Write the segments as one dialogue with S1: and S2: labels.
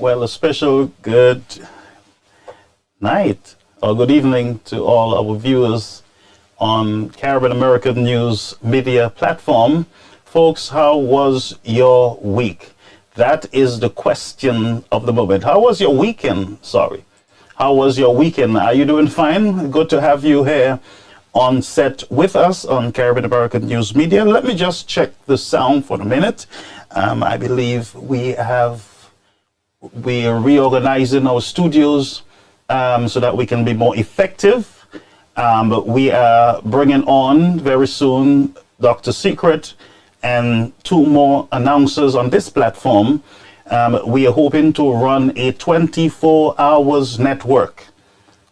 S1: Well, a special good night or good evening to all our viewers on Caribbean American News Media platform. Folks, how was your week? That is the question of the moment. How was your weekend? Sorry. How was your weekend? Are you doing fine? Good to have you here on set with us on Caribbean American News Media. Let me just check the sound for a minute. I believe we are reorganizing our studios so that we can be more effective. But we are bringing on very soon Dr. Secret and two more announcers on this platform. We are hoping to run a 24 hours network.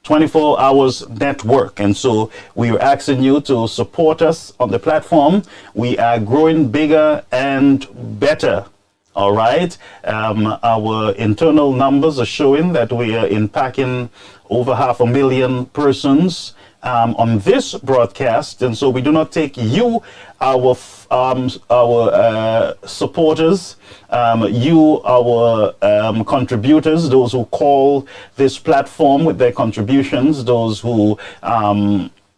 S1: 24 hours network, and so we are asking you to support us on the platform. We are growing bigger and better. All right, our internal numbers are showing that we are impacting over 500,000 persons on this broadcast, and so we do not take you, our supporters, you, our contributors, those who call this platform with their contributions, those who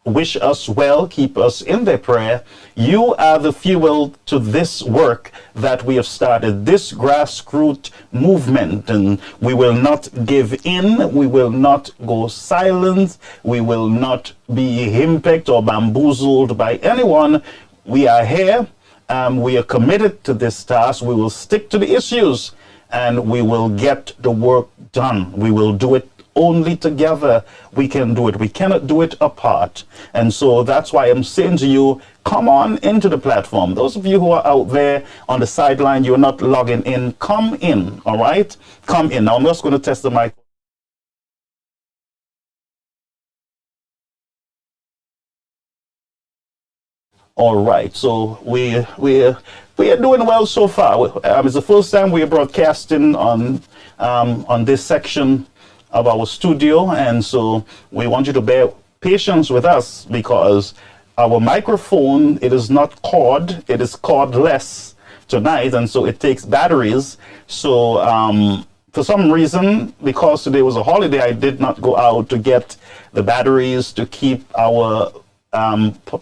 S1: wish us well, keep us in their prayer. You are the fuel to this work that we have started, this grassroots movement, and we will not give in. We will not go silent. We will not be henpecked or bamboozled by anyone. We are here. We are committed to this task. We will stick to the issues and we will get the work done. We will do it only together. We can do it. We cannot do it apart. And so that's why I'm saying to you, come on into the platform. Those of you who are out there on the sideline, you're not logging in, come in. All right, come in. Now I'm just going to test the mic. All right, so we are doing well so far. It's the first time we are broadcasting on this section of our studio, and so we want you to bear patience with us because our microphone, it is not cord, it is cordless tonight, and so it takes batteries. So for some reason, because today was a holiday, I did not go out to get the batteries to keep our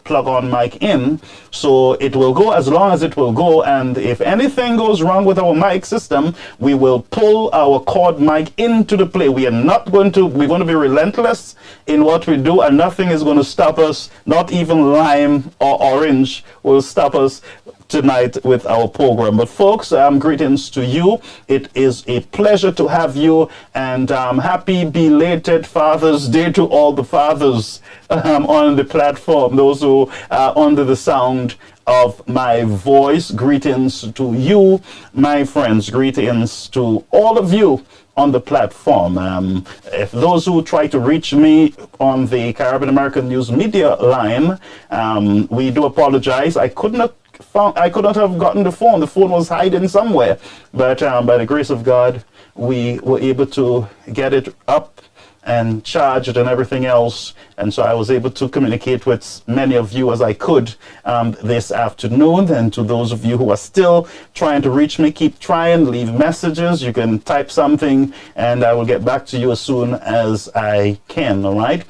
S1: plug-on mic in, so it will go as long as it will go, and if anything goes wrong with our mic system, we will pull our cord mic into the play. We're going to be relentless in what we do, and nothing is going to stop us. Not even lime or orange will stop us tonight with our program. But folks, greetings to you. It is a pleasure to have you, and happy belated Father's Day to all the fathers on the platform, those who are under the sound of my voice. Greetings to you, my friends. Greetings to all of you on the platform. If those who try to reach me on the Caribbean American News Media line, we do apologize. I could not have gotten the phone. The phone was hiding somewhere, but by the grace of God, we were able to get it up and charged and everything else, and so I was able to communicate with many of you as I could this afternoon. And to those of you who are still trying to reach me, keep trying, leave messages. You can type something and I will get back to you as soon as I can. All right,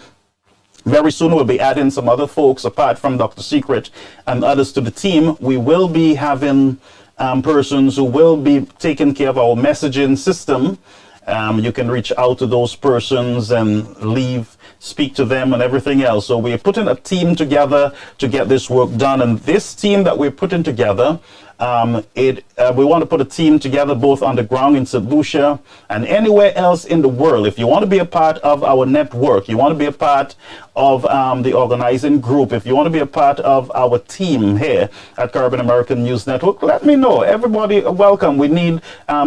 S1: very soon we'll be adding some other folks apart from Dr. Secret and others to the team. We will be having persons who will be taking care of our messaging system. You can reach out to those persons and speak to them and everything else. So we're putting a team together to get this work done. And this team that we're putting together, we want to put a team together both on the ground in St. Lucia and anywhere else in the world. If you want to be a part of our network, you want to be a part of the organizing group, if you want to be a part of our team here at Caribbean American News Network, let me know. Everybody welcome. We need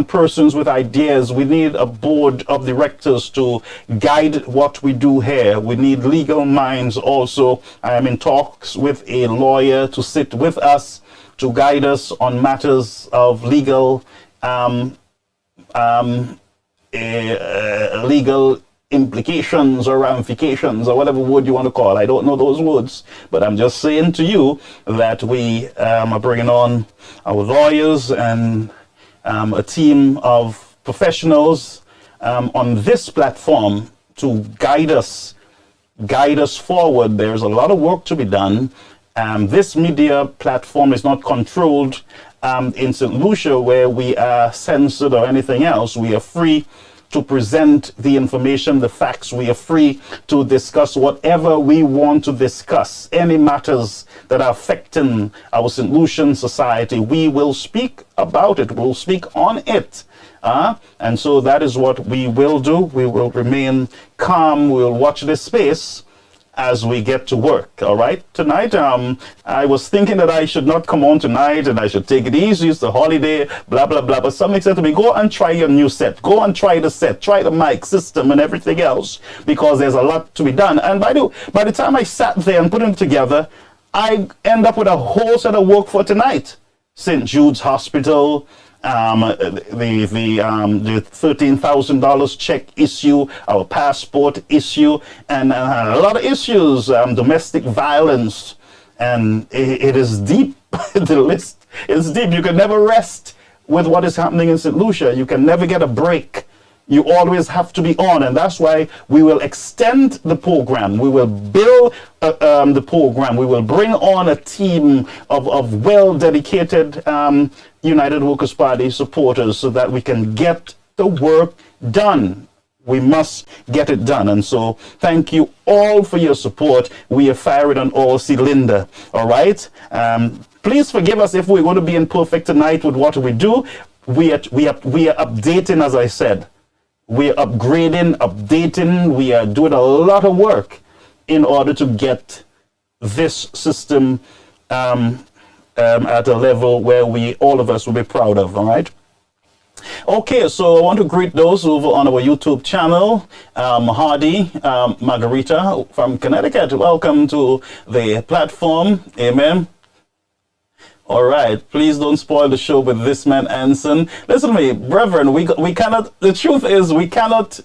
S1: persons with ideas. We need a board of directors to guide what we do here. We need legal minds also. I am in talks with a lawyer to sit with us to guide us on matters of legal legal implications or ramifications or whatever word you want to call. I don't know those words, but I'm just saying to you that we are bringing on our lawyers and a team of professionals on this platform to guide us forward. There's a lot of work to be done. This media platform is not controlled in St. Lucia where we are censored or anything else. We are free to present the information, the facts. We are free to discuss whatever we want to discuss. Any matters that are affecting our St. Lucian society, we will speak about it. We'll speak on it. And so that is what we will do. We will remain calm. We'll watch this space as we get to work. All right. Tonight, I was thinking that I should not come on tonight and I should take it easy. It's a holiday, blah, blah, blah. But somebody said to me, go and try your new set. Go and try the set. Try the mic system and everything else, because there's a lot to be done. And by the time I sat there and put it together, I end up with a whole set of work for tonight. St. Jude's Hospital, the $13,000 check issue, our passport issue, and a lot of issues, domestic violence, and it is deep. The list is deep. You can never rest with what is happening in St. Lucia. You can never get a break. You always have to be on, and that's why we will extend the program. We will build the program. We will bring on a team of well-dedicated United Workers' Party supporters so that we can get the work done. We must get it done. And so thank you all for your support. We are firing on all cylinder. All right. Please forgive us if we're going to be imperfect tonight with what we do. We are updating, as I said. We are updating. We are doing a lot of work in order to get this system at a level where all of us will be proud of. All right. Okay, so I want to greet those over on our YouTube channel. Hardy, Margarita from Connecticut, welcome to the platform. Amen. All right, please don't spoil the show with this man Anson. Listen to me, brethren, we cannot, the truth is we cannot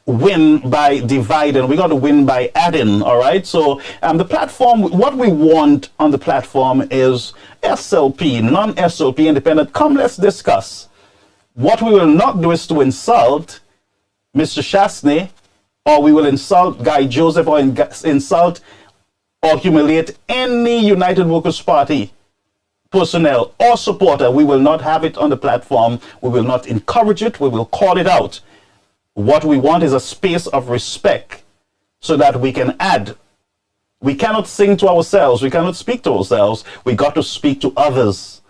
S1: win by dividing. We got to win by adding. All right, so the platform, what we want on the platform is SLP, non-SLP independent. Come, let's discuss. What we will not do is to insult Mr. Shastney, or we will insult Guy Joseph, or insult or humiliate any United Workers' Party personnel or supporter. We will not have it on the platform. We will not encourage it. We will call it out. What we want is a space of respect so that we can add. We cannot sing to ourselves. We cannot speak to ourselves. We got to speak to others.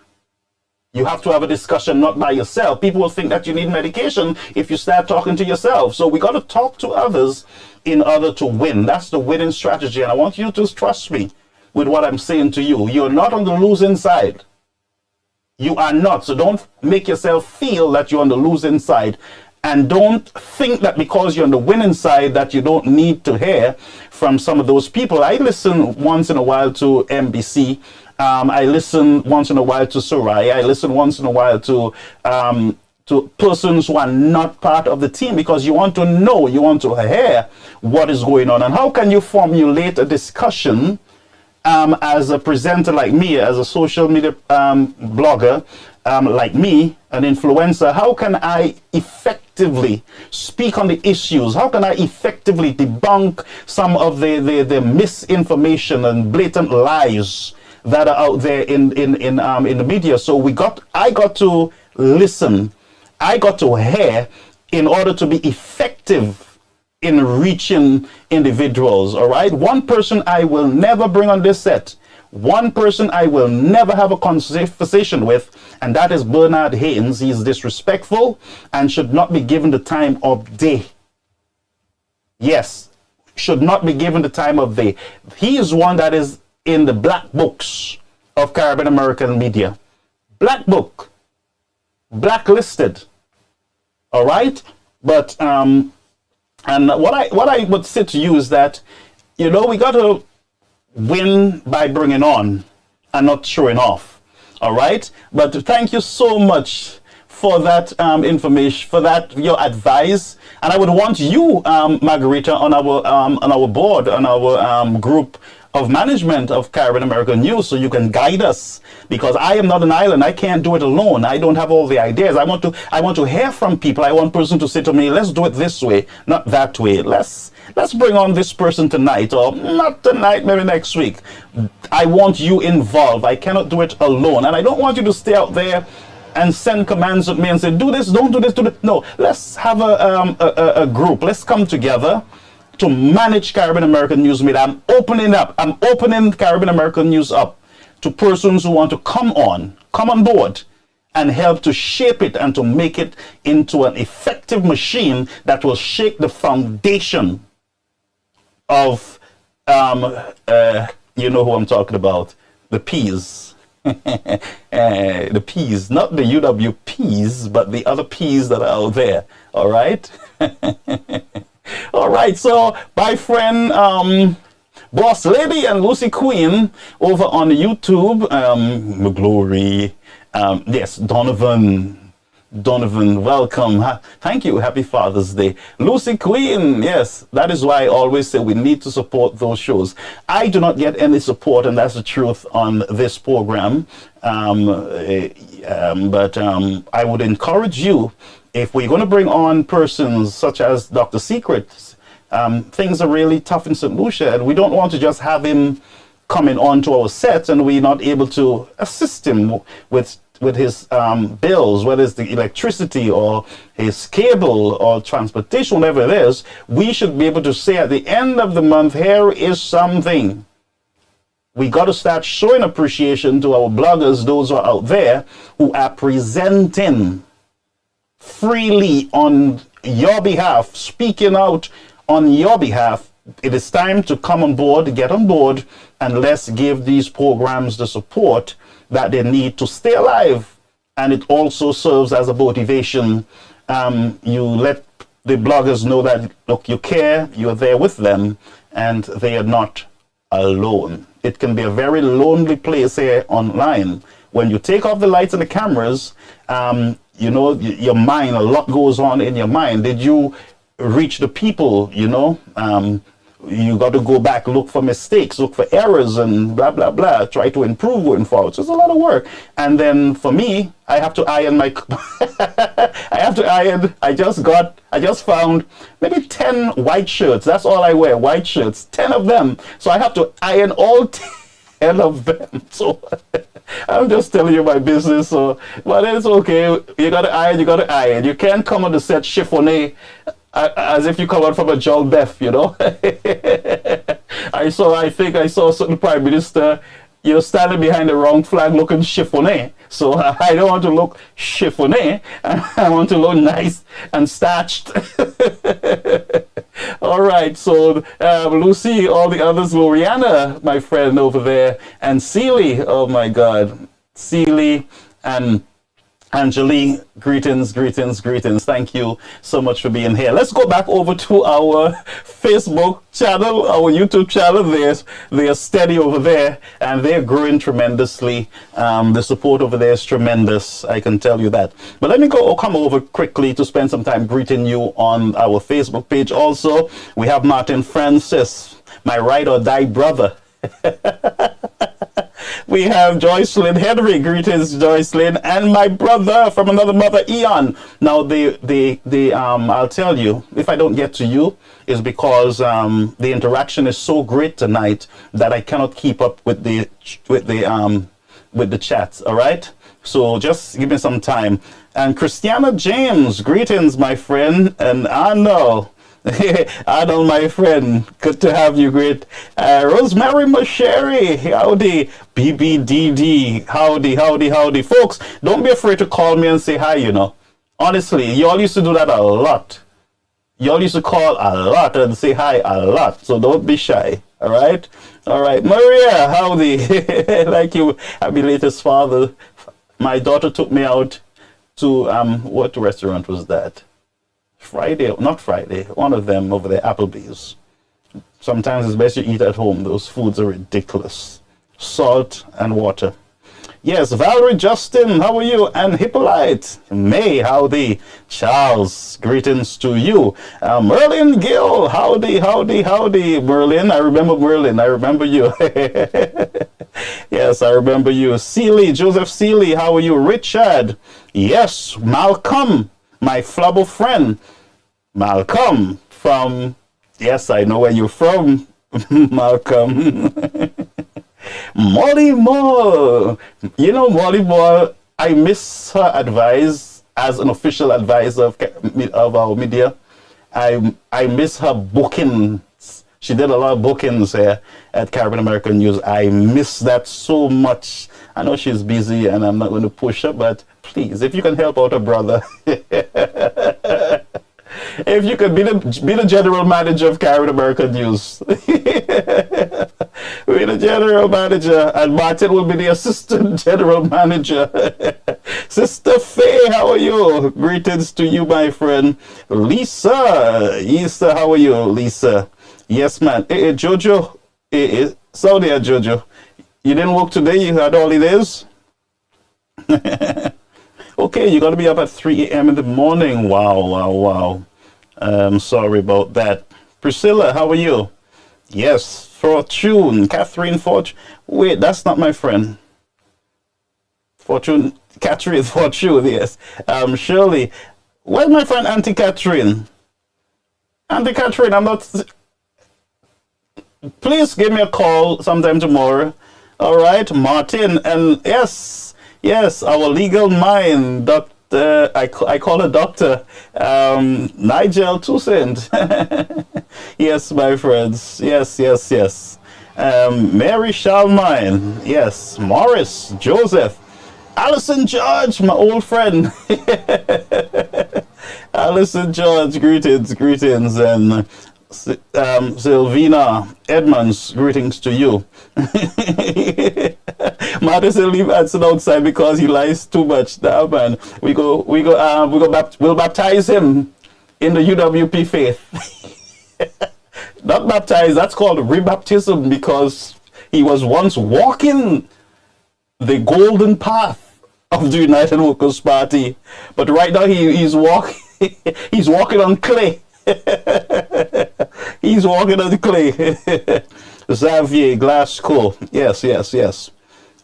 S1: You have to have a discussion, not by yourself. People will think that you need medication if you start talking to yourself. So we got to talk to others in order to win. That's the winning strategy. And I want you to trust me with what I'm saying to you. You're not on the losing side. You are not. So don't make yourself feel that you're on the losing side. And don't think that because you're on the winning side that you don't need to hear from some of those people. I listen once in a while to NBC. I listen once in a while to Sarai. I listen once in a while to persons who are not part of the team, because you want to know, you want to hear what is going on. And how can you formulate a discussion as a presenter like me, as a social media blogger like me, an influencer? How can I effectively speak on the issues? How can I effectively debunk some of the misinformation and blatant lies that are out there in the media? So I got to listen. I got to hear in order to be effective in reaching individuals. All right. One person I will never bring on this set. One person I will never have a conversation with, and that is Bernard Haynes. He's disrespectful and should not be given the time of day. Yes, should not be given the time of day. He is one that is in the black books of Caribbean American media. Black book. Blacklisted. All right. But and what I would say to you is that, you know, we got to win by bringing on and not showing off. All right. But thank you so much for that information, for that your advice. And I would want you, Margarita, on our board, on our group of management of Caribbean American News, so you can guide us, because I am not an island. I can't do it alone. I don't have all the ideas. I want to hear from people. I want person to say to me, let's do it this way, not that way. Let's bring on this person tonight, or not tonight, maybe next week. I want you involved. I cannot do it alone, and I don't want you to stay out there and send commands at me and say, do this, don't do this, do this. No, let's have a group. Let's come together to manage Caribbean American News Media. I'm opening Caribbean American News up to persons who want to come on board and help to shape it and to make it into an effective machine that will shake the foundation of, you know who I'm talking about, the P's. The P's, not the UWPs, but the other P's that are out there. All right. All right. So my friend, Boss Lady and Lucy Queen over on YouTube, Glory. Yes, Donovan, welcome. Thank you. Happy Father's Day. Lucy Queen, yes, that is why I always say we need to support those shows. I do not get any support, and that's the truth, on this program. But I would encourage you, if we're going to bring on persons such as Dr. Secret, things are really tough in St. Lucia, and we don't want to just have him coming on to our set and we're not able to assist him with his bills, whether it's the electricity or his cable or transportation, whatever it is. We should be able to say at the end of the month, here is something. We got to start showing appreciation to our bloggers, those who are out there who are presenting freely on your behalf, speaking out on your behalf. It is time to come on board, get on board, and let's give these programs the support that they need to stay alive. And it also serves as a motivation. You let the bloggers know that, look, you care, you're there with them, and they are not alone. It can be a very lonely place here online. When you take off the lights and the cameras, you know, your mind, a lot goes on in your mind. Did you reach the people, you know? You got to go back, look for mistakes, look for errors, and blah, blah, blah, try to improve going forward. So it's a lot of work. And then for me, I have to iron my, I just found maybe 10 white shirts. That's all I wear, white shirts, 10 of them. So I have to iron all 10 of them. So I'm just telling you my business. So, but it's okay. You got to iron, You can't come on the set chiffonné as if you come out from a John Beth, you know. I think I saw a certain prime minister, you know, standing behind the wrong flag looking chiffonné. So I don't want to look chiffonné. I want to look nice and starched. All right, so Lucy, all the others, Loriana, my friend over there, and Celie, oh my God, Celie and Angelique, greetings. Thank you so much for being here. Let's go back over to our Facebook channel, our YouTube channel. They are steady over there, and they're growing tremendously. The support over there is tremendous, I can tell you that. But let me come over quickly to spend some time greeting you on our Facebook page. Also, we have Martin Francis, my ride or die brother. We have Joycelyn Henry, greetings Joycelyn, and my brother from another mother, Eon. Now I'll tell you, if I don't get to you, is because the interaction is so great tonight that I cannot keep up with the chats. All right, so just give me some time. And Christiana James, greetings my friend, and Arnold. Arnold, my friend, good to have you. Great. Rosemary Masheri, howdy. BBDD, howdy. Folks, don't be afraid to call me and say hi, you know. Honestly, you all used to do that a lot. You all used to call a lot and say hi a lot. So don't be shy. All right. Maria, howdy. Like you, happy latest father. My daughter took me out to, what restaurant was that? Not Friday, one of them over there, Applebee's. Sometimes it's best you eat at home. Those foods are ridiculous. Salt and water. Yes, Valerie, Justin, how are you? And Hippolyte, May, howdy. Charles, greetings to you. Merlin Gill, howdy, howdy, howdy. Merlin, I remember Merlin, I remember you. Yes, I remember you. Seeley, Joseph Seeley, how are you? Richard, yes, Malcolm, my flubble friend. Malcolm from, yes, I know where you're from, Malcolm. Molly Moore. You know, Molly Moore, I miss her advice as an official advisor of our media. I miss her bookings. She did a lot of bookings here at Caribbean American News. I miss that so much. I know she's busy and I'm not going to push her, but please, if you can help out her brother. If you could be the general manager of Caribbean American News. Be the general manager, and Martin will be the assistant general manager. Sister Faye, how are you? Greetings to you, my friend. Lisa, how are you, Lisa? Yes, man. Hey, Jojo, so there, Jojo. You didn't work today? You had holidays? Okay, you got to be up at 3 a.m. in the morning. Wow, wow, wow. Sorry about that. Priscilla, how are you? Yes, Fortune, Catherine Fortune. Wait, that's not my friend. Fortune, Catherine Fortune, yes. Shirley, where's my friend Auntie Catherine? Auntie Catherine, I'm not... Please give me a call sometime tomorrow. All right, Martin, and yes, our legal mind, Dr. I call her Doctor Nigel Toussaint. Yes, my friends. Yes. Mary Shalmine. Yes. Morris, Joseph, Alison George, my old friend. Alison George, greetings, and Sylvina Edmonds, greetings to you. Martin said leave Anson outside because he lies too much. Now, man, we'll baptize him in the UWP faith. Not baptized, that's called rebaptism, because he was once walking the golden path of the United Workers' Party, but right now he's walking on clay. He's walking on the clay. Xavier Glasgow. Yes.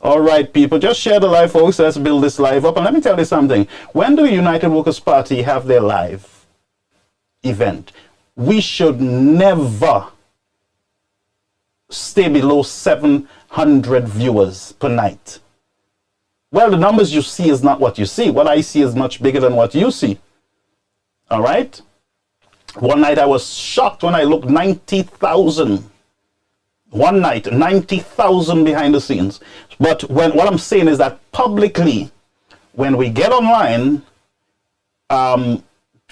S1: All right, people, just share the live, folks. Let's build this live up. And let me tell you something. When the United Workers' Party have their live event, we should never stay below 700 viewers per night. Well, the numbers you see is not what you see. What I see is much bigger than what you see. All right? One night I was shocked when I looked 90,000. One night, 90,000 behind the scenes. But what I'm saying is that publicly, when we get online,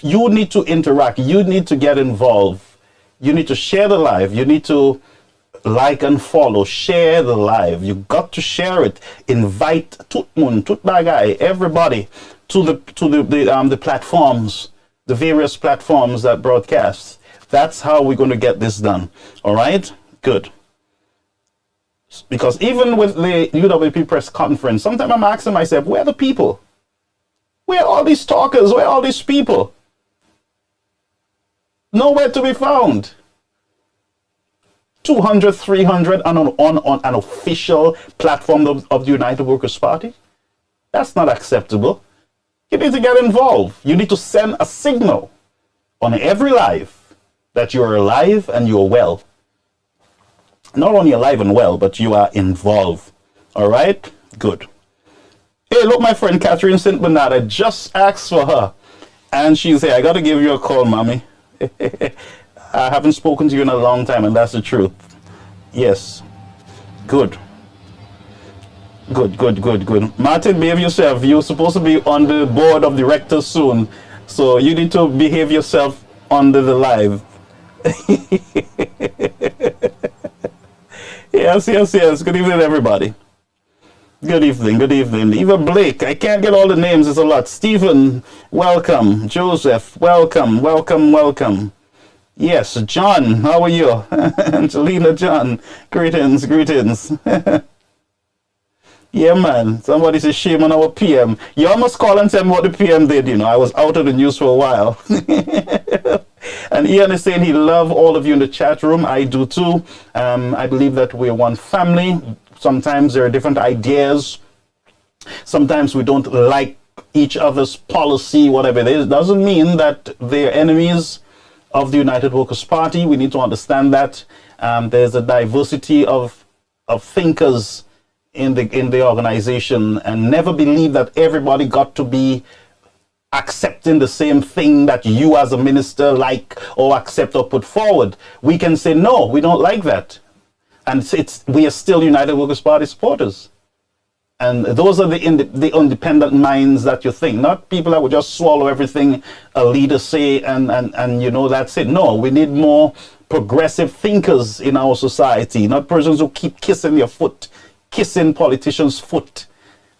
S1: you need to interact. You need to get involved. You need to share the live. You need to like and follow. Share the live. You got to share it. Invite Tutmun, Tutbagay, everybody to the platforms, the various platforms that broadcast. That's how we're going to get this done. All right? Good. Because even with the UWP press conference, sometimes I'm asking myself, where are the people? Where are all these talkers? Where are all these people? Nowhere to be found. 200, 300 on an official platform of the United Workers' Party? That's not acceptable. You need to get involved. You need to send a signal on every live that you're alive and you're well. Not only alive and well, but you are involved. All right? Good. Hey, look, my friend Catherine St. Bernard, I just asked for her. And she's here. I got to give you a call, mommy. I haven't spoken to you in a long time, and that's the truth. Yes. Good. Good. Martin, behave yourself. You're supposed to be on the board of directors soon. So you need to behave yourself under the live. Yes. Good evening, everybody. Good evening. Even Blake, I can't get all the names. It's a lot. Stephen, welcome. Joseph, welcome. Yes, John, how are you? Angelina, John, greetings. Yeah, man. Somebody says shame on our PM. You almost call and tell me what the PM did. You know, I was out of the news for a while. And Ian is saying he loves all of you in the chat room. I do too. I believe that we're one family. Sometimes there are different ideas. Sometimes we don't like each other's policy, whatever it is. Doesn't mean that they're enemies of the United Workers' Party. We need to understand that there's a diversity of thinkers in the organization, and never believe that everybody got to be accepting the same thing that you as a minister like or accept or put forward. We can say no, we don't like that, and we are still United Workers' Party supporters. And those are the independent minds that you think, not people that would just swallow everything a leader say and you know that's it. No, we need more progressive thinkers in our society, not persons who keep kissing politicians' foot,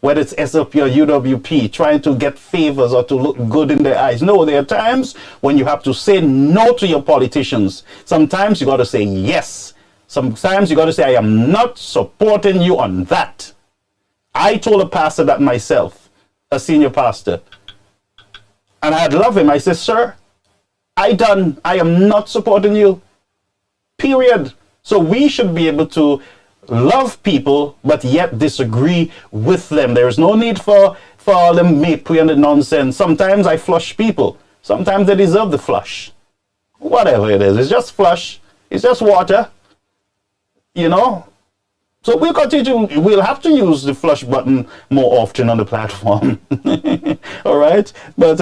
S1: whether it's SLP or UWP, trying to get favors or to look good in their eyes. No, there are times when you have to say no to your politicians. Sometimes you got to say yes. Sometimes you got to say, I am not supporting you on that. I told a pastor that myself, a senior pastor, and I'd love him. I said, sir, I am not supporting you, period. So we should be able to love people, but yet disagree with them. There is no need for all them maple and the nonsense. Sometimes I flush people. Sometimes they deserve the flush. Whatever it is, it's just flush. It's just water, you know. So we'll have to use the flush button more often on the platform. All right. But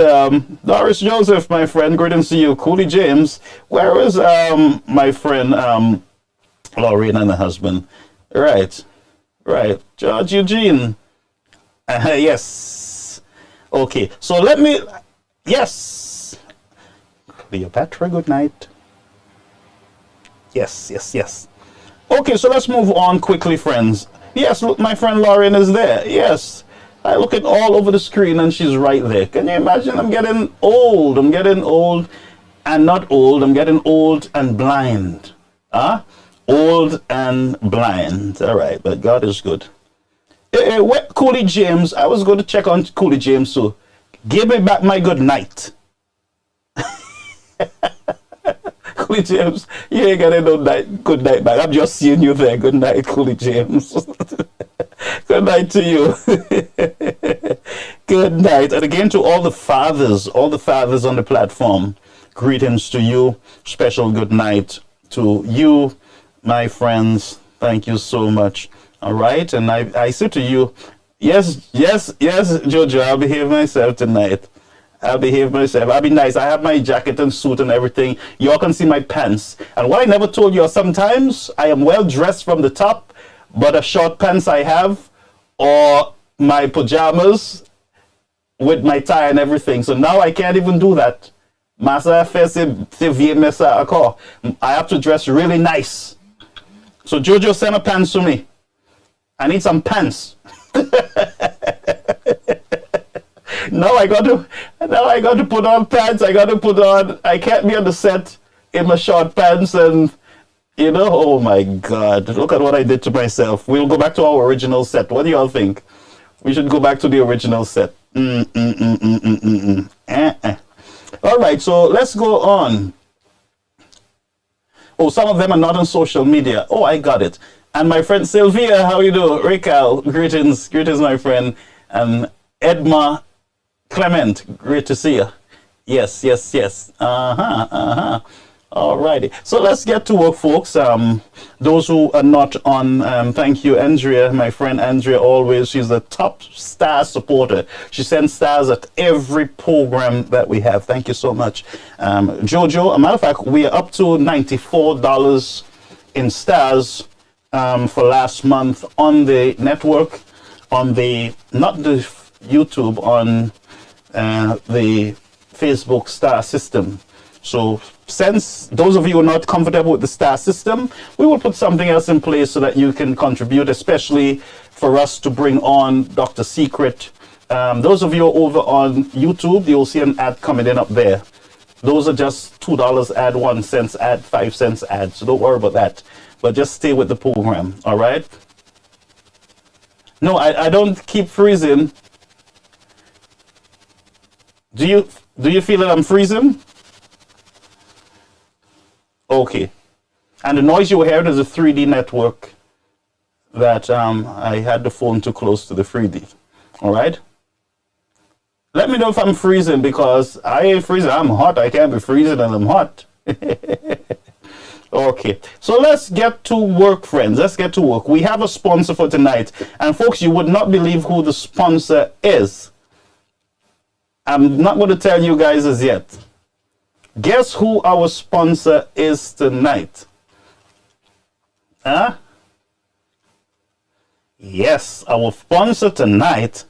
S1: Doris Joseph, my friend, greetings to you. Cooley James, where is my friend Lauren and the husband? Right. George Eugene. Yes. Okay. So yes. Cleopatra, good night. Yes. Okay, so let's move on quickly, friends. Yes, look, my friend Lauren is there. Yes. I look at all over the screen and she's right there. Can you imagine? I'm getting old. I'm getting old and not old. I'm getting old and blind. Old and blind. All right, but God is good. Cooley James, I was going to check on Cooley James, so give me back my good night. Cooley James, you ain't getting no good night back. I'm just seeing you there. Good night, Cooley James. Good night to you. Good night. And again to all the fathers on the platform, greetings to you. Special good night to you, my friends. Thank you so much. All right. And I say to you, yes, Jojo, I'll behave myself tonight. I'll behave myself. I'll be nice. I have my jacket and suit and everything. Y'all can see my pants. And what I never told you, sometimes I am well dressed from the top, but the short pants I have, or my pajamas with my tie and everything. So now I can't even do that. I have to dress really nice. So Jojo, send a pants to me. I need some pants. Now I got to put on pants. I can't be on the set in my short pants and, you know, oh my God, look at what I did to myself. We'll go back to our original set. What do y'all think? We should go back to the original set. All right, so let's go on. Oh, some of them are not on social media. Oh, I got it. And my friend Sylvia, how you doing? Raquel, greetings, my friend. And Edma Clement, great to see you. Yes. All righty. So let's get to work, folks. Those who are not on, thank you, Andrea, my friend Andrea, always. She's the top star supporter. She sends stars at every program that we have. Thank you so much. Jojo, a matter of fact, we are up to $94 in stars for last month on the network, on the, not the YouTube, on the Facebook star system. So since those of you who are not comfortable with the star system, we will put something else in place so that you can contribute, especially for us to bring on Dr. Secret. Those of you over on YouTube, you'll see an ad coming in up there. Those are just $2 ad, 1 cent ad, 5 cents ad. So don't worry about that. But just stay with the program. All right. No, I don't keep freezing. Do you feel that I'm freezing? Okay. And the noise you heard is a 3D network that I had the phone too close to the 3D. All right. Let me know if I'm freezing, because I ain't freezing. I'm hot. I can't be freezing and I'm hot. Okay, so let's get to work, friends. Let's get to work. We have a sponsor for tonight. And folks, you would not believe who the sponsor is. I'm not going to tell you guys as yet. Guess who our sponsor is tonight? Huh? Yes, our sponsor tonight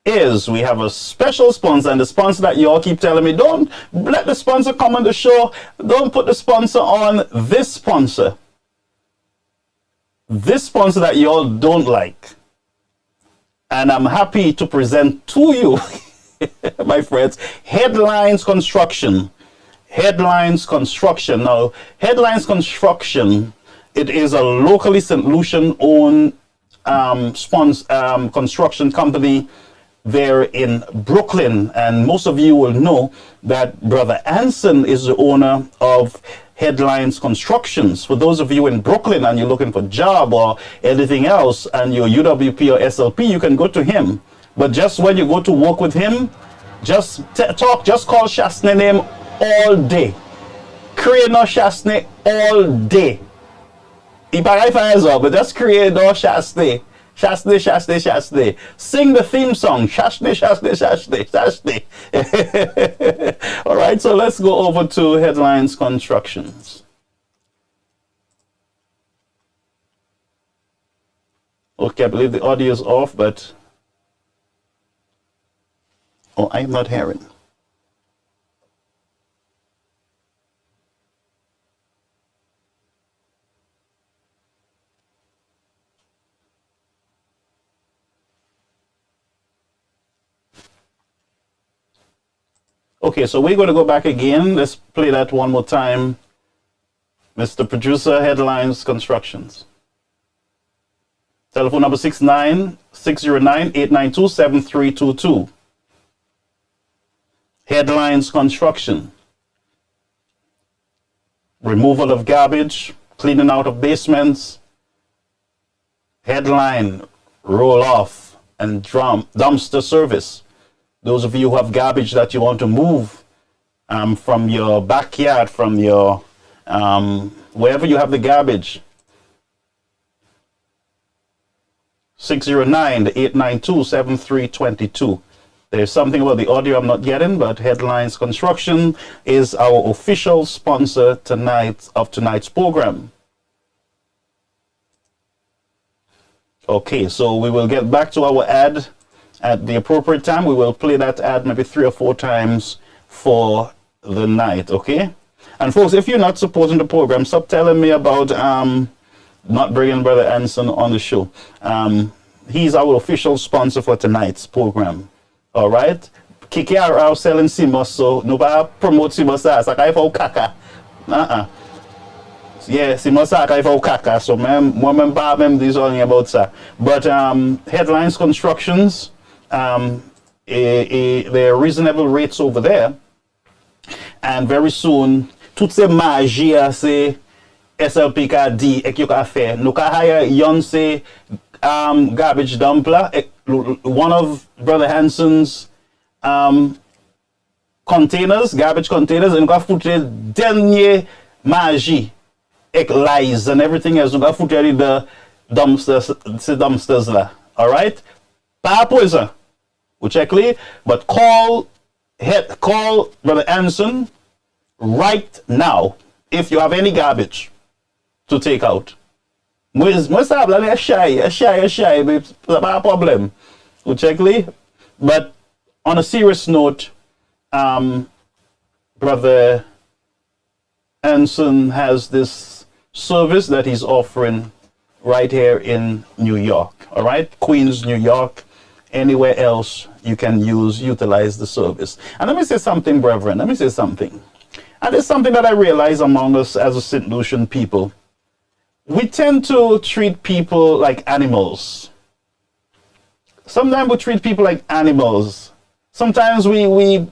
S1: is, we have a special sponsor, and the sponsor that you all keep telling me, don't let the sponsor come on the show. Don't put the sponsor on. This sponsor that you all don't like. And I'm happy to present to you, my friends, Headlines Construction. Headlines Construction. Now, Headlines Construction, it is a locally St. Lucian owned construction company there in Brooklyn. And most of you will know that Brother Anson is the owner of Headlines Constructions. For those of you in Brooklyn and you're looking for a job or anything else and you're UWP or SLP, you can go to him. But just when you go to work with him, just call Shastney name all day. Create no Shastney all day. But just create no Shastney. Shastney, Shastney, Shastney. Sing the theme song. Shastney, Shastney, Shastney, Shastney. All right, so let's go over to Headlines Constructions. Okay, I believe the audio is off, but... Oh, I'm not hearing. Okay, so we're going to go back again. Let's play that one more time. Mr. Producer, Headlines Constructions. Telephone number 609-892-7322. Headlines Construction. Removal of garbage, cleaning out of basements. Headline, roll off, and dumpster service. Those of you who have garbage that you want to move from your backyard, from your wherever you have the garbage. 609-892-7322. There's something about the audio I'm not getting, but Headlines Construction is our official sponsor of tonight's program. Okay, so we will get back to our ad at the appropriate time. We will play that ad maybe 3 or 4 times for the night, okay? And folks, if you're not supporting the program, stop telling me about not bringing Brother Anson on the show. He's our official sponsor for tonight's program, all right? Kiki are selling Simos, so nobody promote Simos as a guy for kaka. Yeah, Simos a guy for kaka, so mem these only about that. But Headlines Constructions, there are reasonable rates over there, and very soon toutes ces magie c'est SLP ka di ek yo ka fe nou ka hire yon se garbage dumpler, one of Brother Hanson's containers, garbage containers, and nou ka foute denye magie ek lies and everything else, nou ka foute the dumpsters la, all right? Pa poison. We'll check it, but call Brother Anson right now if you have any garbage to take out. Most have a shy, but problem. We'll check it. But on a serious note, Brother Anson has this service that he's offering right here in New York. All right, Queens, New York. Anywhere else you can utilize the service. And let me say something, brethren. Let me say something. And it's something that I realize among us as a St. Lucian people. We tend to treat people like animals. Sometimes we treat people like animals. Sometimes we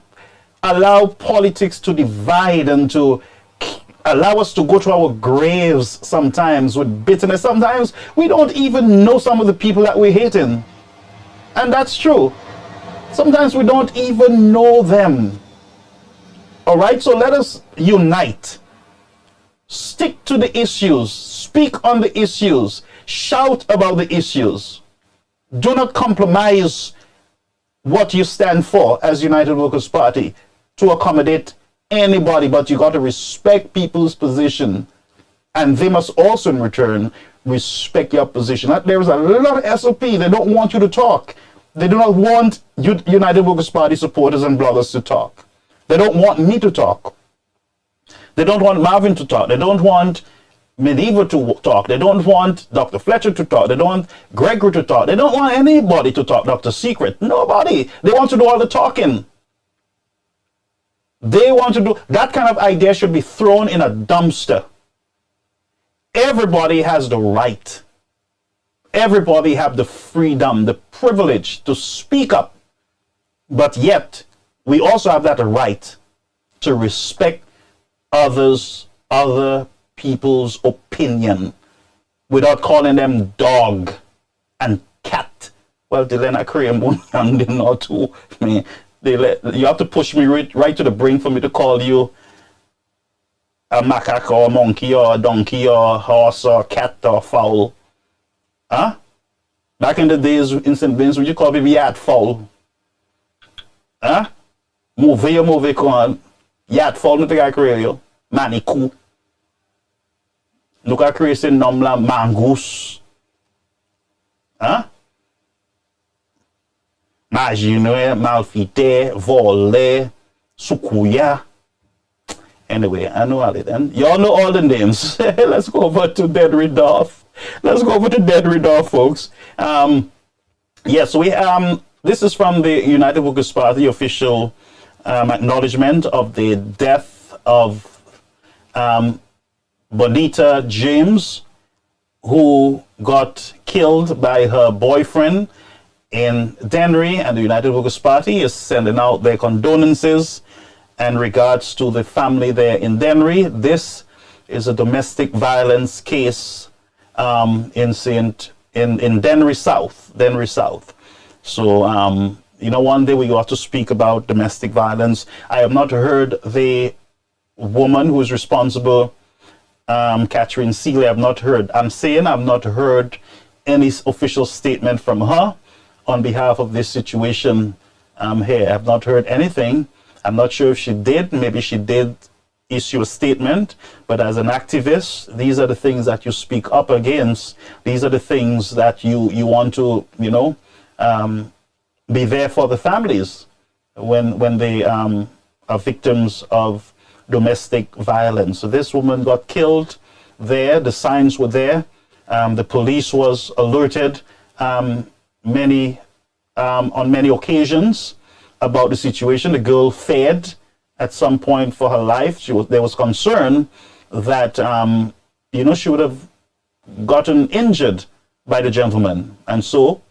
S1: allow politics to divide and to allow us to go to our graves sometimes with bitterness. Sometimes we don't even know some of the people that we're hating. And that's true. Sometimes we don't even know them. All right, so let us unite. Stick to the issues. Speak on the issues. Shout about the issues. Do not compromise what you stand for as United Workers' Party to accommodate anybody, but you got to respect people's position, and they must also in return respect your position. There is a lot of SOP. They don't want you to talk. They do not want United Workers' Party supporters and bloggers to talk. They don't want me to talk. They don't want Marvin to talk. They don't want Medieval to talk. They don't want Dr. Fletcher to talk. They don't want Gregory to talk. They don't want anybody to talk. Dr. Secret. Nobody. They want to do all the talking. They want to do that kind of idea should be thrown in a dumpster. Everybody has the right. Everybody have the freedom, the privilege to speak up. But yet, we also have that right to respect other people's opinion without calling them dog and cat. Well, they let create one and not two. I mean, you have to push me right to the brink for me to call you a macaque or a monkey or a donkey or a horse or a cat or fowl. Huh? Back in the days in St. Vincent, would you call me yard fowl? Huh? Move con yard fowl, no te ka kreye yo. Manikou. No ka kreye se nom la mangouse. Huh? Majinwe, malfite, vole, sukuya. Anyway, I know all of them. Y'all know all the names. Let's go over to Dead Ridolph. Let's go over to Dead Ridolph, folks. Yes, this is from the United Workers' Party official acknowledgement of the death of Bonita James, who got killed by her boyfriend in Dennery, and the United Workers' Party is sending out their condolences and regards to the family there in Dennery. This is a domestic violence case in Dennery South. So, one day we got to speak about domestic violence. I have not heard the woman who is responsible, Catherine Seeley. I've not heard any official statement from her on behalf of this situation here. I've not heard anything. I'm not sure if she did. Maybe she did issue a statement, but as an activist, these are the things that you speak up against. These are the things that you want to, be there for the families when they are victims of domestic violence. So this woman got killed there. The signs were there. The police was alerted on many occasions about the situation. The girl feared at some point for her life. There was concern that she would have gotten injured by the gentleman, and so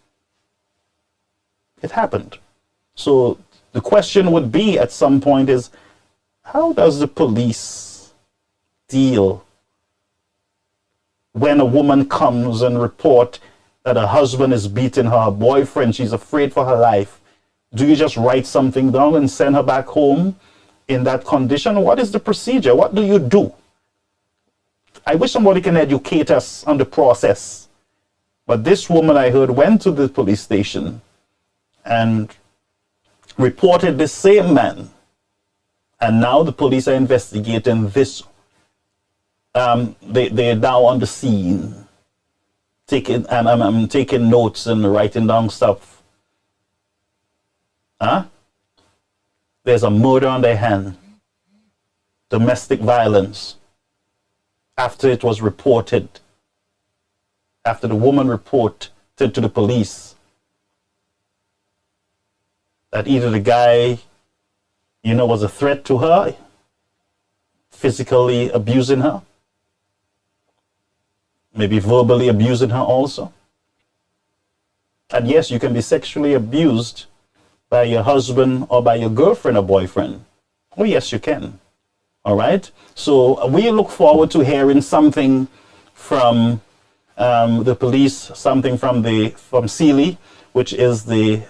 S1: it happened. So the question would be at some point is, how does the police deal when a woman comes and report that her husband is beating her boyfriend, she's afraid for her life? Do you just write something down and send her back home in that condition? What is the procedure? What do you do? I wish somebody can educate us on the process. But this woman, I heard, went to the police station and reported the same man. And now the police are investigating this. They're now on the scene, taking notes and writing down stuff. Huh? There's a murder on their hand. Domestic violence. After it was reported, after the woman reported to the police that either the guy, was a threat to her, physically abusing her, maybe verbally abusing her also. And yes, you can be sexually abused by your husband or by your girlfriend or boyfriend. Oh, yes, you can. All right. So we look forward to hearing something from the police, something from Sealy, which is the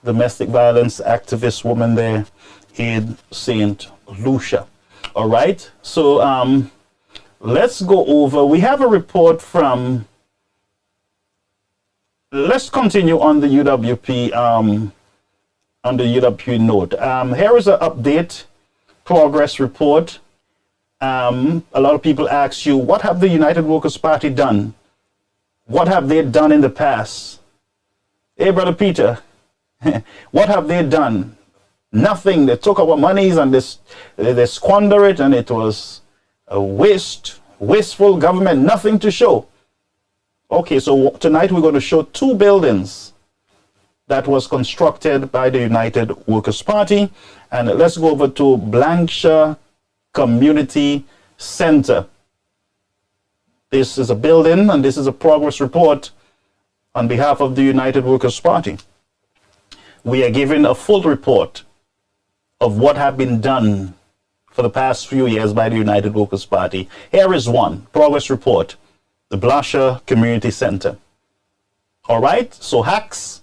S1: domestic violence activist woman there in St. Lucia. All right. So let's go over. We have a report from. Let's continue on the UWP. On the UWP note. Here is an update progress report. A lot of people ask you, what have the United Workers' Party done? What have they done in the past? Hey, Brother Peter, what have they done? Nothing. They took our monies and they squander it, and it was a wasteful government, nothing to show. Okay, so tonight we're going to show 2 buildings that was constructed by the United Workers' Party. And let's go over to Blanksha Community Center. This is a building, and this is a progress report on behalf of the United Workers' Party. We are given a full report of what have been done for the past few years by the United Workers' Party. Here is one progress report, the Blanksha Community Center. All right, so hacks.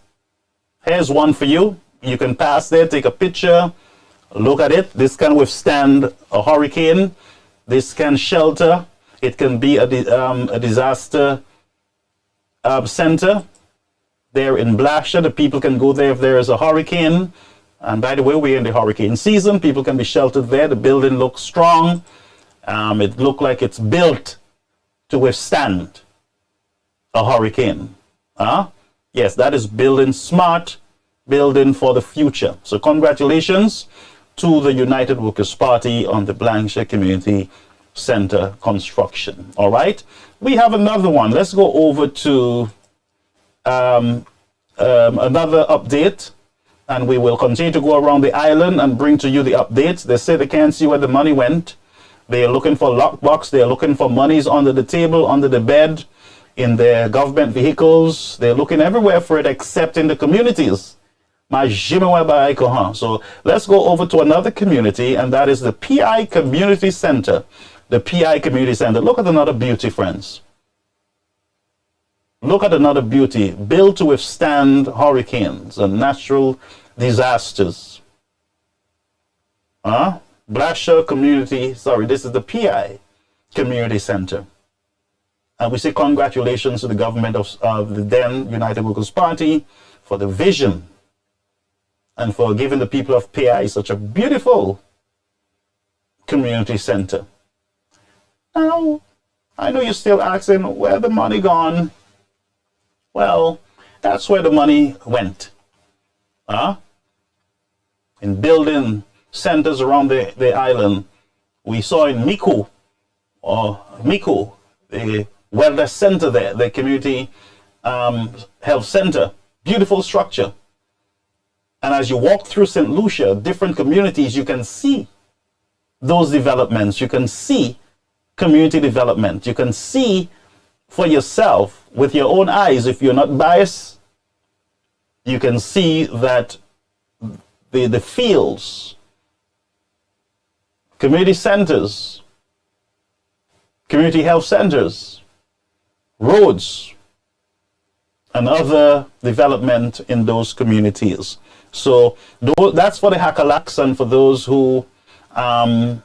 S1: Here's one for you. You can pass there, take a picture, look at it. This can withstand a hurricane. This can shelter. It can be a disaster center. There in Blanksha, the people can go there if there is a hurricane. And by the way, we're in the hurricane season. People can be sheltered there. The building looks strong. It looks like it's built to withstand a hurricane. Yes, that is building smart, building for the future. So congratulations to the United Workers' Party on the Blanksha Community Center construction. All right, we have another one. Let's go over to another update, and we will continue to go around the island and bring to you the updates. They say they can't see where the money went. They are looking for lockbox. They are looking for monies under the table, under the bed, in their government vehicles. They're looking everywhere for it except in the communities. So let's go over to another community, and that is the PI Community Center. The PI Community Center. Look at another beauty, friends. Look at another beauty, built to withstand hurricanes and natural disasters. Blanksha Community, this is the PI Community Center. And we say congratulations to the government of the then United Workers' Party for the vision and for giving the people of PI such a beautiful community center. Now, I know you're still asking, where the money gone? Well, that's where the money went. In building centers around the island. We saw in Miku, the wellness center there, the community health center, beautiful structure. And as you walk through St. Lucia, different communities, you can see those developments. You can see community development. You can see for yourself with your own eyes, if you're not biased, you can see that the fields, community centers, community health centers, roads, and other development in those communities. So that's for the Hakalaks, and for those who are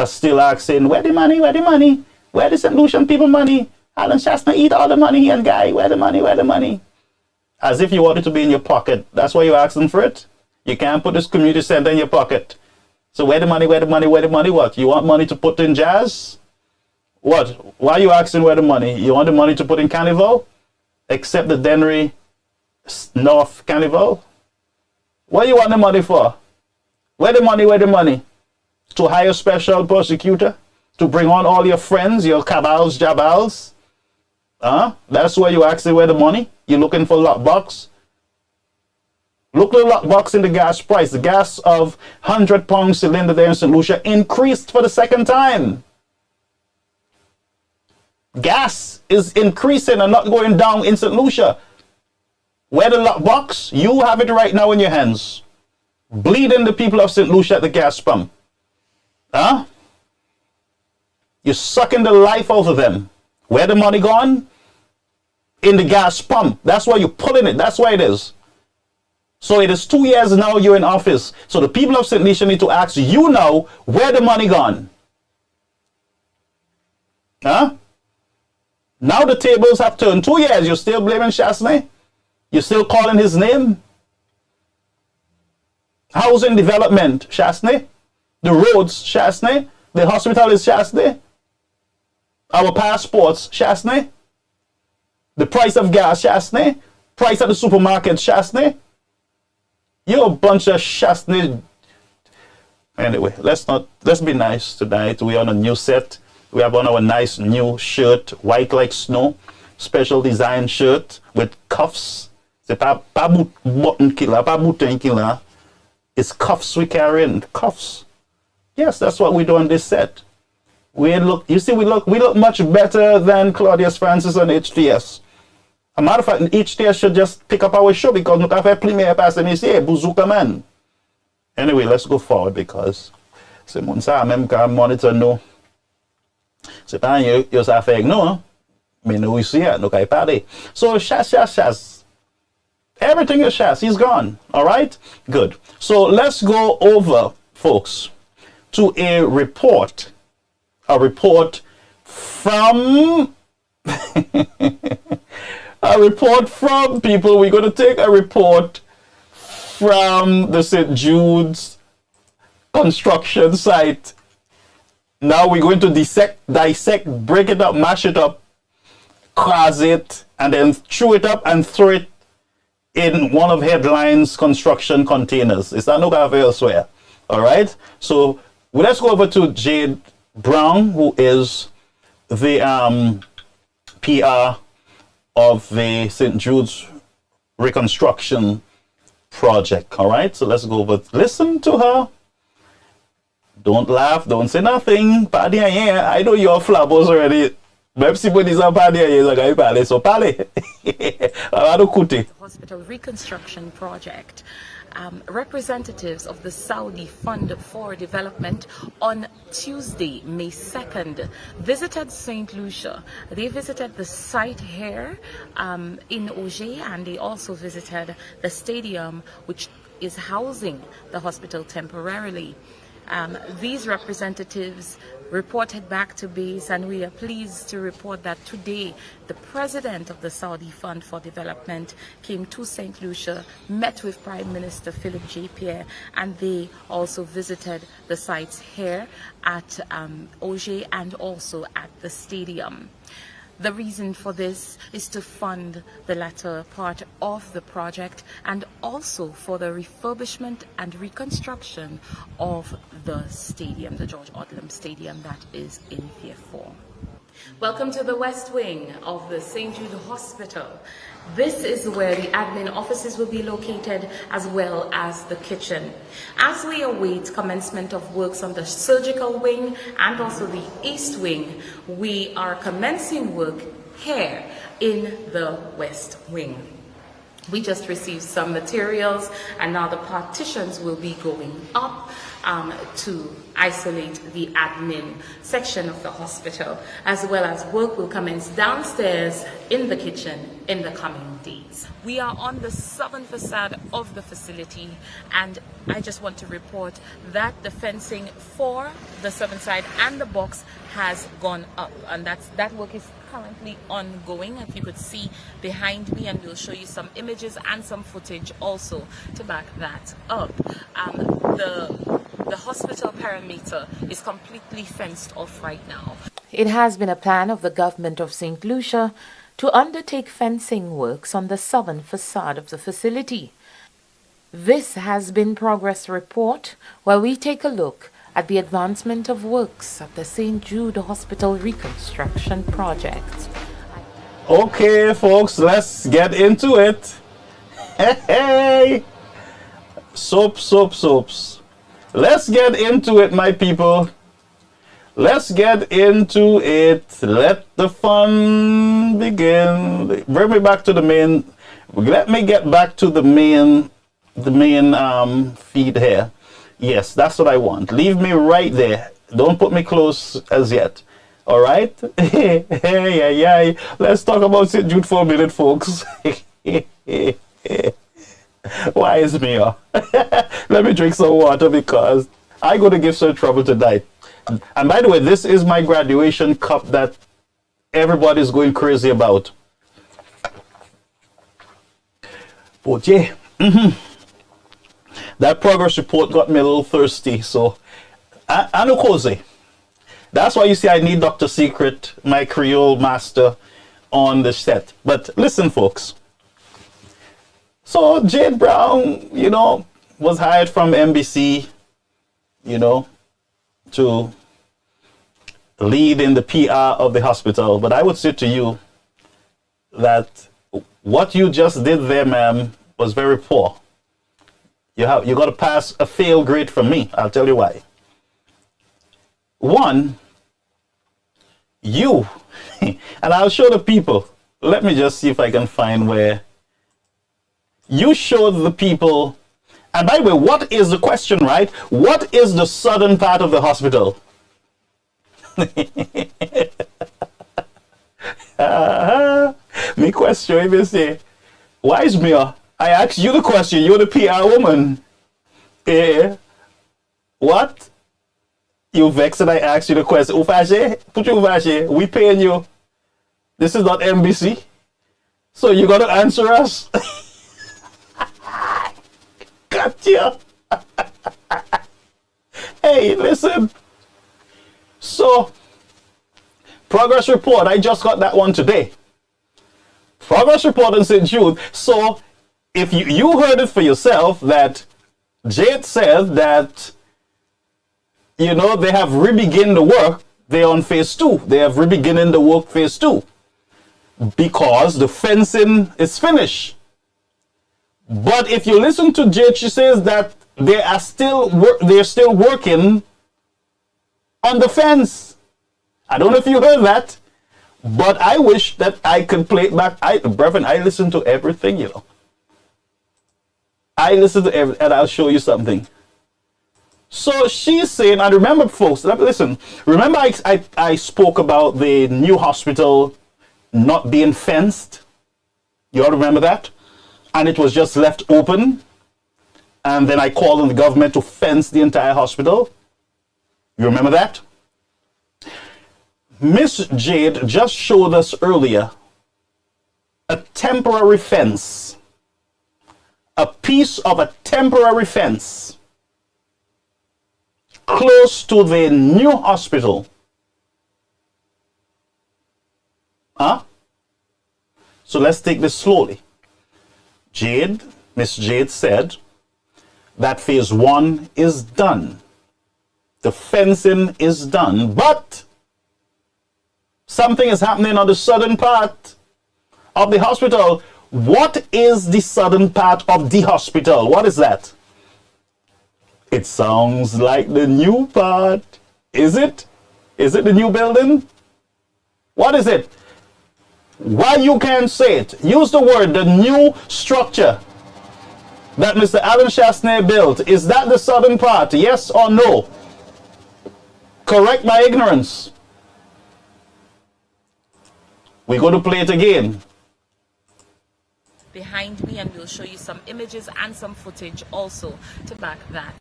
S1: still asking, where the money, where the money? Where the St. Lucian people money? Alan Shastner eat all the money and guy, where the money, where the money? As if you want it to be in your pocket. That's why you're asking for it. You can't put this community center in your pocket. So where the money, where the money, where the money what? You want money to put in jazz? What? Why are you asking where the money? You want the money to put in Carnival? Except the Dennery North Carnival? What you want the money for? Where the money, where the money? To hire a special prosecutor? To bring on all your friends, your cabals, jabals? That's why you asking where the money? You're looking for lockbox? Look at the lockbox in the gas price. The gas of £100 cylinder there in St. Lucia increased for the second time. Gas is increasing and not going down in St. Lucia. Where the lock box? You have it right now in your hands. Bleeding the people of St. Lucia at the gas pump. Huh? You're sucking the life out of them. Where the money gone? In the gas pump. That's why you're pulling it. That's why it is. So it is 2 years now you're in office. So the people of St. Lucia need to ask you now, where the money gone? Huh? Now the tables have turned. 2 years, you're still blaming Chasney? You're still calling his name? Housing development, Chasney? The roads, Chasney? The hospital is Chasney? Our passports, Chasney? The price of gas, Chasney? Price at the supermarket, Chasney? You're a bunch of Chasney. Anyway, let's be nice tonight. We're on a new set. We have on our nice new shirt, white like snow, special design shirt with cuffs. C'est pas button killer, pas button killer. It's cuffs we carrying, cuffs. Yes, that's what we do on this set. We look much better than Claudius Francis on HTS. A matter of fact, HTS should just pick up our show because nous avons premier passe ici, Bouzouka man. Anyway, let's go forward because c'est mon ça même quand monitor nous. C'est pas yo ça fait nous, mais nous ici nous kay parler. So Chas. Everything is Chas. He's gone. All right? Good. So let's go over, folks, to a report. A report from a report from people. We're going to take a report from the St. Jude's construction site. Now we're going to dissect, break it up, mash it up, crash it, and then chew it up and throw it in one of Headline's construction containers. It's not going to elsewhere. All right? So let's go over to Jade Brown, who is the PR of the St. Jude's reconstruction project. All right? So let's go over, listen to her. Don't laugh, don't say nothing. Paddy, yeah, I know your flabos already. So
S2: Hospital reconstruction project. Representatives of the Saudi Fund for Development on Tuesday, May 2nd, visited St. Lucia. They visited the site here in Auger, and they also visited the stadium, which is housing the hospital temporarily. These representatives reported back to base, and we are pleased to report that today the president of the Saudi Fund for Development came to St. Lucia, met with Prime Minister Philip J. Pierre, and they also visited the sites here at Auger and also at the stadium. The reason for this is to fund the latter part of the project and also for the refurbishment and reconstruction of the stadium, the George Odlum Stadium that is in Pier 4. Welcome to the West Wing of the St. Jude Hospital. This is where the admin offices will be located, as well as the kitchen. As we await commencement of works on the surgical wing and also the east wing, we are commencing work here in the West Wing. We just received some materials, and now the partitions will be going up to isolate the admin section of the hospital, as well as work will commence downstairs in the kitchen in the coming days. We are on the southern facade of the facility, and I just want to report that the fencing for the southern side and the box has gone up, and that work is currently ongoing. If you could see behind me, and we'll show you some images and some footage also to back that up. The hospital perimeter is completely fenced off right now.
S3: It has been a plan of the government of St. Lucia to undertake fencing works on the southern facade of the facility. This has been Progress Report, where we take a look at the advancement of works at the St. Jude Hospital Reconstruction Project.
S1: Okay, folks, let's get into it. Hey! Soaps. Let's get into it, my people. Let's get into it. Let the fun begin. Bring me back to the main Let me get back to the main feed here. Yes, that's what I want. Leave me right there. Don't put me close as yet. All right? Hey. Let's talk about St. Jude for a minute, folks. Why is me? Let me drink some water because I go to give some trouble tonight. And by the way, this is my graduation cup that everybody's going crazy about. But yeah, that progress report got me a little thirsty. So, I know cozy. That's why you see I need Dr. Secret, my Creole master, on the set. But listen, folks. So Jade Brown, was hired from NBC, to lead in the PR of the hospital. But I would say to you that what you just did there, ma'am, was very poor. You got to pass a fail grade from me. I'll tell you why. One, you, and I'll show the people. Let me just see if I can find where you showed the people. And by the way, what is the question, right? What is the southern part of the hospital? Me question, if you say, why is me? I asked you the question. You're the PR woman. What? You vexed and I asked you the question. Ufaje, put you Ufaje. We paying you. This is not NBC. So you got to answer us. Got you. Hey, listen. So, progress report. I just got that one today. Progress report in St. Jude. So, if you heard it for yourself that Jade said that, they have re-begin the work. They're on phase 2. They have re-beginning the work phase 2 because the fencing is finished. But if you listen to Jade, she says that they're still working on the fence. I don't know if you heard that, but I wish that I could play it back. Brethren, I listen to everything, I listen to everything, and I'll show you something. So she's saying, and remember, folks, listen, remember I spoke about the new hospital not being fenced? You all remember that? And it was just left open. And then I called on the government to fence the entire hospital. You remember that? Miss Jade just showed us earlier a temporary fence. A piece of a temporary fence close to the new hospital. So let's take this slowly. Miss Jade said that phase 1 is done. The fencing is done, but something is happening on the southern part of the hospital. What is the southern part of the hospital? What is that? It sounds like the new part. Is it? Is it the new building? What is it? Why you can't say it? Use the word, the new structure that Mr. Alan Chasney built. Is that the southern part? Yes or no? Correct my ignorance. We're going to play it again.
S2: Behind me, and we'll show you some images and some footage also to back that.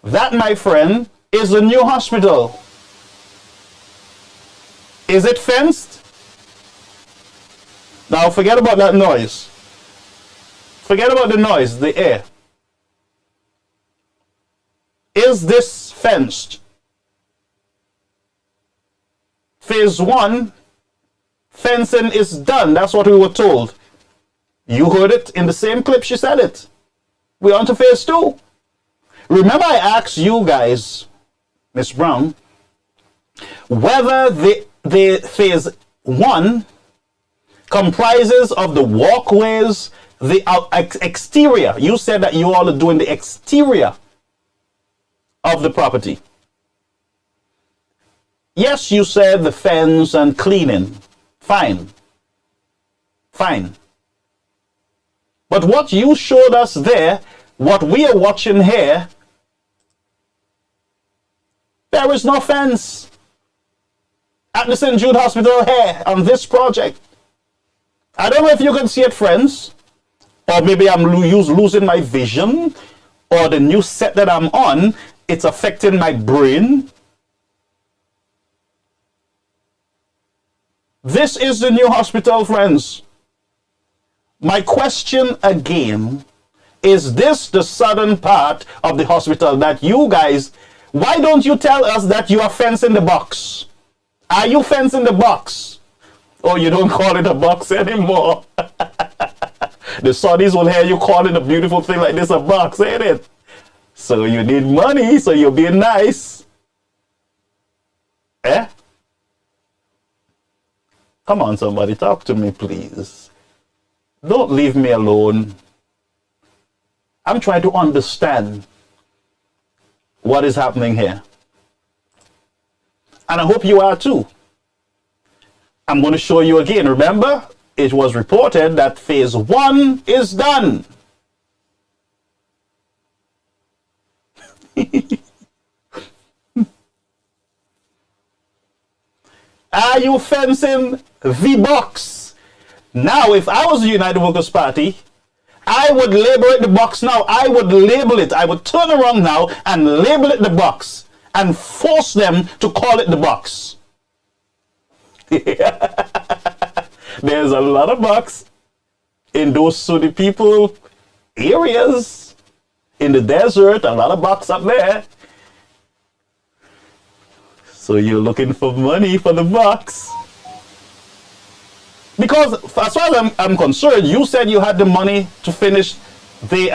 S1: That, my friend, is the new hospital. Is it fenced? Now forget about that noise. Forget about the noise, the air. Is this fenced? Phase 1, fencing is done. That's what we were told. You heard it in the same clip she said it. We're on to phase 2. Remember I asked you guys, Miss Brown, whether the phase 1 comprises of the walkways, the exterior. You said that you all are doing the exterior of the property. Yes, you said the fence and cleaning. Fine. Fine. But what you showed us there, what we are watching here, there is no fence at the St. Jude Hospital here on this project. I don't know if you can see it, friends, or maybe I'm losing my vision, or the new set that I'm on, it's affecting my brain. This is the new hospital, friends. My question again, is this the southern part of the hospital that you guys, why don't you tell us that you are fencing the box? Are you fencing the box? Oh, you don't call it a box anymore. The Saudis will hear you calling a beautiful thing like this a box, ain't it? So you need money, so you're being nice. Eh? Come on, somebody, talk to me, please. Don't leave me alone. I'm trying to understand what is happening here. And I hope you are too. I'm going to show you again. Remember, it was reported that phase 1 is done. Are you fencing the box? Now, if I was the United Workers' Party, I would label it the box now. I would label it. I would turn around now and label it the box and force them to call it the box. There's a lot of box in those Sunni people areas. In the desert, a lot of box up there. So you're looking for money for the box. Because as far as I'm concerned, you said you had the money to finish the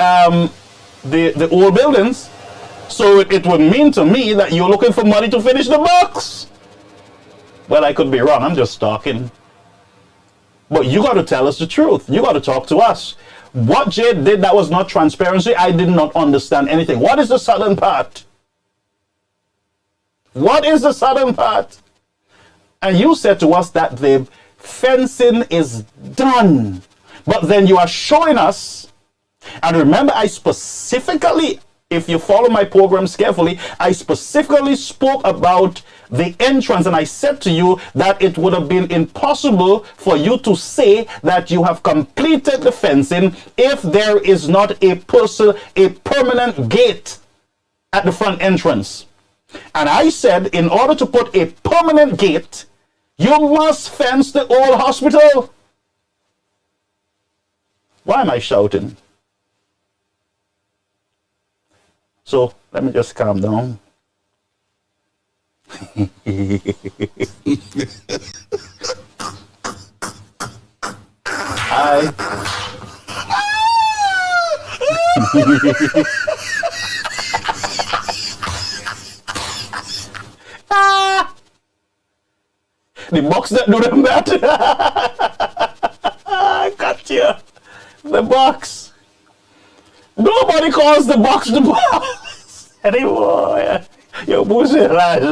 S1: old buildings. So it would mean to me that you're looking for money to finish the box. Well, I could be wrong. I'm just talking. But you got to tell us the truth. You got to talk to us. What Jade did that was not transparency, I did not understand anything. What is the southern part? What is the southern part? And you said to us that the fencing is done. But then you are showing us, and remember I specifically, if you follow my programs carefully, I specifically spoke about the entrance, and I said to you that it would have been impossible for you to say that you have completed the fencing if there is not a permanent gate at the front entrance. And I said, in order to put a permanent gate, you must fence the old hospital. Why am I shouting? So let me just calm down. Hi. The box that do them that. I got you. The box. Nobody calls the box the box anymore. You're bullshit, right?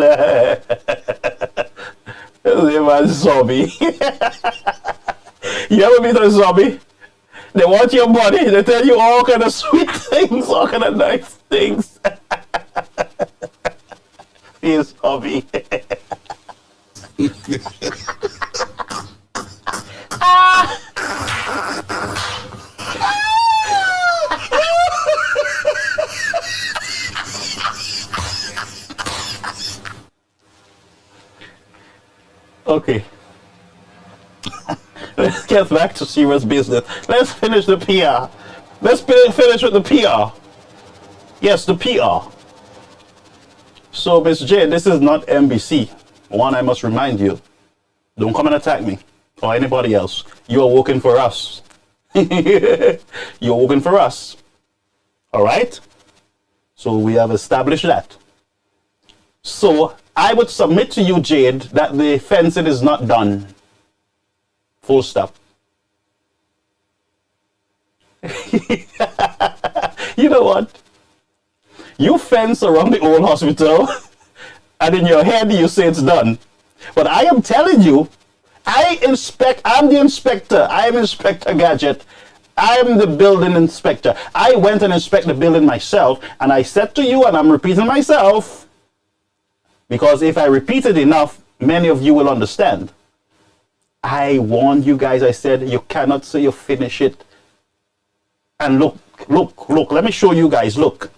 S1: A zombie. You ever meet a zombie? They want your money. They tell you all kind of sweet things, all kind of nice things. He's zombie. Okay. Let's get back to serious business. Let's finish the PR. Let's finish with the PR. Yes, the PR. So, Miss J, this is not NBC. One, I must remind you. Don't come and attack me or anybody else. You are working for us. You're working for us. All right? So we have established that. So I would submit to you, Jade, that the fencing is not done. Full stop. You know what? You fence around the old hospital, and in your head you say it's done. But I am telling you, I'm the inspector. I am Inspector Gadget. I'm the building inspector. I went and inspected the building myself, and I said to you, and I'm repeating myself, because if I repeat it enough, many of you will understand. I warned you guys. I said, you cannot say you finish it. And look, let me show you guys, look.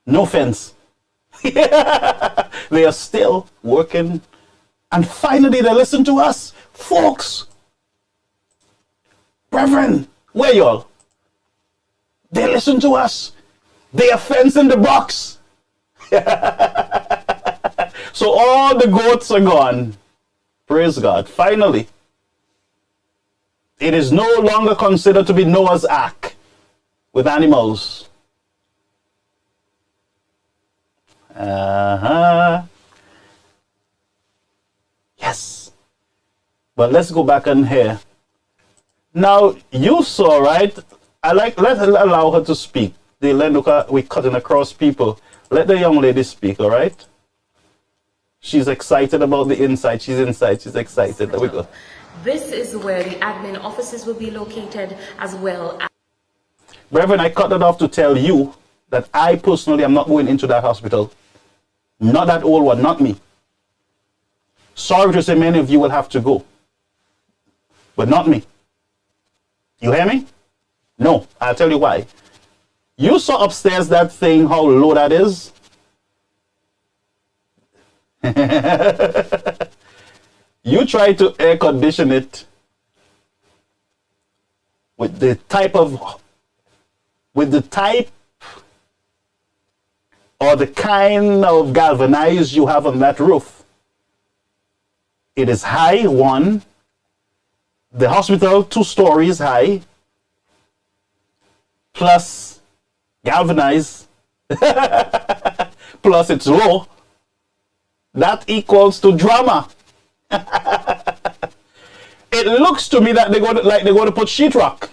S1: No fence. They are still working. And finally, they listen to us. Folks, brethren, where y'all? They listen to us. They are fencing the box. So all the goats are gone. Praise God. Finally, it is no longer considered to be Noah's Ark with animals. Yes. But let's go back in here. Now, you saw, right? Let's allow her to speak. We're cutting across people. Let the young lady speak, all right? She's excited about the inside. She's inside. She's excited. There we go.
S2: This is where the admin offices will be located, as well as...
S1: Reverend, I cut it off to tell you that I personally am not going into that hospital. Not that old one, not me. Sorry to say, many of you will have to go. But not me. You hear me? No, I'll tell you why. You saw upstairs that thing, how low that is? You try to air condition it with the type or the kind of galvanized you have on that roof. It is high, one. The hospital, 2 stories high, plus galvanized, plus it's low. That equals to drama. It looks to me that they're going to put sheetrock.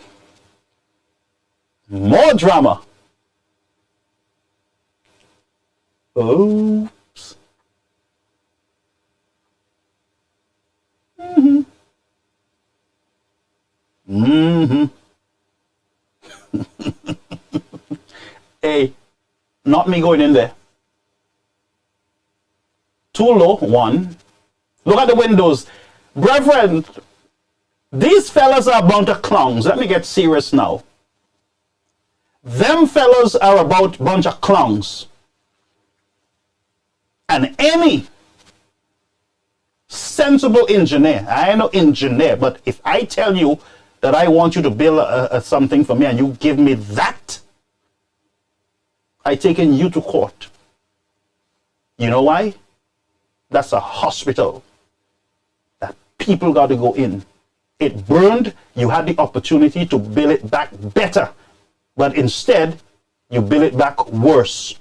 S1: More drama. Oops. Hey, not me going in there. Too low, one. Look at the windows. Brethren, these fellas are a bunch of clowns. Let me get serious now. Them fellas are about a bunch of clowns. And any sensible engineer, I ain't no engineer, but if I tell you that I want you to build something for me and you give me that, I taking you to court. You know why? That's a hospital that people got to go in. It burned. You had the opportunity to build it back better, but instead you build it back worse.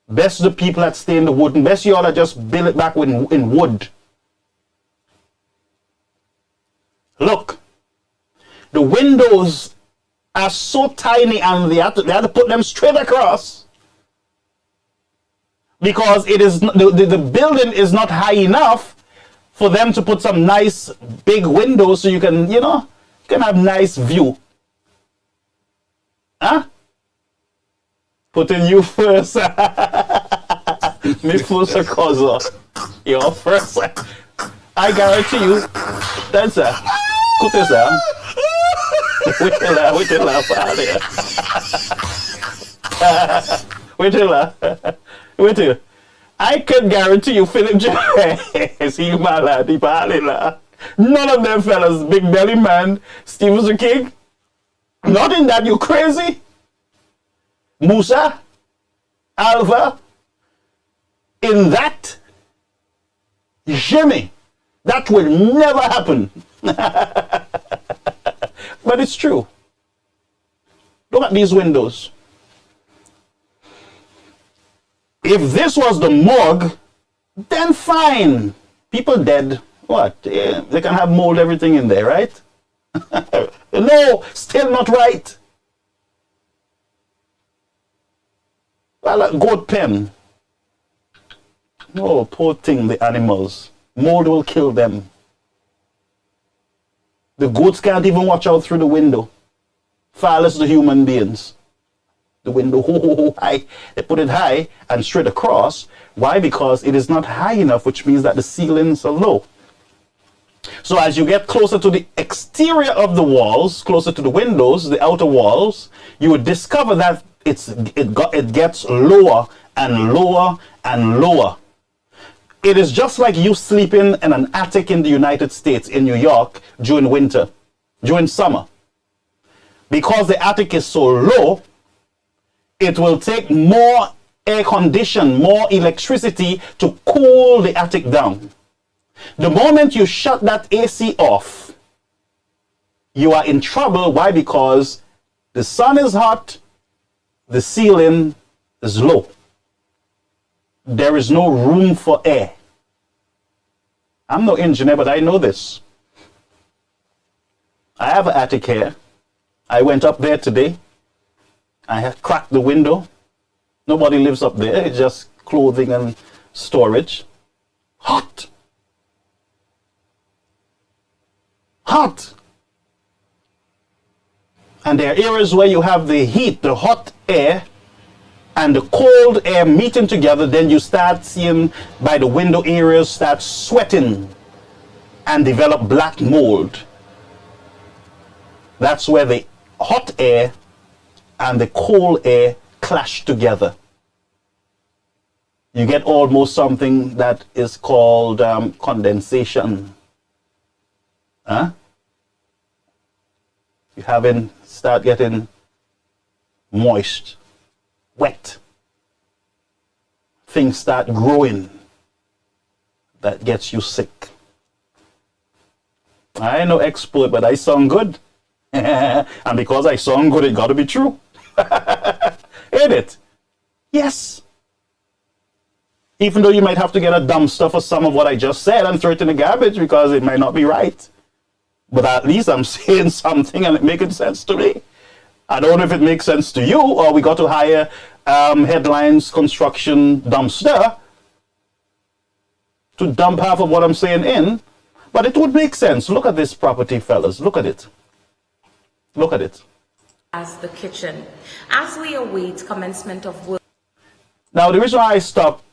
S1: Best the people that stay in the wood, and best you all that just build it back in wood. Look, the windows are so tiny and they had to put them straight across because it is the building is not high enough for them to put some nice big windows so you can, you can have nice view. Huh? Putting you first. Me first, cause you're first. I guarantee you. That's Put this down. Wait till Wait till I can guarantee you, Philip J. See my lad, none of them fellas, Big Belly Man, Stevenson King, not in that, you crazy? Musa, Alva, in that, Jimmy, that will never happen. But it's true. Look at these windows. If this was the morgue, then fine. People dead. What? Yeah, they can have mold, everything in there, right? No, still not right. Well, a goat pen. Oh, poor thing, the animals. Mold will kill them. The goats can't even watch out through the window. Far less the human beings. The window, high. They put it high and straight across. Why? Because it is not high enough, which means that the ceilings are low. So as you get closer to the exterior of the walls, closer to the windows, the outer walls, you would discover that it gets lower and lower and lower. It is just like you sleeping in an attic in the United States, in New York, during winter, during summer. Because the attic is so low, it will take more air condition, more electricity to cool the attic down. The moment you shut that AC off, you are in trouble. Why? Because the sun is hot, the ceiling is low. There is no room for air. I'm no engineer, but I know this. I have an attic here. I went up there today. I have cracked the window. Nobody lives up there. It's just clothing and storage. Hot. Hot. And there are areas where you have the heat, the hot air, and the cold air meeting together. Then you start seeing by the window areas start sweating and develop black mold. That's where the hot air and the cold air clash together. You get almost something that is called condensation. Huh? You start getting moist, wet. Things start growing. That gets you sick. I ain't no expert, but I sound good. And because I sound good, it got to be true. Ain't it? Yes. Even though you might have to get a dumpster for some of what I just said and throw it in the garbage because it might not be right. But at least I'm saying something and it making sense to me. I don't know if it makes sense to you, or we got to hire Headlines Construction dumpster to dump half of what I'm saying in. But it would make sense. Look at this property, fellas. Look at it. Look at it.
S2: As the kitchen, as we await commencement of work.
S1: Now, the reason why I stopped,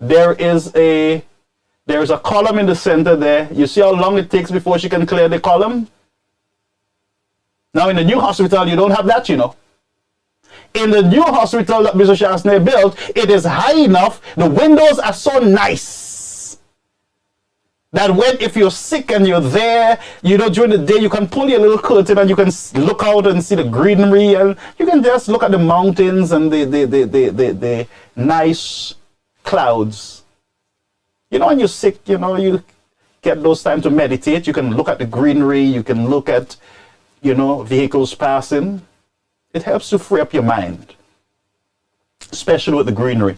S1: there is a column in the center there. You see how long it takes before she can clear the column? Now, in the new hospital, you don't have that, you know. In the new hospital that Mr. Shasney built, it is high enough. The windows are so nice that if you're sick and you're there, you know, during the day, you can pull your little curtain and you can look out and see the greenery, and you can just look at the mountains and the nice clouds. You know, when you're sick, you know, you get those time to meditate. You can look at the greenery. You can look at, you know, vehicles passing. It helps to free up your mind, especially with the greenery.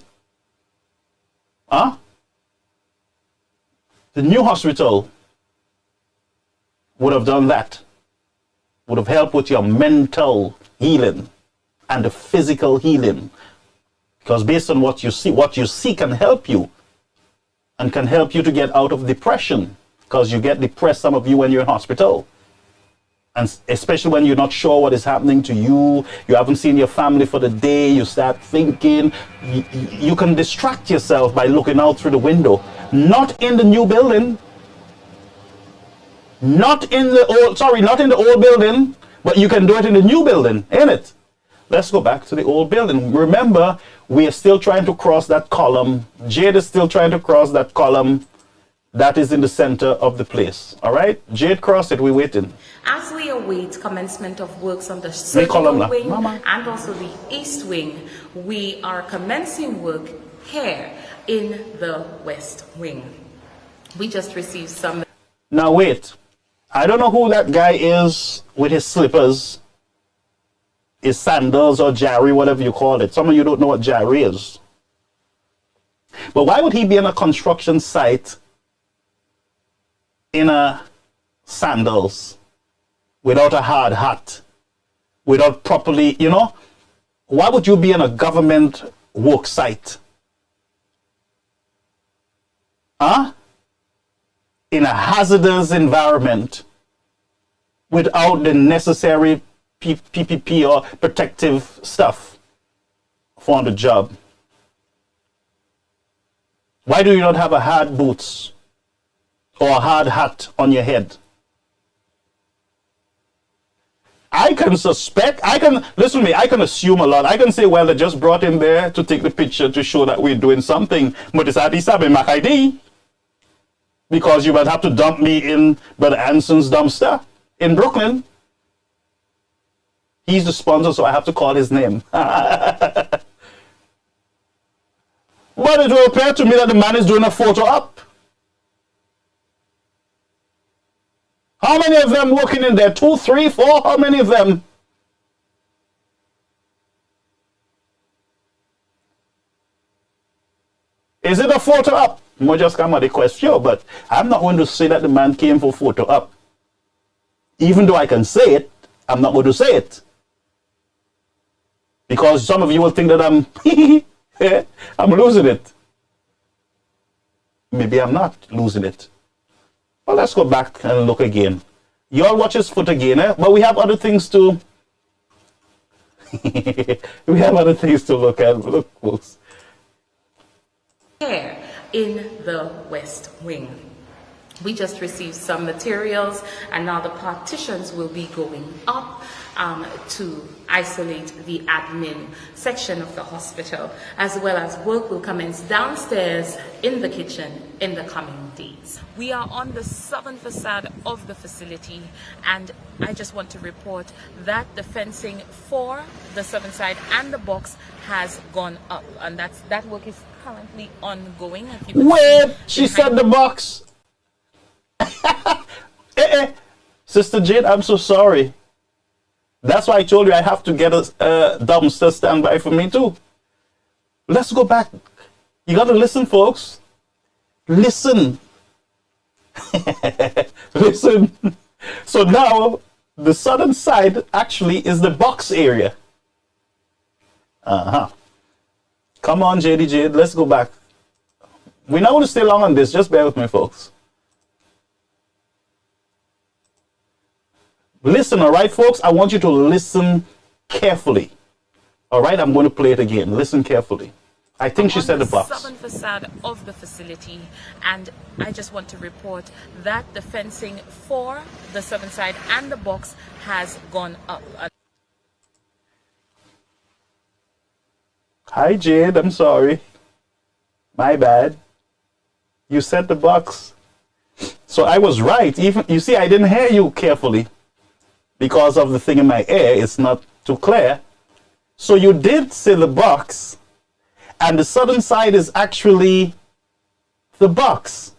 S1: Huh? The new hospital would have done that, would have helped with your mental healing and the physical healing. Because based on what you see can help you and can help you to get out of depression, because you get depressed, some of you, when you're in hospital. And especially when you're not sure what is happening to you, you haven't seen your family for the day, you start thinking, you can distract yourself by looking out through the window. Not in the new building, not in the old building, but you can do it in the new building, ain't it? Let's go back to the old building. Remember, we are still trying to cross that column. Jade is still trying to cross that column. That is in the center of the place. All right? Jade, cross it. We're waiting.
S2: As we await commencement of works on the surgical wing and also the east wing, we are commencing work here in the west wing. We just received some.
S1: Now wait. I don't know who that guy is with his slippers, his sandals or jarry, whatever you call it. Some of you don't know what jarry is. But why would he be in a construction site in a sandals, without a hard hat, without properly, you know? Why would you be in a government work site? Huh? In a hazardous environment. without the necessary PPP or protective stuff for the job? Why do you not have a hard boots or a hard hat on your head? I can suspect, listen to me, I can assume a lot. I can say, well, they just brought him there to take the picture to show that we're doing something. But it's at least having my ID. Because you would have to dump me in Brother Anson's dumpster in Brooklyn. He's the sponsor, so I have to call his name. But it will appear to me that the man is doing a photo op. How many of them working in there? 2, 3, 4? How many of them? Is it a photo op? More just come at the question, but I'm not going to say that the man came for photo op. Even though I can say it, I'm not going to say it. Because some of you will think that I'm losing it. Maybe I'm not losing it. Well, let's go back and look again. Y'all watch his foot again, eh? But we have other things to... we have other things to look at. Look, folks.
S2: Here in the West Wing. We just received some materials and now the partitions will be going up to isolate the admin section of the hospital, as well as work will commence downstairs in the kitchen in the coming days. We are on the southern facade of the facility, and I just want to report that the fencing for the southern side and the box has gone up, and that work is currently ongoing.
S1: Wait, she said the box. Sister Jade, I'm so sorry. That's why I told you I have to get a dumpster standby for me too. Let's go back. You got to listen, folks. Listen. Listen. So now the southern side actually is the box area. Come on, Jade, let's go back. We're not going to stay long on this. Just bear with me, folks. Listen, all right, folks? I want you to listen carefully. All right, I'm going to play it again. Listen carefully. I think she said the box.
S2: Southern facade of the facility, and I just want to report that the fencing for the southern side and the box has gone up.
S1: Hi, Jade. I'm sorry. My bad. You said the box. So I was right. Even you see, I didn't hear you carefully. Because of the thing in my ear, it's not too clear. So you did say the box, and the southern side is actually the box.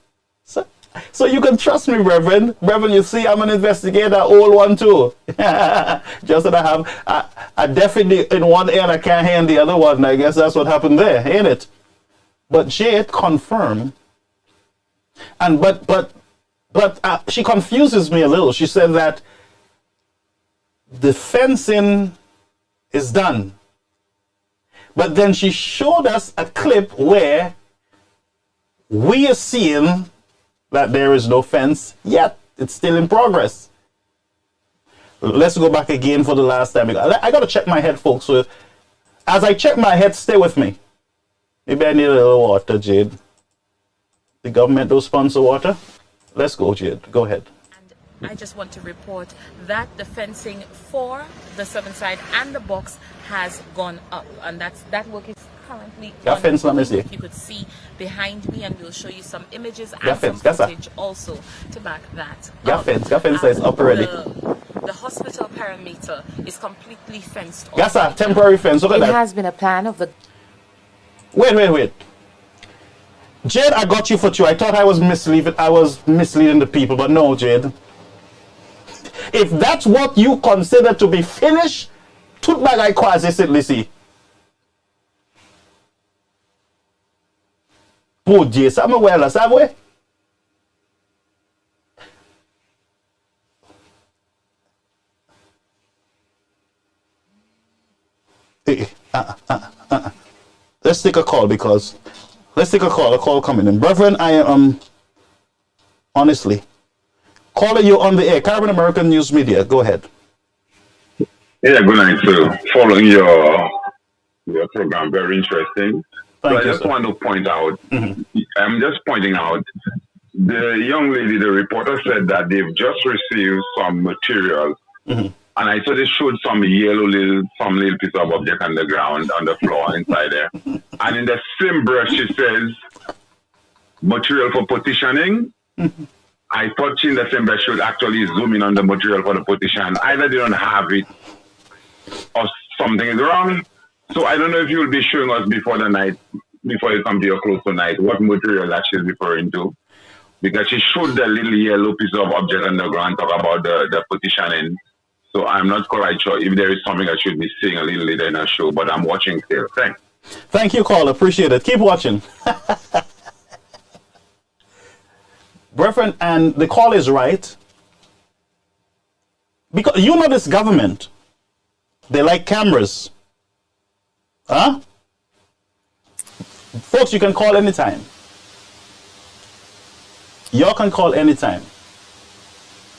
S1: So you can trust me, Reverend. Reverend, you see, I'm an investigator, old one too. Just that I have a definitely in one ear and I can't hear in the other one. I guess that's what happened there, ain't it? But Jade confirmed, and but she confuses me a little. She said that the fencing is done. But then she showed us a clip where we are seeing that there is no fence yet. It's still in progress. Let's go back again for the last time. I got to check my head, folks. So as I check my head, stay with me. Maybe I need a little water, Jade. The government don't sponsor water. Let's go, Jade. Go ahead.
S2: I just want to report that the fencing for the southern side and the box has gone up, and that work is currently
S1: fence, let me see.
S2: If you could see behind me, and we'll show you some images and
S1: fence,
S2: some footage also to back that up.
S1: Fence is up already.
S2: The hospital perimeter is completely fenced off.
S1: Yes, sir. Temporary fence. Look at
S3: It
S1: that.
S3: has been a plan of the...
S1: Wait. Jade, I got you for two. I thought I was misleading the people, but no, Jade. If that's what you consider to be finished, tout bagay quasi sit lisi. Pour Dieu, ça me wè la, ça vwe? Let's take a call because a call coming in. Brethren, I am honestly, Caller, you on the air. Caribbean American News Media. Go ahead.
S4: Yeah, good night, sir. Following your program, very interesting.
S1: Thank
S4: I
S1: you,
S4: just
S1: sir.
S4: want to point out, I'm just pointing out, the young lady, the reporter said that they've just received some material, and I saw they showed some some little piece of object on the ground, on the floor inside there. And in the same breath, she says, material for petitioning. I thought in the same breath should actually zoom in on the material for the petition. Either they don't have it or something is wrong. So I don't know if you will be showing us before you come to your close tonight, what material that she's referring to. Because she showed the little yellow piece of object on the ground, talk about the petitioning. So I'm not quite sure if there is something I should be seeing a little later in our show, but I'm watching still. Thanks.
S1: Thank you, caller. Appreciate it. Keep watching. Brethren, and the call is right. Because you know this government, they like cameras. Huh? Folks, you can call anytime. Y'all can call anytime.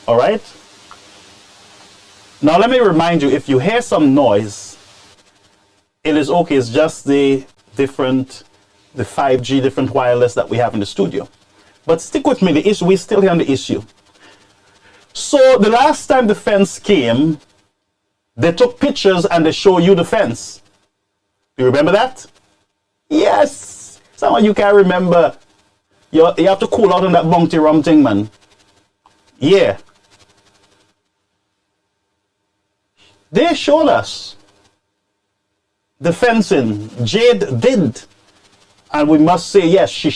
S1: All right? Now, let me remind you, if you hear some noise, it is okay. It's just the 5G, different wireless that we have in the studio. But stick with me, the issue, we're still here on the issue. So the last time the fence came, they took pictures and they show you the fence. You remember that? Yes. Some of you can't remember. You have to cool out on that bounty rum thing, man. Yeah. They showed us the fencing. Jade did. And we must say, yes, she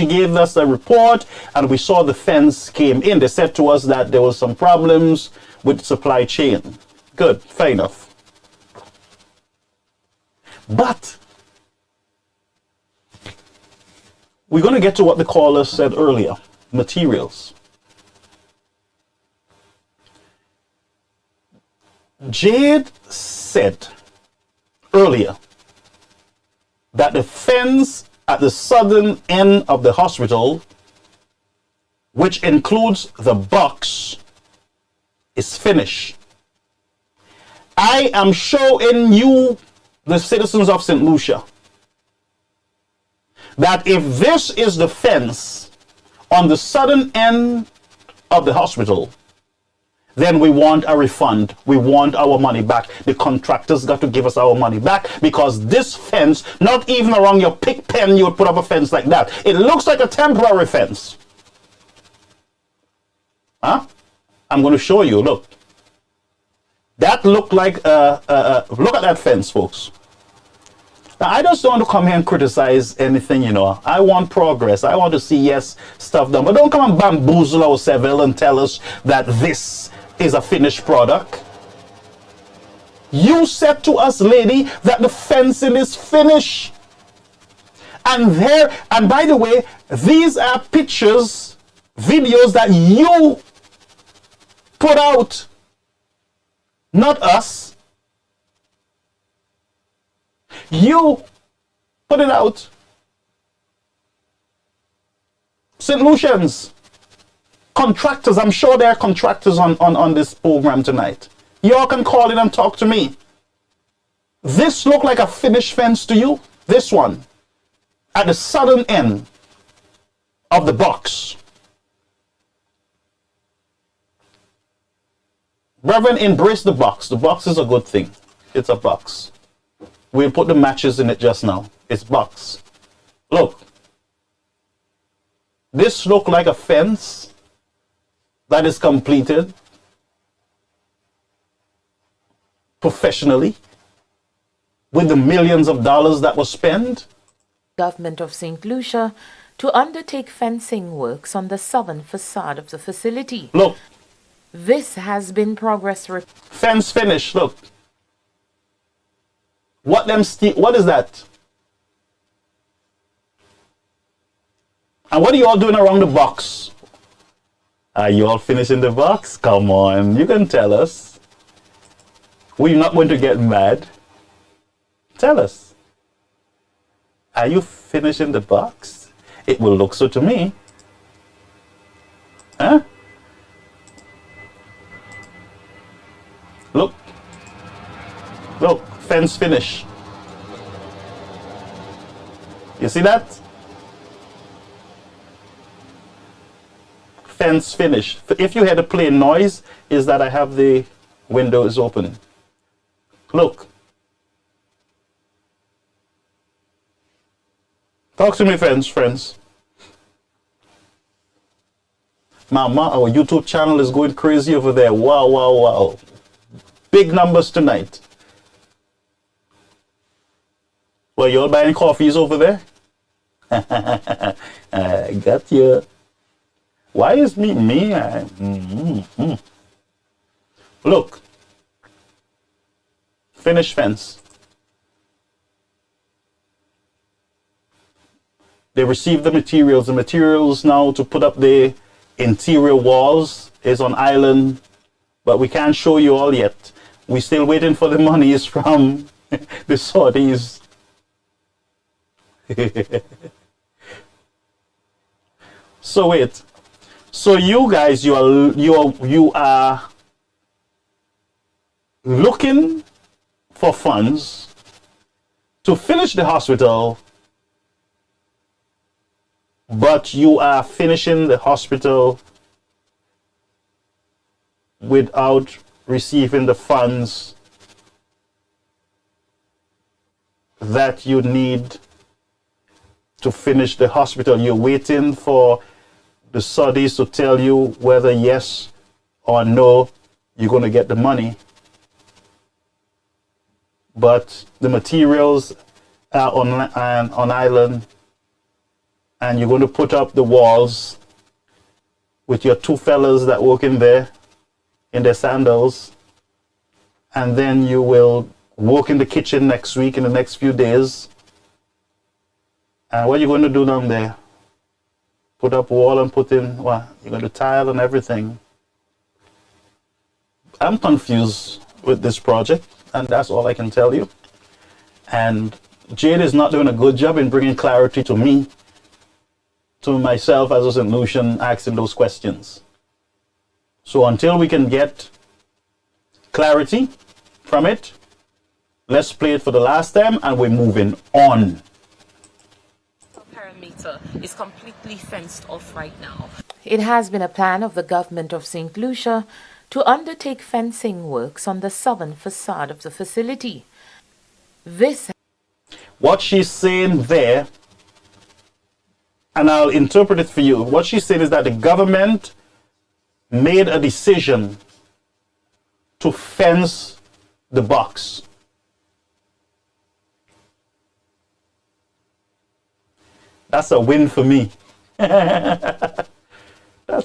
S1: gave us a report and we saw the fence came in. They said to us that there was some problems with supply chain. Good, fair enough. But we're going to get to what the caller said earlier, materials. Jade said earlier that the fence at the southern end of the hospital, which includes the box, is finished. I am showing you, the citizens of St. Lucia, that if this is the fence on the southern end of the hospital, then we want a refund. We want our money back. The contractors got to give us our money back, because this fence, not even around your pig pen you would put up a fence like that. It looks like a temporary fence. Huh? I'm going to show you. Look. That looked like, look at that fence, folks. Now, I just don't want to come here and criticize anything, you know. I want progress. I want to see, yes, stuff done. But don't come and bamboozle our Seville and tell us that this is a finished product. You said to us, lady, that the fencing is finished. And by the way, these are pictures, videos that you put out, not us. You put it out. St. Lucians, contractors, I'm sure there are contractors on this program tonight. Y'all can call in and talk to me. This look like a finished fence to you? This one, at the southern end of the box. Brethren, embrace the box. The box is a good thing. It's a box. We'll put the matches in it just now. It's box. Look. This look like a fence that is completed professionally with the millions of dollars that was spent.
S3: Government of St. Lucia to undertake fencing works on the southern facade of the facility.
S1: Look.
S3: This has been progress.
S1: Fence finished. Look. What is that? And what are you all doing around the box? Are you all finishing the box? Come on, you can tell us. We're not going to get mad. Tell us. Are you finishing the box? It will look so to me. Huh? fence finish. You see that? Fence finish. If you hear the plane noise, is that I have the windows open. Look. Talk to me, friends. Mama, our YouTube channel is going crazy over there. Wow. Big numbers tonight. Well, you all buying coffees over there? I got you. Why is me? Look. Finish fence. They received the materials. The materials now to put up the interior walls is on island, but we can't show you all yet. We're still waiting for the monies from the Saudis. So wait. So you guys, you are looking for funds to finish the hospital, but you are finishing the hospital without receiving the funds that you need to finish the hospital. You're waiting for the Saudis to tell you whether yes or no you're going to get the money. But the materials are on island, and you're going to put up the walls with your two fellas that work in there in their sandals, and then you will work in the kitchen next week, in the next few days. And what are you going to do down there? Put up wall and put in what? You're going to tile and everything. I'm confused with this project, and that's all I can tell you. And Jade is not doing a good job in bringing clarity to me, to myself as a St. Lucian, asking those questions. So until we can get clarity from it, let's play it for the last time, and we're moving on.
S2: Perimeter is completely fenced off right now.
S3: It has been a plan of the government of St. Lucia to undertake fencing works on the southern facade of the facility.
S1: What she's saying there, and I'll interpret it for you. What she's saying is that the government made a decision to fence the box. That's a win for me. That's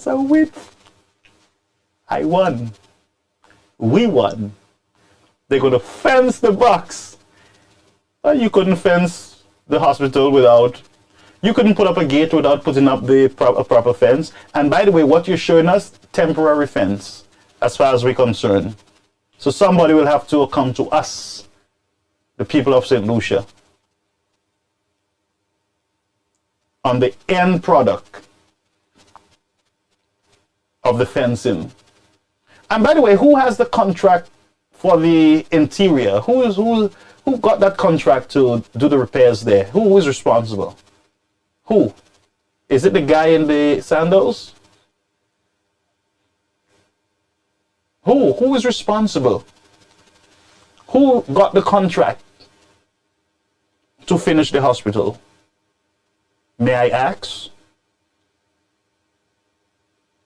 S1: a win. I won. We won. They're going to fence the box. You couldn't fence the hospital without... You couldn't put up a gate without putting up a proper fence. And by the way, what you're showing us, temporary fence, as far as we're concerned. So somebody will have to come to us, the people of St. Lucia, on the end product of the fencing. And by the way, who has the contract for the interior? Who got that contract to do the repairs there? Who is responsible? Who? Is it the guy in the sandals? Who is responsible? Who got the contract to finish the hospital? May I ask?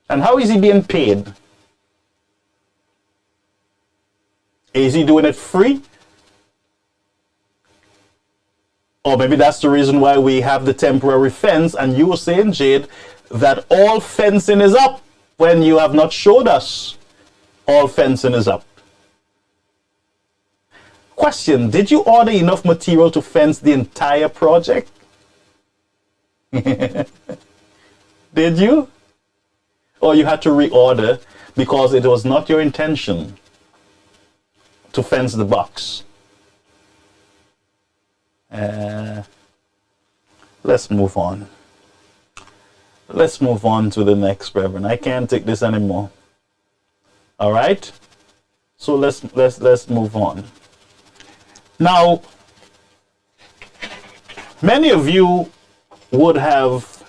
S1: And how is he being paid? Is he doing it free? Or maybe that's the reason why we have the temporary fence, and you were saying, Jade, that all fencing is up when you have not showed us all fencing is up. Question, did you order enough material to fence the entire project? Did you? Or you had to reorder because it was not your intention to fence the box? Let's move on. Let's move on to the next, Reverend. I can't take this anymore. All right? So let's move on. Now, many of you would have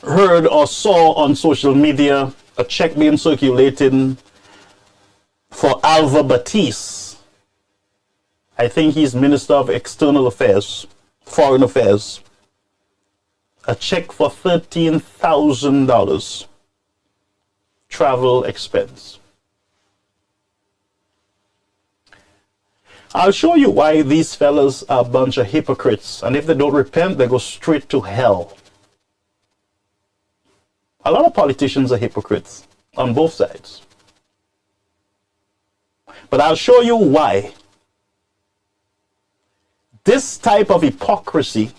S1: heard or saw on social media a check being circulated for Alva Batiste. I think he's Minister of External Affairs, Foreign Affairs. A check for $13,000 travel expense. I'll show you why these fellas are a bunch of hypocrites, and if they don't repent, they go straight to hell. A lot of politicians are hypocrites on both sides. But I'll show you why this type of hypocrisy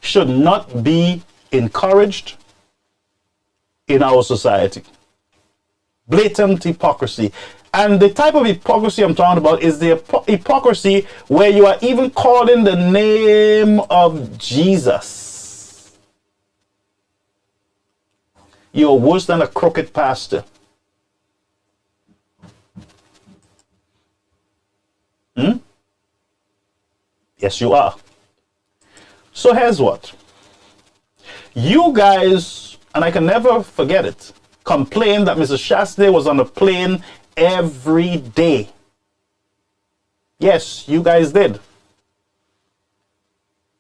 S1: should not be encouraged in our society. Blatant hypocrisy. And the type of hypocrisy I'm talking about is the hypocrisy where you are even calling the name of Jesus. You're worse than a crooked pastor. Yes, you are. So here's what. You guys, and I can never forget it, complained that Mr. Shastay was on a plane every day. Yes, you guys did.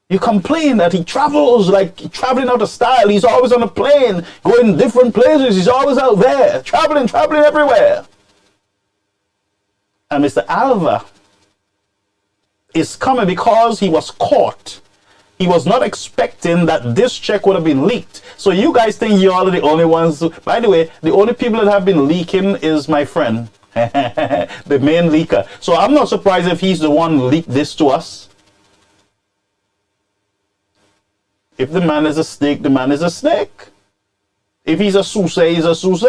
S1: You complain that he travels like traveling out of style. He's always on a plane, going different places. He's always out there, traveling everywhere. And Mr. Olliver is coming because he was caught. He was not expecting that this check would have been leaked. So you guys think you are the only ones. By the way, the only people that have been leaking is my friend, the main leaker. So I'm not surprised if he's the one who leaked this to us. If the man is a snake, the man is a snake. If he's a souse, he's a souse.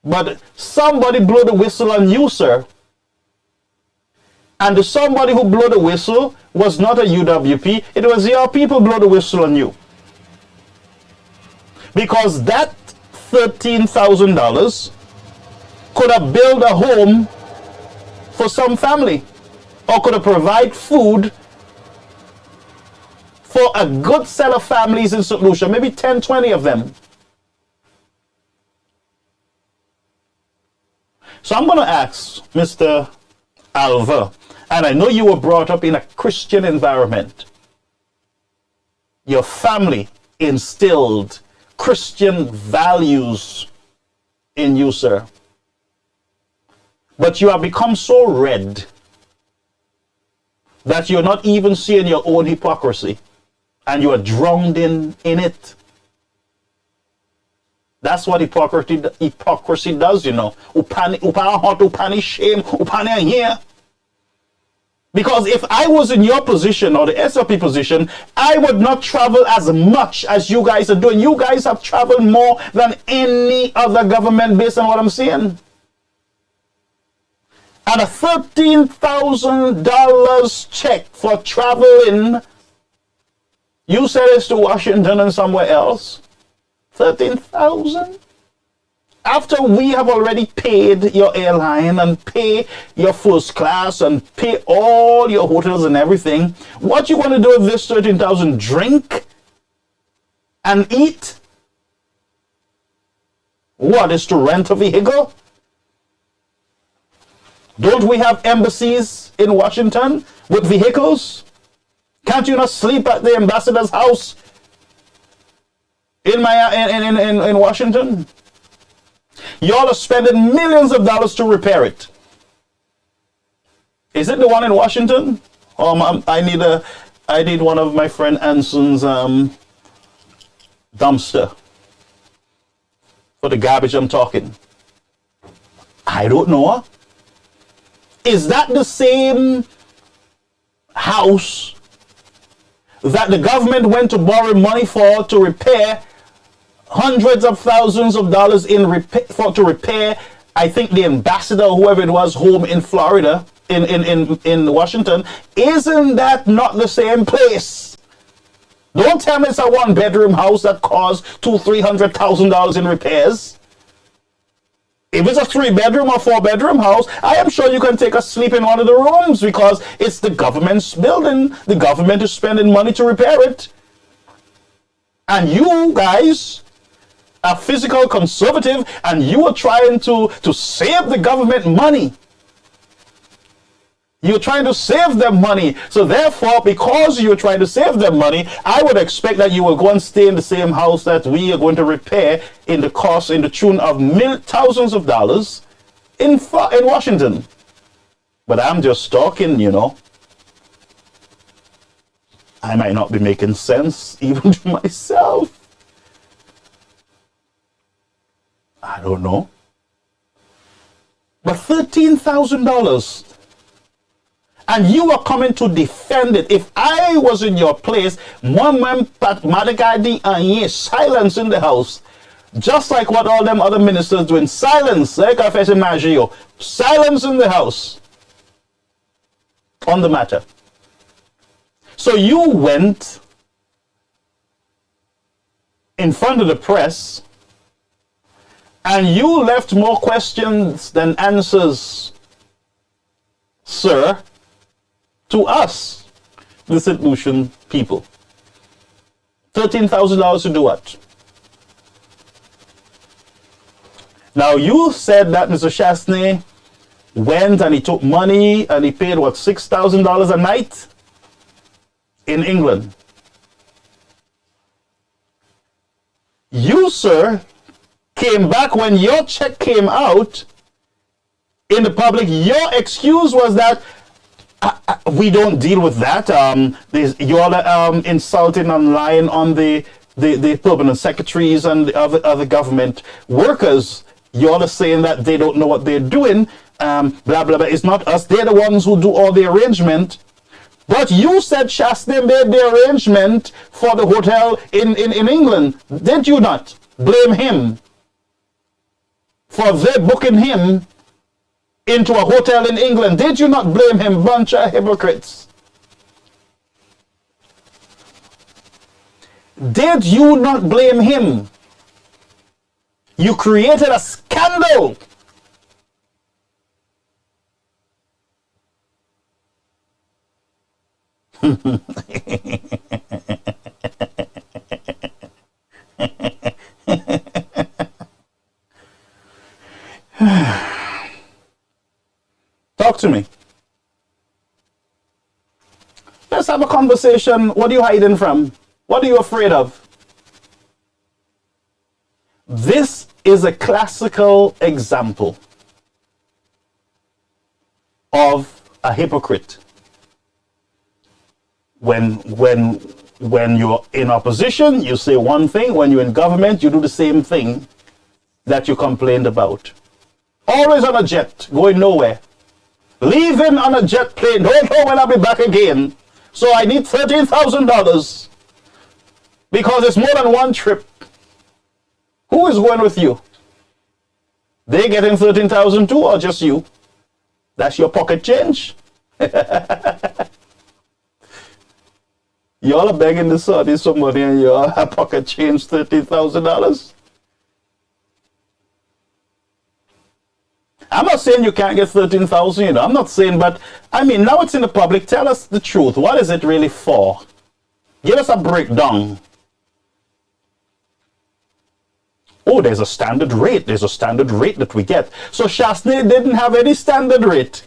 S1: But somebody blew the whistle on you, sir. And the somebody who blew the whistle was not a UWP. It was your people blow the whistle on you. Because that $13,000 could have built a home for some family. Or could have provided food for a good set of families in St. Lucia. Maybe 10, 20 of them. So I'm going to ask Mr. Olliver, and I know you were brought up in a Christian environment. Your family instilled Christian values in you, sir. But you have become so red that you're not even seeing your own hypocrisy, and you are drowned in it. That's what hypocrisy does, you know. Upani shame, upani here. Because if I was in your position or the SLP position, I would not travel as much as you guys are doing. You guys have traveled more than any other government based on what I'm seeing. And a $13,000 check for traveling, you said it's to Washington and somewhere else. 13,000? After we have already paid your airline and pay your first class and pay all your hotels and everything, what you want to do with this 13,000? Drink and eat? What is to rent a vehicle? Don't we have embassies in Washington with vehicles? Can't you not sleep at the ambassador's house in Washington? Y'all are spending millions of dollars to repair it. Is it the one in Washington? I need one of my friend Anson's dumpster for the garbage I'm talking. I don't know. Is that the same house that the government went to borrow money for to repair hundreds of thousands of dollars to repair, I think, the ambassador or whoever it was home in Florida, in Washington? Isn't that not the same place? Don't tell me it's a one-bedroom house that cost $200,000-$300,000 in repairs. If it's a 3-bedroom or 4-bedroom house, I am sure you can take a sleep in one of the rooms because it's the government's building. The government is spending money to repair it. And you guys are physical conservative and you are trying to save the government money. You're trying to save them money. So therefore, because you're trying to save them money, I would expect that you will go and stay in the same house that we are going to repair in the tune of thousands of dollars in Washington. But I'm just talking, you know. I might not be making sense even to myself. I don't know. But $13,000. And you are coming to defend it. If I was in your place, silence in the house. Just like what all them other ministers doing. Silence. Like I said, Maggio. Silence in the house. On the matter. So you went in front of the press and you left more questions than answers, sir, to us, the St. Lucian people. $13,000 to do what? Now you said that Mr. Chasney went and he took money and he paid what, $6,000 a night in England. You, sir, came back when your check came out in the public. Your excuse was that we don't deal with that. You're insulting online on the permanent secretaries and the other government workers. You're saying that they don't know what they're doing. Blah, blah, blah. It's not us. They're the ones who do all the arrangement. But you said Chasney made the arrangement for the hotel in England. Did you not blame him for they booking him into a hotel in England? Did you not blame him? Bunch of hypocrites. Did you not blame him? You created a scandal. Talk to me. Let's have a conversation. What are you hiding from? What are you afraid of? This is a classical example of a hypocrite. When you're in opposition, you say one thing. When you're in government, you do the same thing that you complained about. Always on a jet, going nowhere. Leaving on a jet plane, don't know when I'll be back again. So I need $13,000 because it's more than one trip. Who is going with you? They getting $13,000 too, or just you? That's your pocket change. Y'all are begging the Saudis for money and your pocket change $13,000. I'm not saying you can't get 13,000, you know. I'm not saying, but I mean, now it's in the public. Tell us the truth. What is it really for? Give us a breakdown. Oh, there's a standard rate. There's a standard rate that we get. So Chasney didn't have any standard rate.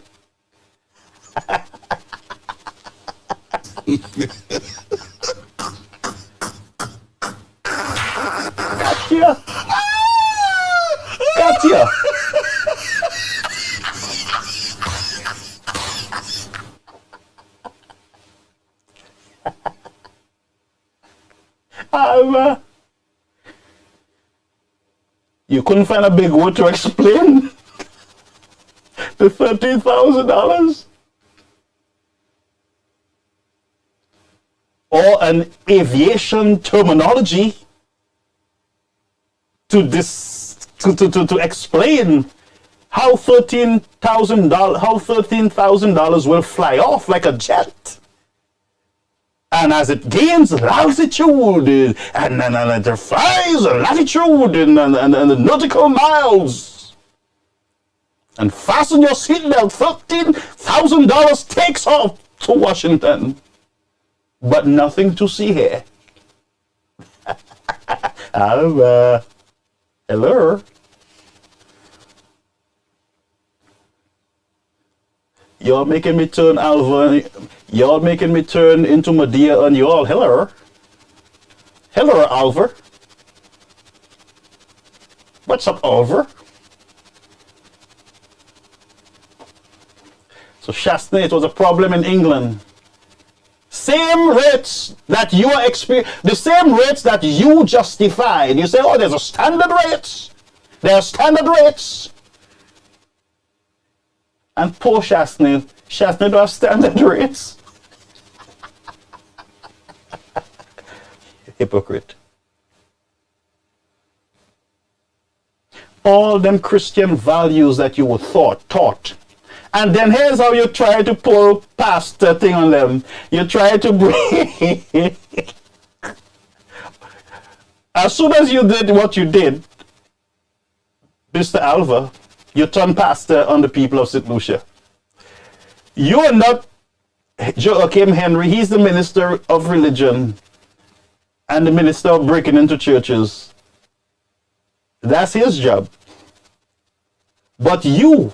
S1: Gotcha. Gotcha. You couldn't find a big word to explain the $13,000? Or an aviation terminology to explain how $13,000 will fly off like a jet. And as it gains altitude and it flies latitude and the nautical miles, And fasten your seatbelt. $13,000 takes off to Washington. But nothing to see here. Hello. Y'all making me turn Alva. Y'all making me turn into Medea on y'all. Hello, Alva. What's up, Alva? So Shastney, it was a problem in England. Same rates that you are the same rates that you justified. You say, oh, there's a standard rates. There are standard rates. And poor Shastney don't have standard rates. Hypocrite. All them Christian values that you were taught. And then here's how you try to pull past the thing on them. You try to bring... As soon as you did what you did, Mr. Alva, you turn pastor on the people of St. Lucia. You are not Joachim Henry. He's the minister of religion and the minister of breaking into churches. That's his job. But you,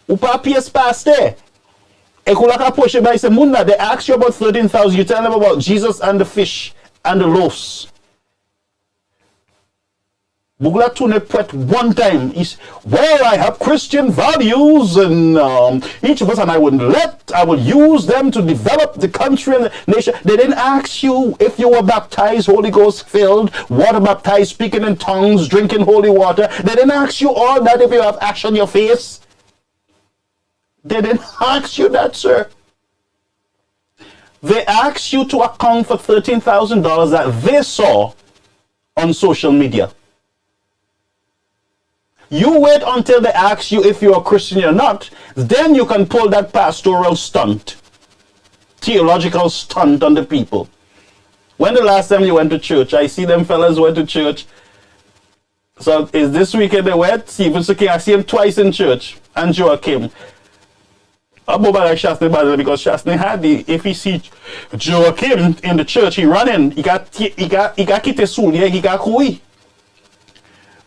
S1: upa PS pastor, ekulaka poshe by semunda, they ask you about 13,000, you tell them about Jesus and the fish and the loaves. Bugla tune pret one time is, well, I have Christian values and each of us, and I will use them to develop the country and the nation. They didn't ask you if you were baptized, Holy Ghost filled, water baptized, speaking in tongues, drinking holy water. They didn't ask you all that if you have ash on your face. They didn't ask you that, sir. They asked you to account for $13,000 that they saw on social media. You wait until they ask you if you're a Christian or not, then you can pull that pastoral stunt, theological stunt on the people. When the last time you went to church? I see them fellas went to church. So is this weekend they went? Stephen King, I see him twice in church. And Joachim. Because Shastney had if he see Joachim in the church, he run in. He got kite he got kui.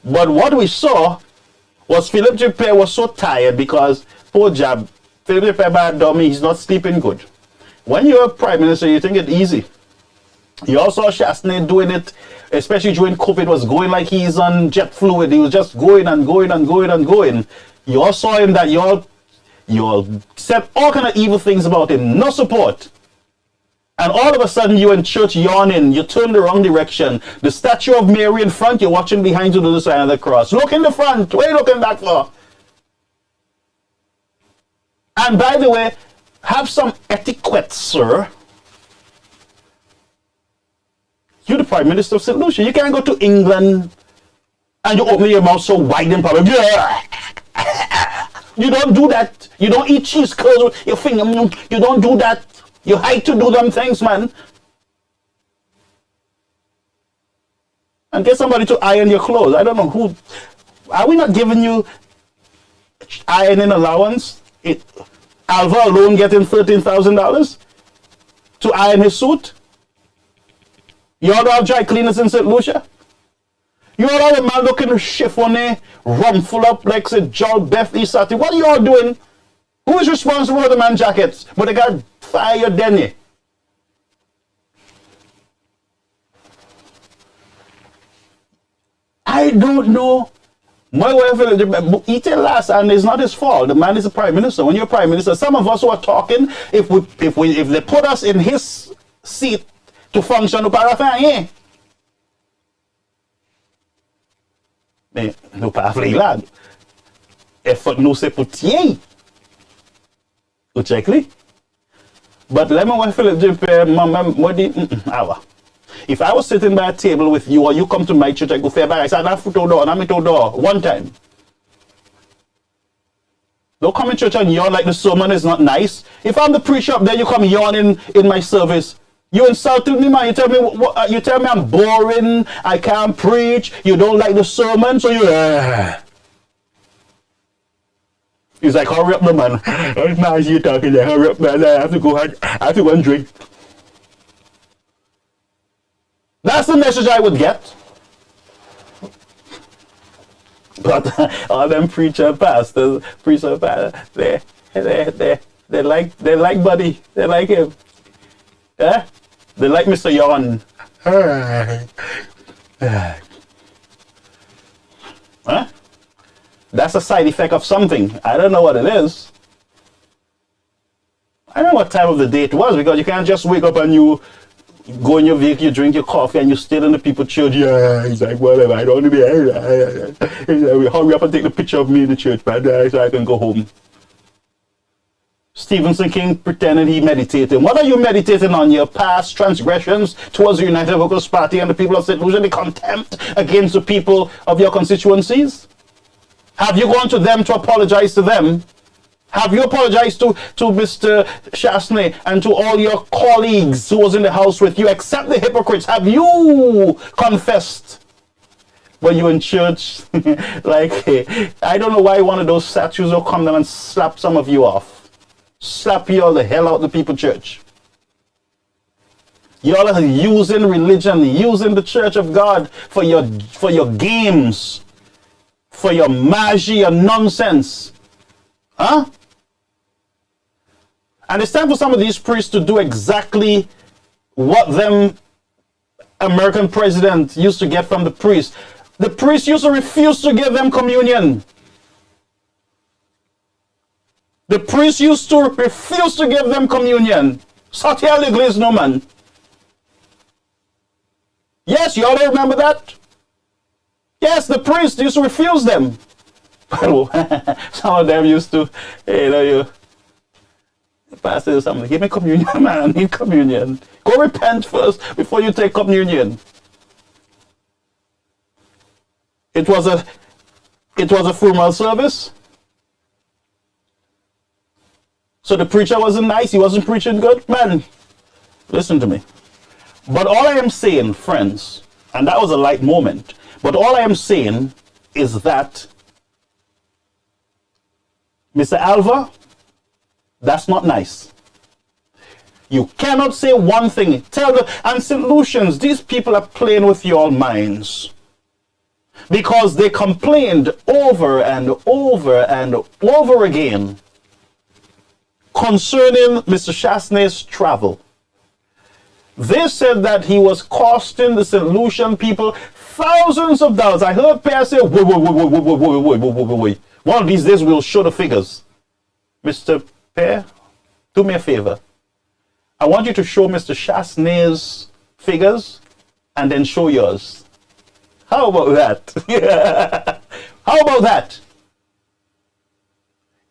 S1: But what we saw was Philip Juppe was so tired because, poor job, Philip Juppe bad dummy, he's not sleeping good. When you're a prime minister, you think it easy. You also saw Shastney doing it, especially during COVID, was going like he's on jet fluid. He was just going and going and going and going. You all saw him that you all said all kind of evil things about him, no support. And all of a sudden, you're in church yawning. You turn the wrong direction. The statue of Mary in front, you're watching behind you to the side of the cross. Look in the front. What are you looking back for? And by the way, have some etiquette, sir. You're the Prime Minister of St. Lucia. You can't go to England and you open your mouth so wide in public. You don't do that. You don't eat cheese curls with your finger. You don't do that. You hate to do them things, man. And get somebody to iron your clothes. I don't know who. Are we not giving you ironing allowance? Alva alone getting $13,000 to iron his suit? You all don't have dry cleaners in St. Lucia? You all have a man looking chiffon, rumful up like say Joel Beth Isati. What are you all doing? Who is responsible for the man jackets? But they got fire Denny. I don't know. My wife eat it last, and it's not his fault. The man is a prime minister. When you're prime minister, some of us who are talking, if they put us in his seat to function, no pas lad. Effort nous c'est pour tiens. You check li? But let me want Philip Juppe, if I was sitting by a table with you or you come to my church, I go fair back, I said, I'm door one time. Don't come in church and yawn like the sermon is not nice. If I'm the preacher up there, you come yawning in my service. You insulted me, man. You tell me you tell me I'm boring, I can't preach, you don't like the sermon, so you He's like, hurry up, man. What man you talking there? Hurry up, man. I have to go and drink. That's the message I would get. But all them pastors, they like Buddy. They like him. Yeah? They like Mr. Yawn. Huh? That's a side effect of something. I don't know what it is. I don't know what time of the day it was, because you can't just wake up and you go in your vehicle, you drink your coffee, and you still in the people's church. Yeah, he's like, whatever, I don't want to be here. Hurry up and take the picture of me in the church, man, so I can go home. Stephen King pretending he meditated. What are you meditating on? Your past transgressions towards the United Workers' Party and the people of St. Lucia, the contempt against the people of your constituencies? Have you gone to them to apologize to them? Have you apologized to Mr. Chasney and to all your colleagues who was in the house with you, except the hypocrites? Have you confessed when you in church? Like, I don't know why one of those statues will come down and slap some of you off. Slap you all the hell out the people church. Y'all are using religion, using the church of God for your games, for your magie, your nonsense. Huh? And it's time for some of these priests to do exactly what them American president used to get from the priests. The priests used to refuse to give them communion. The priest used to refuse to give them communion. Satya Liglis no man. Yes, you all remember that? Yes, the priest used to refuse them. Some of them used to, you pastor or something, give me communion, man, I need communion. Go repent first before you take communion. It was a funeral service. So the preacher wasn't nice, he wasn't preaching good. Man, listen to me. But all I am saying, friends, and that was a light moment, but all I am saying is that, Mr. Alva, that's not nice. You cannot say one thing. Tell the, and St. Lucians, these people are playing with your minds. Because they complained over and over and over again concerning Mr. Chasney's travel. They said that he was costing the St. Lucian people thousands of dollars. I heard Pierre say, wait. One of these days we'll show the figures. Mr. Pierre, do me a favor. I want you to show Mr. Chasney's figures and then show yours. How about that? How about that?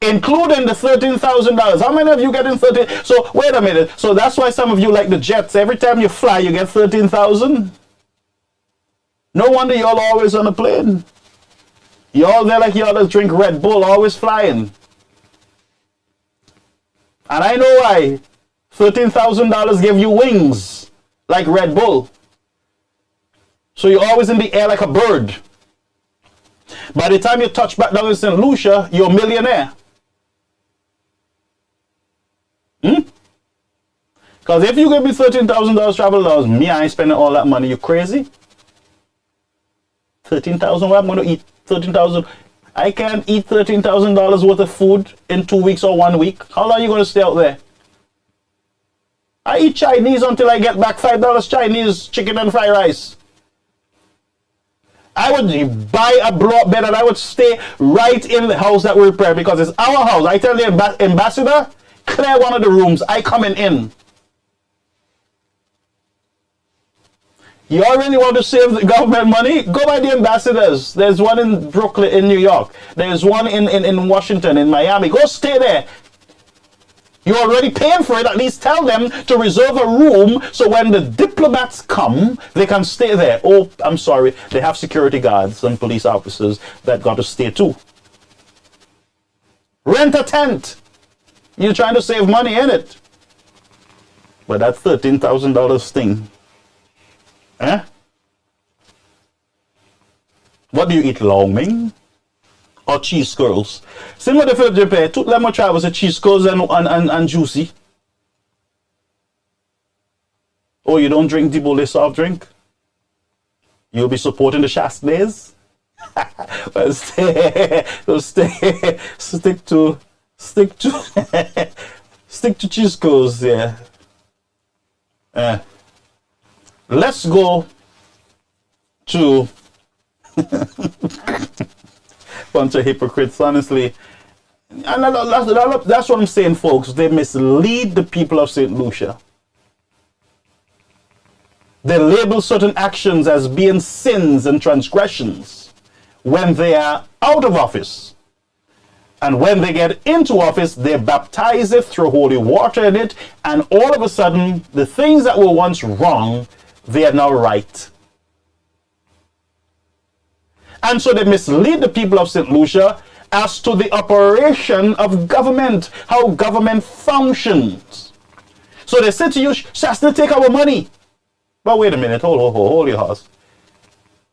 S1: Including the $13,000. How many of you getting 13? So wait a minute. So that's why some of you like the jets. Every time you fly, you get 13,000. No wonder y'all always on a plane. Y'all there like y'all that drink Red Bull, always flying. And I know why. $13,000 give you wings like Red Bull. So you're always in the air like a bird. By the time you touch back down in St. Lucia, you're a millionaire. Because if you give me $13,000 travel dollars, me, I ain't spending all that money. You crazy? 13,000, where I'm going to eat 13,000? I can't eat $13,000 worth of food in 2 weeks or 1 week. How long are you going to stay out there? I eat Chinese until I get back $5 Chinese chicken and fried rice. I would buy a block bed and I would stay right in the house that we prepare because it's our house. I tell the ambassador, clear one of the rooms. I coming in. You all really want to save the government money? Go by the ambassadors. There's one in Brooklyn, in New York. There's one in Washington, in Miami. Go stay there. You're already paying for it. At least tell them to reserve a room so when the diplomats come, they can stay there. Oh, I'm sorry. They have security guards and police officers that got to stay too. Rent a tent. You're trying to save money, ain't it? But that $13,000 thing. Eh? What do you eat, Long Ming? or cheese curls. Similar to Philip Japan, tout le monde try was cheese curls and juicy. Oh, you don't drink Dibole soft drink? You'll be supporting the Chasnays? Well, stick to stick to cheese curls, yeah. Let's go to bunch of hypocrites, honestly. And that's what I'm saying, folks. They mislead the people of St. Lucia. They label certain actions as being sins and transgressions when they are out of office. And when they get into office, they baptize it, throw holy water in it, and all of a sudden, the things that were once wrong, they are now right. And so they mislead the people of St. Lucia as to the operation of government, how government functions. So they say to you, Shasna, take our money. But wait a minute, hold your horse.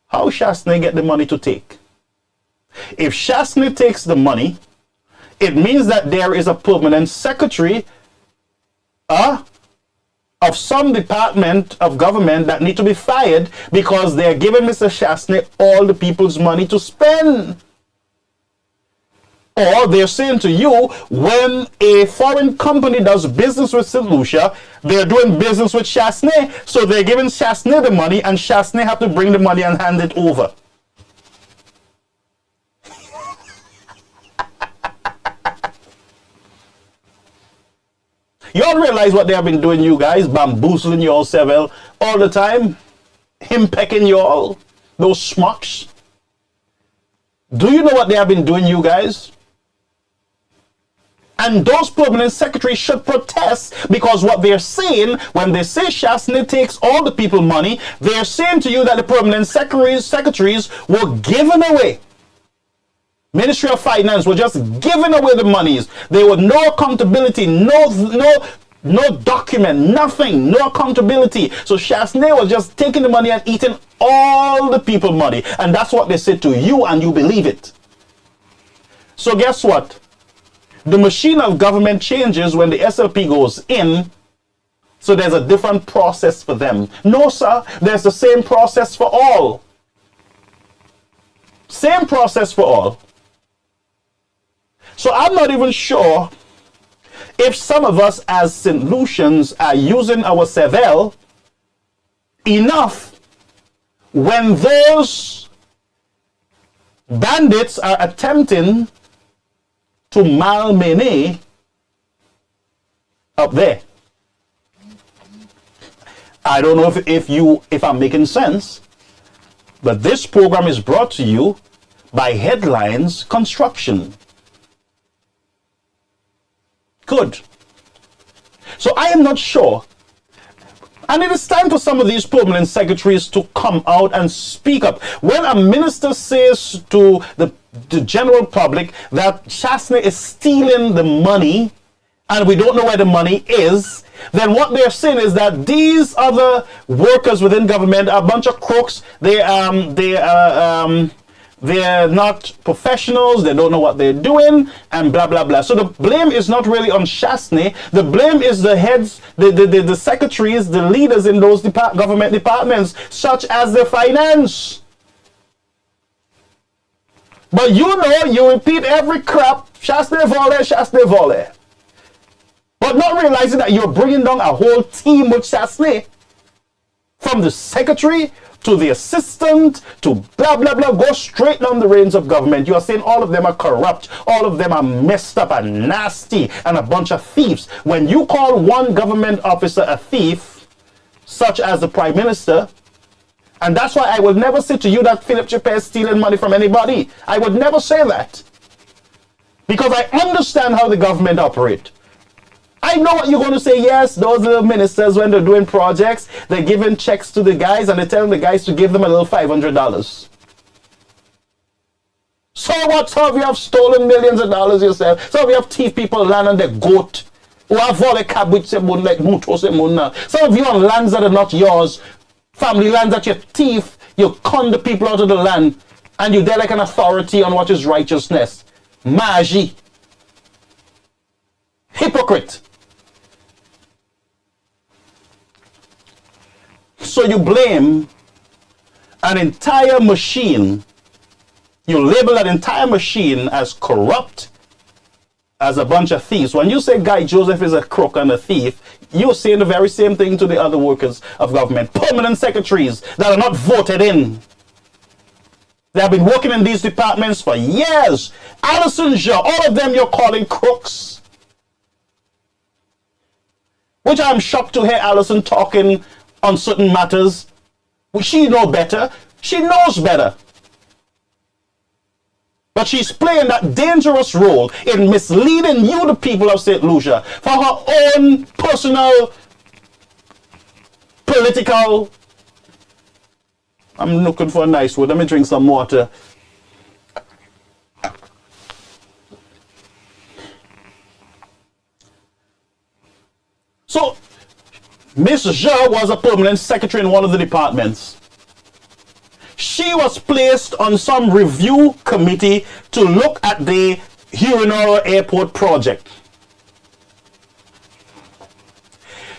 S1: How Shasna get the money to take? If Shasna takes the money, it means that there is a permanent secretary of some department of government that need to be fired because they're giving Mr. Shasney all the people's money to spend. Or they're saying to you, when a foreign company does business with St. Lucia, they're doing business with Shasney, so they're giving Shasney the money and Shasney have to bring the money and hand it over. You all realize what they have been doing, you guys? Bamboozling you all several all the time? Him pecking you all? Those schmucks? Do you know what they have been doing, you guys? And those permanent secretaries should protest, because what they're saying, when they say Shasney takes all the people money, they're saying to you that the permanent secretaries were given away. Ministry of Finance were just giving away the monies. There was no accountability, no document, nothing, no accountability. So Shasney was just taking the money and eating all the people money. And that's what they said to you, and you believe it. So guess what? The machine of government changes when the SLP goes in. So there's a different process for them. No, sir, there's the same process for all. Same process for all. So I'm not even sure if some of us as St. Lucians are using our cervelle enough when those bandits are attempting to malmene up there. I don't know if I'm making sense, but this program is brought to you by Headlines Construction. Good. So I am not sure. And it is time for some of these permanent secretaries to come out and speak up. When a minister says to the general public that Shasney is stealing the money and we don't know where the money is, then what they're saying is that these other workers within government are a bunch of crooks. They're not professionals, they don't know what they're doing, and blah, blah, blah. So the blame is not really on Shasney. The blame is the heads, the secretaries, the leaders in those government departments, such as the finance. But you repeat every crap, Shasney volley. But not realizing that you're bringing down a whole team with Shasney. From the secretary to the assistant, to blah, blah, blah, go straight down the reins of government. You are saying all of them are corrupt, all of them are messed up and nasty and a bunch of thieves. When you call one government officer a thief, such as the Prime Minister, and that's why I will never say to you that Philip Chappelle is stealing money from anybody. I would never say that. Because I understand how the government operates. I know what you're going to say. Yes, those little ministers, when they're doing projects, they're giving checks to the guys and they're telling the guys to give them a little $500. So what? Some of you have stolen millions of dollars yourself. Some of you have thief people land on their goat. Some of you on lands that are not yours. Family lands that you thief. You con the people out of the land. And you're there like an authority on what is righteousness. Magi. Hypocrite. So you blame an entire machine. You label an entire machine as corrupt, as a bunch of thieves. When you say Guy Joseph is a crook and a thief, you're saying the very same thing to the other workers of government, permanent secretaries that are not voted in. They have been working in these departments for years. Alison Shaw, all of them you're calling crooks. Which I'm shocked to hear Alison talking on certain matters. She knows better. She knows better. But she's playing that dangerous role in misleading you, the people of St. Lucia, for her own personal, political. I'm looking for a nice word. Let me drink some water. So, Miss Zha was a permanent secretary in one of the departments. She was placed on some review committee to look at the Huronoro Airport project.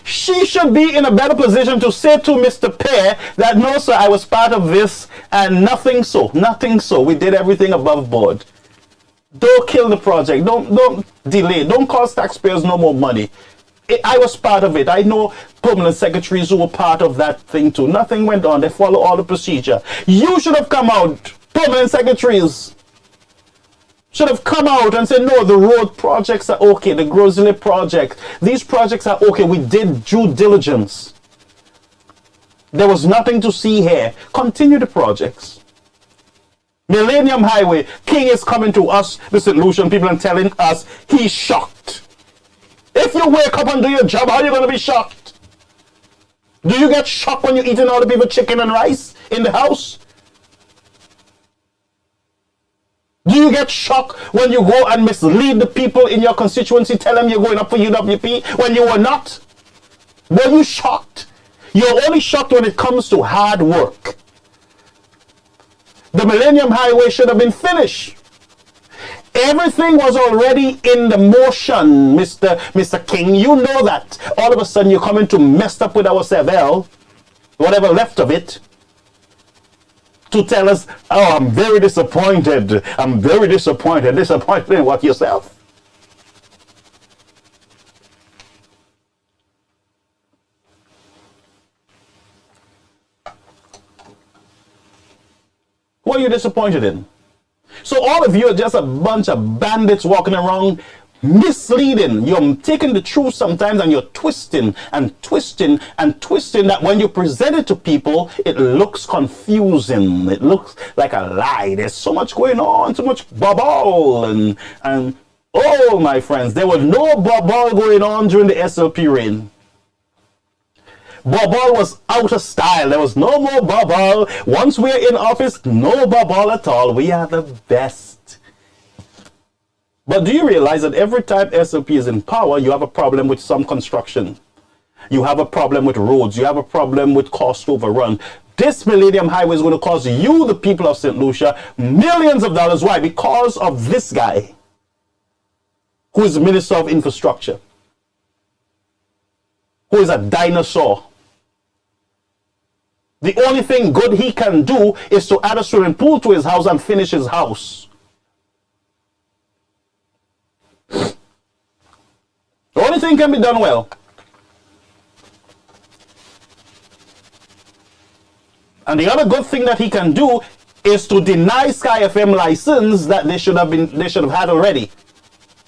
S1: She should be in a better position to say to Mr. Pear that, no, sir, I was part of this and nothing so. We did everything above board. Don't kill the project. Don't delay. Don't cost taxpayers no more money. I was part of it. I know permanent secretaries who were part of that thing too. Nothing went on. They follow all the procedure. You should have come out, permanent secretaries should have come out and said, no, the road projects are okay. The Grosley project, these projects are okay. We did due diligence. There was nothing to see here. Continue the projects. Millennium Highway, King is coming to us, the St. Lucian people, and telling us he's shocked. If you wake up and do your job, how are you going to be shocked? Do you get shocked when you're eating all the people chicken and rice in the house? Do you get shocked when you go and mislead the people in your constituency, tell them you're going up for UWP when you were not? Were you shocked? You're only shocked when it comes to hard work. The Millennium Highway should have been finished. Everything was already in the motion, Mr. King. You know that. All of a sudden you're coming to mess up with our Seville, whatever left of it, to tell us, oh, I'm very disappointed. I'm very disappointed. Disappointed in what, yourself? What are you disappointed in? So all of you are just a bunch of bandits walking around misleading. You're taking the truth sometimes and you're twisting and twisting and twisting that when you present it to people, it looks confusing. It looks like a lie. There's so much going on, so much bubble and oh, my friends, there was no bubble going on during the SLP reign. Bubble was out of style. There was no more bubble. Once we're in office, no bubble at all. We are the best. But do you realize that every time SLP is in power, you have a problem with some construction? You have a problem with roads. You have a problem with cost overrun. This Millennium Highway is going to cost you, the people of St. Lucia, millions of dollars. Why? Because of this guy, who is Minister of Infrastructure, who is a dinosaur. The only thing good he can do is to add a swimming pool to his house and finish his house. The only thing can be done well. And the other good thing that he can do is to deny Sky FM license that they should have had already.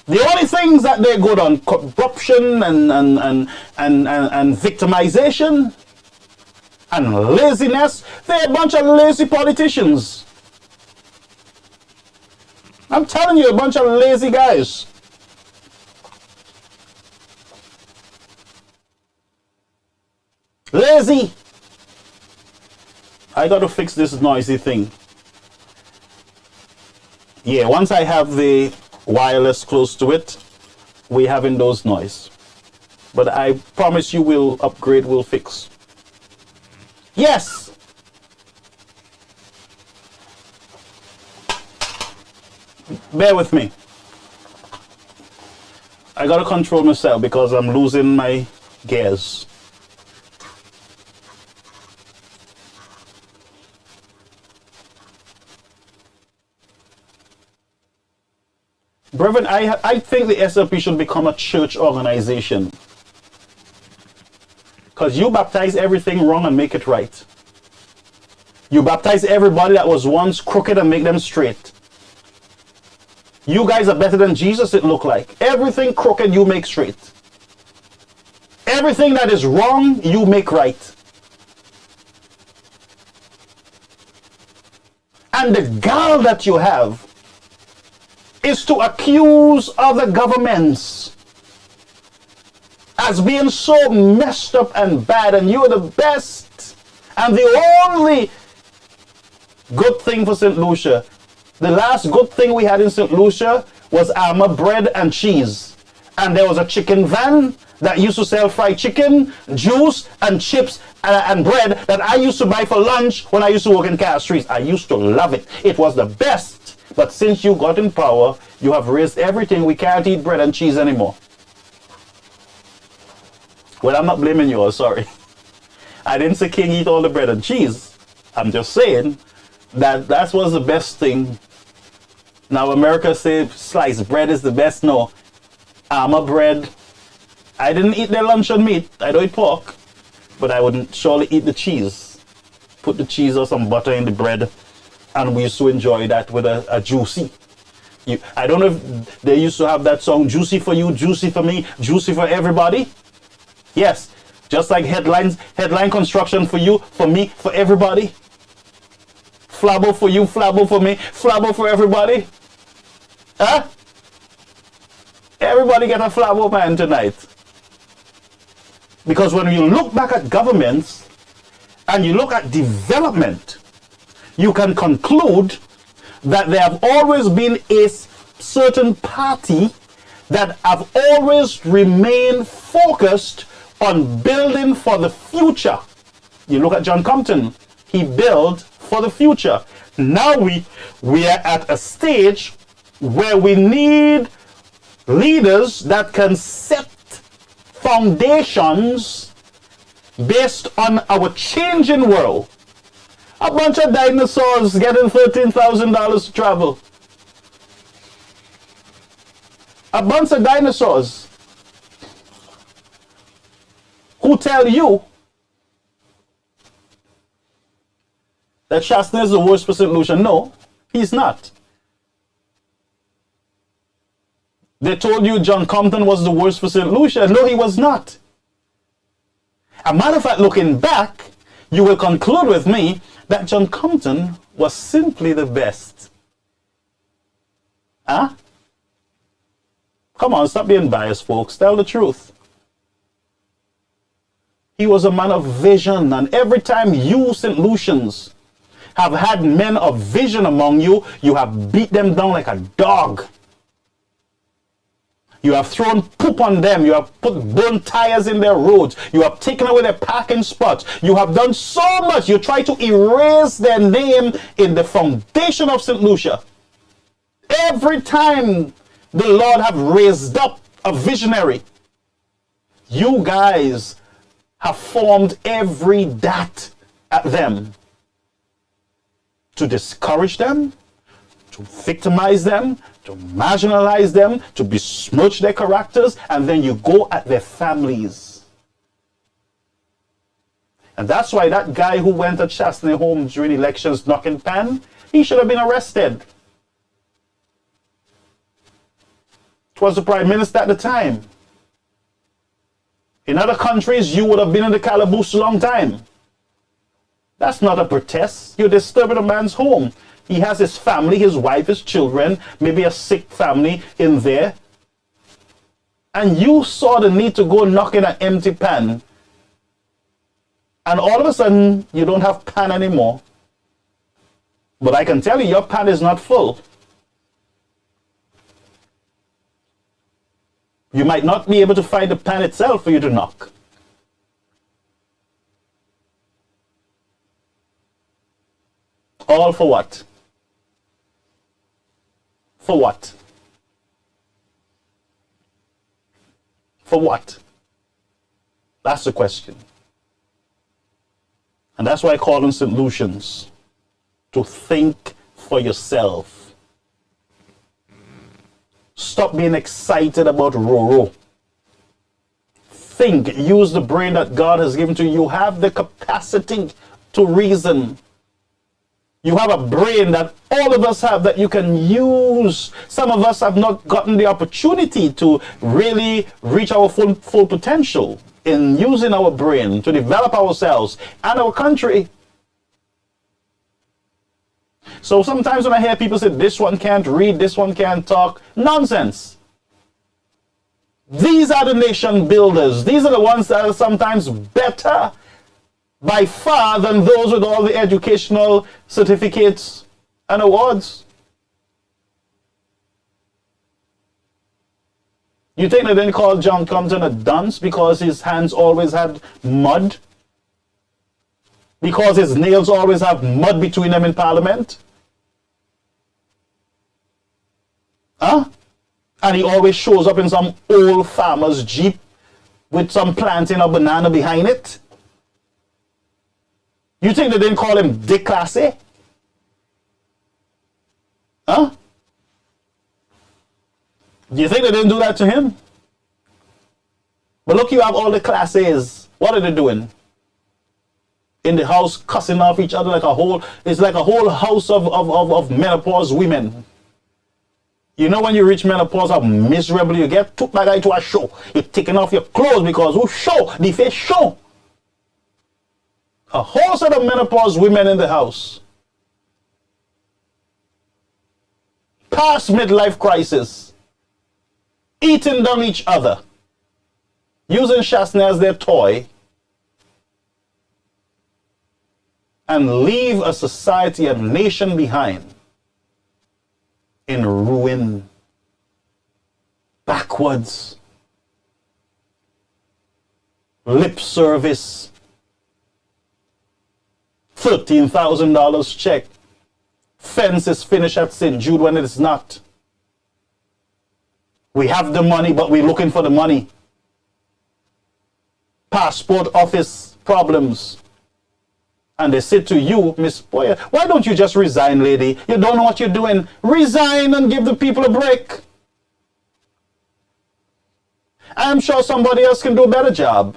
S1: The only things that they're good on, corruption and victimization and laziness. They're a bunch of lazy politicians. I'm telling you, a bunch of lazy guys. Lazy. I got to fix this noisy thing. Yeah, once I have the wireless close to it, we're having those noise. But I promise you we'll upgrade, we'll fix. Yes! Bear with me. I gotta control myself because I'm losing my gears. Brethren, I think the SLP should become a church organization. Because you baptize everything wrong and make it right. You baptize everybody that was once crooked and make them straight. You guys are better than Jesus, it look like. Everything crooked, you make straight. Everything that is wrong, you make right. And the gall that you have is to accuse other governments as being so messed up and bad, and you're the best and the only good thing for St. Lucia. The last good thing we had in St. Lucia was Alma bread and cheese. And there was a chicken van that used to sell fried chicken, juice, and chips and bread that I used to buy for lunch when I used to work in Castries. I used to love it. It was the best. But since you got in power, you have raised everything. We can't eat bread and cheese anymore. Well, I'm not blaming you, sorry. I didn't say King eat all the bread and cheese. I'm just saying that was the best thing. Now America say sliced bread is the best. No, Alma bread. I didn't eat their luncheon meat. I don't eat pork, but I wouldn't surely eat the cheese. Put the cheese or some butter in the bread, and we used to enjoy that with a juicy. I don't know if they used to have that song, "Juicy for you, juicy for me, juicy for everybody." Yes, just like headline construction for you, for me, for everybody. Flabble for you, flabble for me, flabble for everybody. Huh? Everybody get a flabble man tonight. Because when you look back at governments and you look at development, you can conclude that there have always been a certain party that have always remained focused on building for the future. You look at John Compton, he built for the future. Now we are at a stage where we need leaders that can set foundations based on our changing world. A bunch of dinosaurs getting $13,000 to travel. A bunch of dinosaurs who tell you that Shaston is the worst for St. Lucia. No, he's not. They told you John Compton was the worst for St. Lucia. No, he was not. A matter of fact, looking back, you will conclude with me that John Compton was simply the best. Huh? Come on, stop being biased, folks. Tell the truth. He was a man of vision, and every time you St. Lucians have had men of vision among you, you have beat them down like a dog. You have thrown poop on them. You have put burnt tires in their roads. You have taken away their parking spots. You have done so much. You try to erase their name in the foundation of St. Lucia. Every time the Lord have raised up a visionary, you guys have formed every dart at them to discourage them, to victimize them, to marginalize them, to besmirch their characters, and then you go at their families. And that's why that guy who went at Chastney home during elections knocking pan, he should have been arrested. It was the Prime Minister at the time. In other countries, you would have been in the calaboose a long time. That's not a protest. You're disturbing a man's home. He has his family, his wife, his children, maybe a sick family in there. And you saw the need to go knock in an empty pan. And all of a sudden, you don't have pan anymore. But I can tell you, your pan is not full. You might not be able to find the pan itself for you to knock. All for what? For what? For what? That's the question. And that's why I call on St. Lucians to think for yourself. Stop being excited about Roro. Think, use the brain that God has given to you. You have the capacity to reason. You have a brain that all of us have that you can use. Some of us have not gotten the opportunity to really reach our full potential in using our brain to develop ourselves and our country. So sometimes when I hear people say, this one can't read, this one can't talk, nonsense. These are the nation builders. These are the ones that are sometimes better by far than those with all the educational certificates and awards. You think they didn't call John Compton a dunce because his hands always had mud? Because his nails always have mud between them in Parliament? Huh? And he always shows up in some old farmer's jeep with some planting of banana behind it? You think they didn't call him déclassé? Huh? Do you think they didn't do that to him? But look, you have all the class A's. What are they doing? In the house cussing off each other like a whole, it's like a whole house of menopause women. You know when you reach menopause, how miserable you get? Took that guy to a show. You're taking off your clothes because who show? The face show. A whole set of menopause women in the house. Past midlife crisis. Eating down each other. Using Chasney as their toy. And leave a society, a nation behind in ruin, backwards, lip service, $13,000 check, fence is finished at St. Jude when it is not. We have the money, but we're looking for the money. Passport office problems. And they say to you, Miss Boyer, why don't you just resign, lady? You don't know what you're doing. Resign and give the people a break. I'm sure somebody else can do a better job.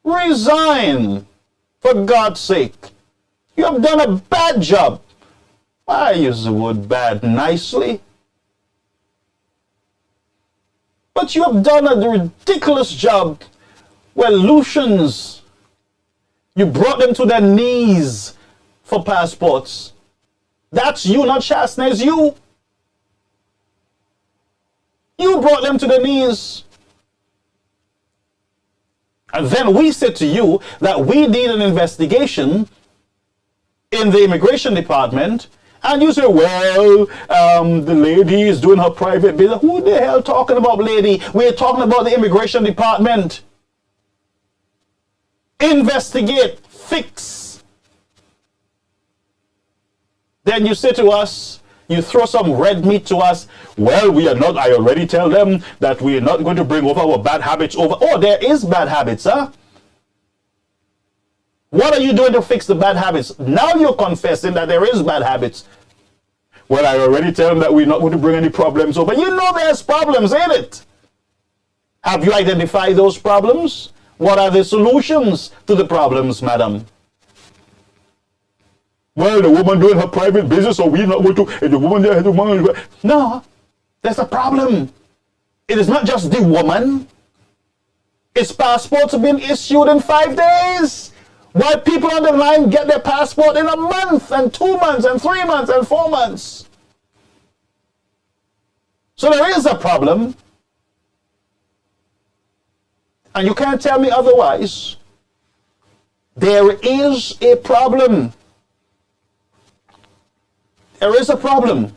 S1: Resign, for God's sake. You have done a bad job. I use the word bad nicely. But you have done a ridiculous job where Lucians, you brought them to their knees for passports. That's you, not Chasney, it's you. You brought them to their knees. And then we said to you that we need an investigation in the immigration department. And you say, well, the lady is doing her private business. Who the hell talking about lady? We're talking about the immigration department. Investigate, fix. Then you say to us, you throw some red meat to us. Well, we are not, I already tell them that we are not going to bring over our bad habits over. Oh, there is bad habits, huh? What are you doing to fix the bad habits? Now you're confessing that there is bad habits. Well, I already tell them that we're not going to bring any problems over. You know there's problems, ain't it? Have you identified those problems? What are the solutions to the problems, madam? Well, the woman doing her private business, so we're not going to, and the woman there, the woman. No, there's a problem. It is not just the woman. Its passports have been issued in 5 days. Why people on the line get their passport in a month, and 2 months, and 3 months, and 4 months. So there is a problem. And you can't tell me otherwise. There is a problem. There is a problem.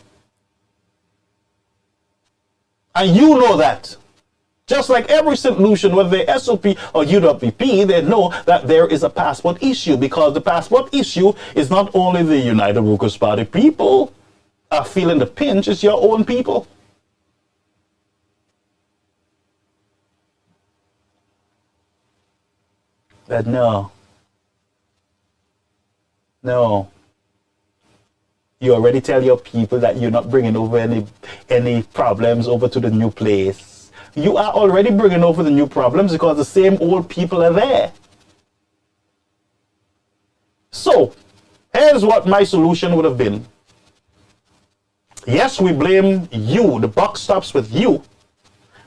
S1: And you know that. Just like every St. Lucian, whether they're SOP or UWP, they know that there is a passport issue, because the passport issue is not only the United Workers' Party people. are feeling the pinch is your own people. But no. You already tell your people that you're not bringing over any problems over to the new place. You are already bringing over the new problems because the same old people are there. So, here's what my solution would have been. Yes, we blame you. The buck stops with you.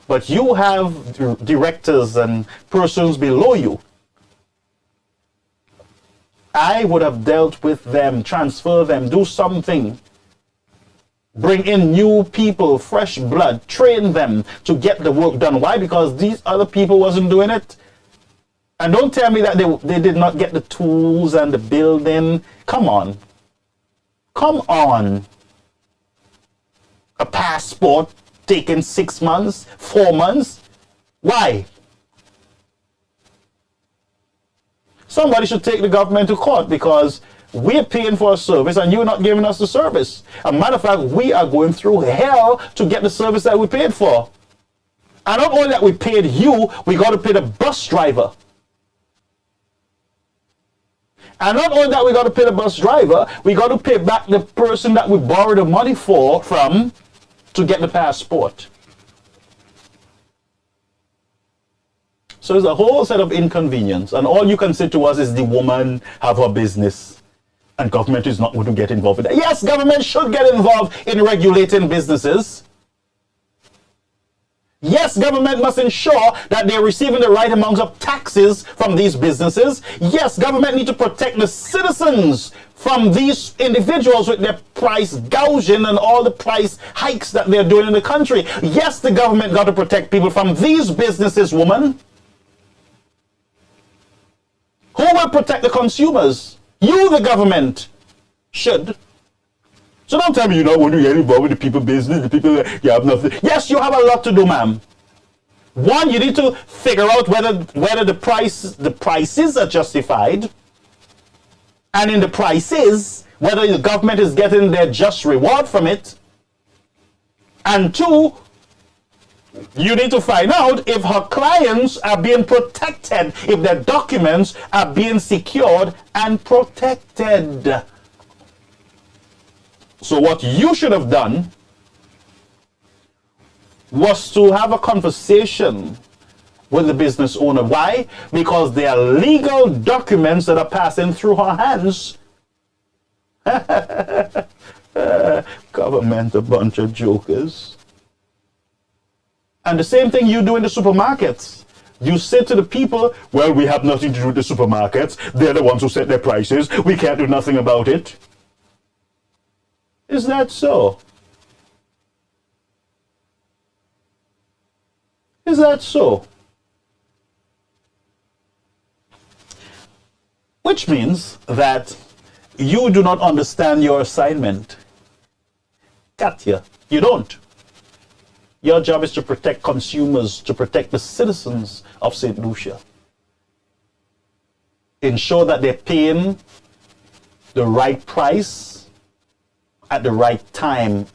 S1: But you have directors and persons below you. I would have dealt with them, transfer them, do something. Bring in new people, fresh blood, train them to get the work done. Why? Because these other people wasn't doing it. And don't tell me that they did not get the tools and the building. Come on. Come on. A passport taking 6 months, 4 months. Why? Somebody should take the government to court because we're paying for a service and you're not giving us the service. As a matter of fact, we are going through hell to get the service that we paid for. And not only that we paid you, we got to pay the bus driver. And not only that we got to pay the bus driver, we got to pay back the person that we borrowed the money from to get the passport. So there's a whole set of inconvenience, and all you can say to us is the woman have her business, and government is not going to get involved with that. Yes, government should get involved in regulating businesses. Yes, government must ensure that they're receiving the right amounts of taxes from these businesses. Yes, government need to protect the citizens from these individuals with their price gouging and all the price hikes that they're doing in the country. Yes, the government got to protect people from these businesses, woman. Who will protect the consumers? You, the government, should. So don't tell me you're not going to get involved with the people business, the people that you have nothing. Yes, you have a lot to do, ma'am. One, you need to figure out whether the prices are justified. And in the prices, whether the government is getting their just reward from it. And two, you need to find out if her clients are being protected, if their documents are being secured and protected. So what you should have done was to have a conversation with the business owner. Why? Because there are legal documents that are passing through her hands. Government, a bunch of jokers. And the same thing you do in the supermarkets. You say to the people, well, we have nothing to do with the supermarkets. They're the ones who set their prices. We can't do nothing about it. Is that so? Is that so? Which means that you do not understand your assignment. Katya, you don't. Your job is to protect consumers, to protect the citizens of St. Lucia. Ensure that they're paying the right price at the right time.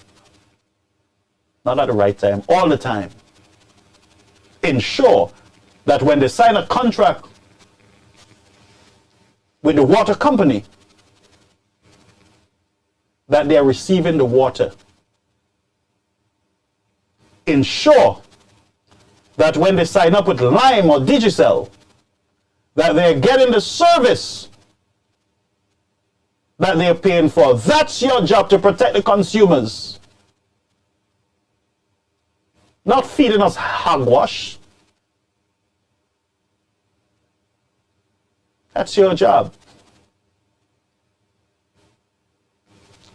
S1: Not at the right time, all the time. Ensure that when they sign a contract with the water company, that they are receiving the water. Ensure that when they sign up with Lime or Digicel, that they're getting the service that they're paying for. That's your job, to protect the consumers. Not feeding us hogwash. That's your job.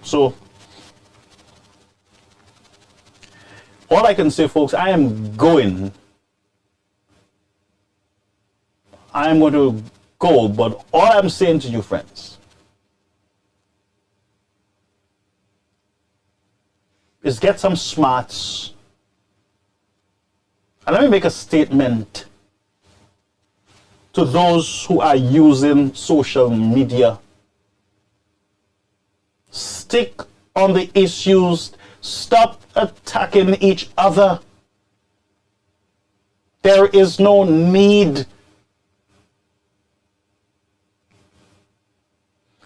S1: So, all I can say, folks, I am going. I am going to go, but all I'm saying to you, friends, is get some smarts. And let me make a statement to those who are using social media. Stick on the issues. Stop attacking each other. There is no need.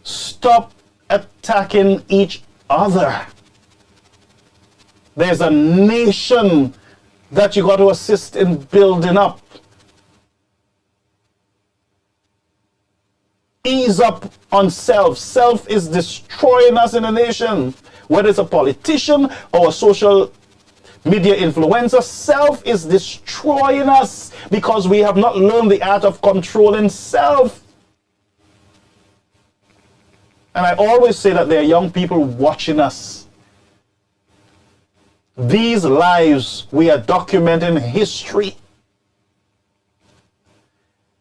S1: Stop attacking each other. There's a nation that you got to assist in building up. Ease up on self. Self is destroying us in a nation. Whether it's a politician or a social media influencer, self is destroying us because we have not learned the art of controlling self. And I always say that there are young people watching us. These lives, we are documenting history.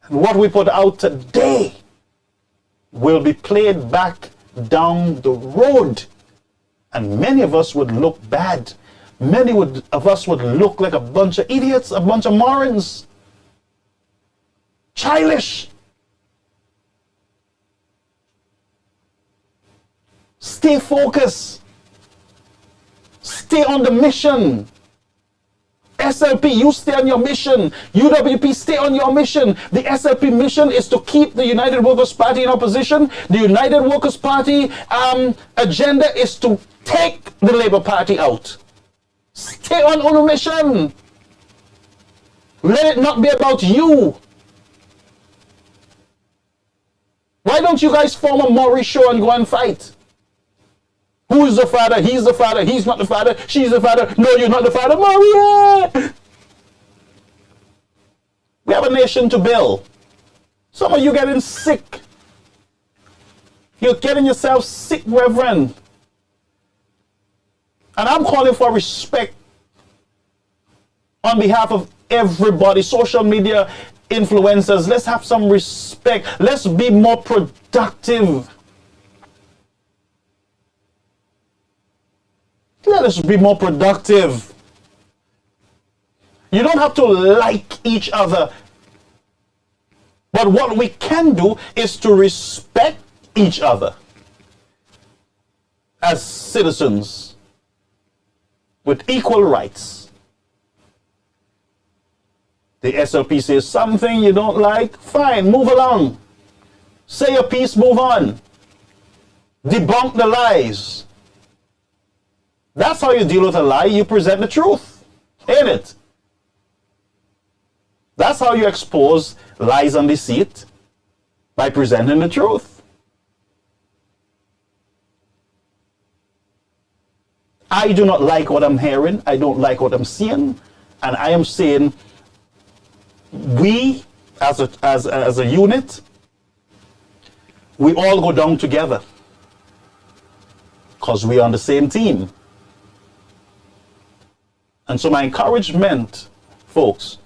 S1: And what we put out today will be played back down the road. And many of us would look bad. Many of us would look like a bunch of idiots, a bunch of morons. Childish. Stay focused. Stay on the mission. SLP, you stay on your mission. UWP, stay on your mission. The SLP mission is to keep the United Workers' Party in opposition. The United Workers' Party agenda is to take the Labour Party out. Stay on your mission. Let it not be about you. Why don't you guys form a Maury show and go and fight? Who is the father? He's the father. He's not the father. She's the father. No, you're not the father. Maria! We have a nation to build. Some of you getting sick. You're getting yourself sick, Reverend. And I'm calling for respect on behalf of everybody. Social media influencers, let's have some respect. Let's be more productive. Let us be more productive. You don't have to like each other. But what we can do is to respect each other as citizens with equal rights. The SLP says something you don't like, fine, move along. Say your piece, move on. Debunk the lies. That's how you deal with a lie. You present the truth, ain't it? That's how you expose lies and deceit, by presenting the truth. I do not like what I'm hearing. I don't like what I'm seeing. And I am saying we, as a unit, we all go down together because we are on the same team. And so my encouragement, folks,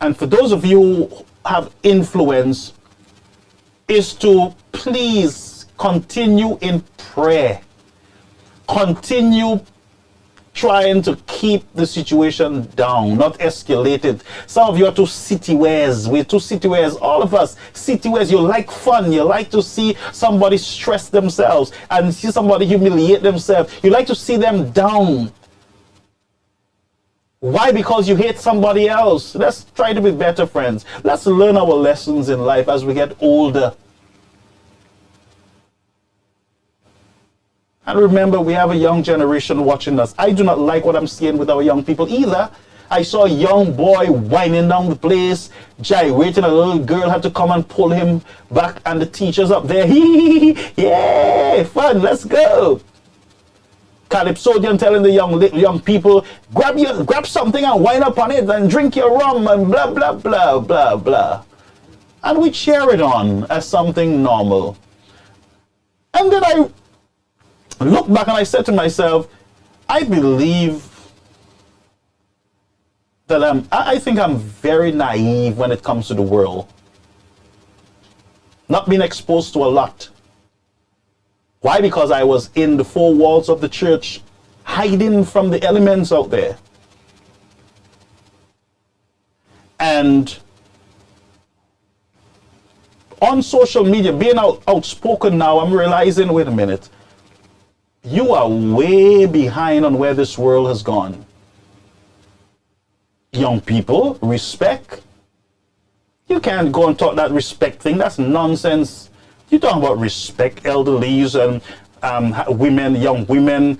S1: and for those of you who have influence, is to please continue in prayer. Continue trying to keep the situation down, not escalate it. Some of you are too city-wares. We're too city-wares. All of us, city-wares. You like fun. You like to see somebody stress themselves and see somebody humiliate themselves. You like to see them down. Why? Because you hate somebody else. Let's try to be better friends. Let's learn our lessons in life as we get older. And remember, we have a young generation watching us. I do not like what I'm seeing with our young people either. I saw a young boy whining down the place, gyrating. A little girl had to come and pull him back, and the teacher's up there. Yeah, fun, let's go. Calypsodian telling the young people, grab something and wind up on it and drink your rum and blah, blah, blah, blah, blah. And we cheer it on as something normal. And then I looked back and I said to myself, I believe that I think I'm very naive when it comes to the world. Not being exposed to a lot. Why? Because I was in the four walls of the church, hiding from the elements out there. And on social media, being outspoken now, I'm realizing, wait a minute, you are way behind on where this world has gone. Young people, respect. You can't go and talk that respect thing. That's nonsense. You talking about respect elderlies and women, young women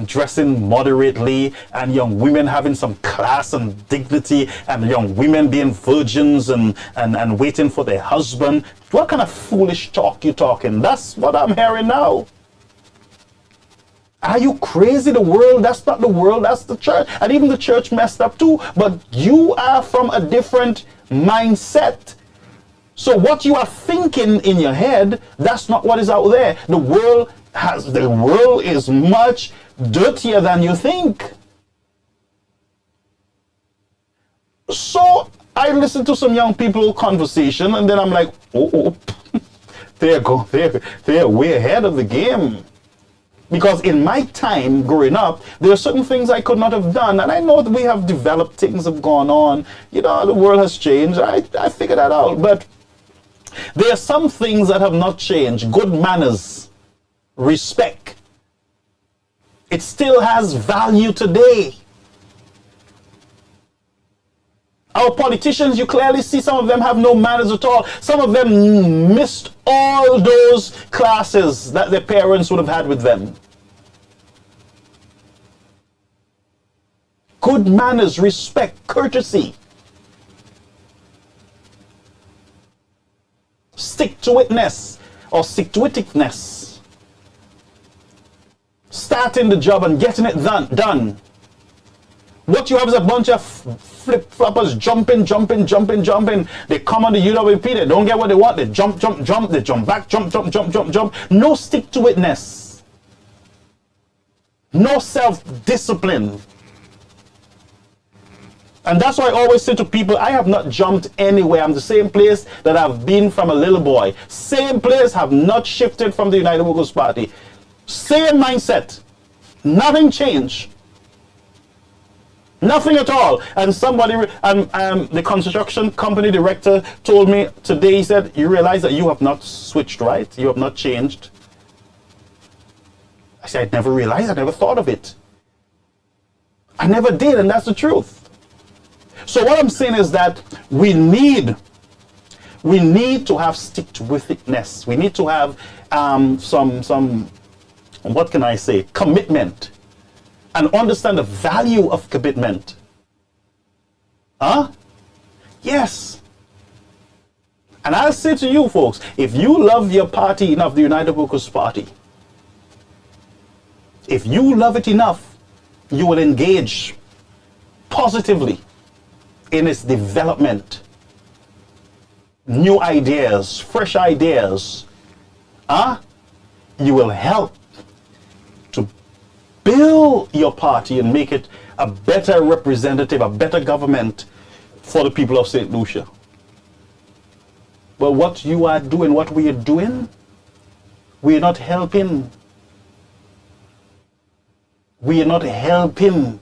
S1: dressing moderately, and young women having some class and dignity, and young women being virgins and waiting for their husband. What kind of foolish talk you talking? That's what I'm hearing now. Are you crazy? The world, that's not the world, that's the church. And even the church messed up too. But you are from a different mindset. So what you are thinking in your head, that's not what is out there. The world is much dirtier than you think. So I listen to some young people conversation, and then I'm like, oh, they're way ahead of the game. Because in my time growing up, there are certain things I could not have done. And I know that we have developed, things have gone on. You know, the world has changed. I figured that out. But there are some things that have not changed. Good manners, respect. It still has value today. Our politicians, you clearly see some of them have no manners at all. Some of them missed all those classes that their parents would have had with them. Good manners, respect, courtesy. Stick-to-itness or stick-to-itiveness. Starting the job and getting it done. What you have is a bunch of flip-floppers jumping. They come on the UWP, they don't get what they want, they jump, they jump back, jump. No stick-to-itness. No self-discipline. And that's why I always say to people, I have not jumped anywhere. I'm the same place that I've been from a little boy. Same place, have not shifted from the United Workers' Party. Same mindset. Nothing changed. Nothing at all. And somebody, the construction company director told me today, he said, you realize that you have not switched, right? You have not changed. I said, I never realized, I never thought of it. I never did, and that's the truth. So what I'm saying is that we need to have stick-to-itness. We need to have some, what can I say, commitment. And understand the value of commitment. Huh? Yes. And I'll say to you folks, if you love your party enough, the United Workers' Party, if you love it enough, you will engage positively in its development. New ideas, fresh ideas. Huh? You will help build your party and make it a better representative, a better government for the people of St. Lucia. But what you are doing, what we are doing, we are not helping. We are not helping.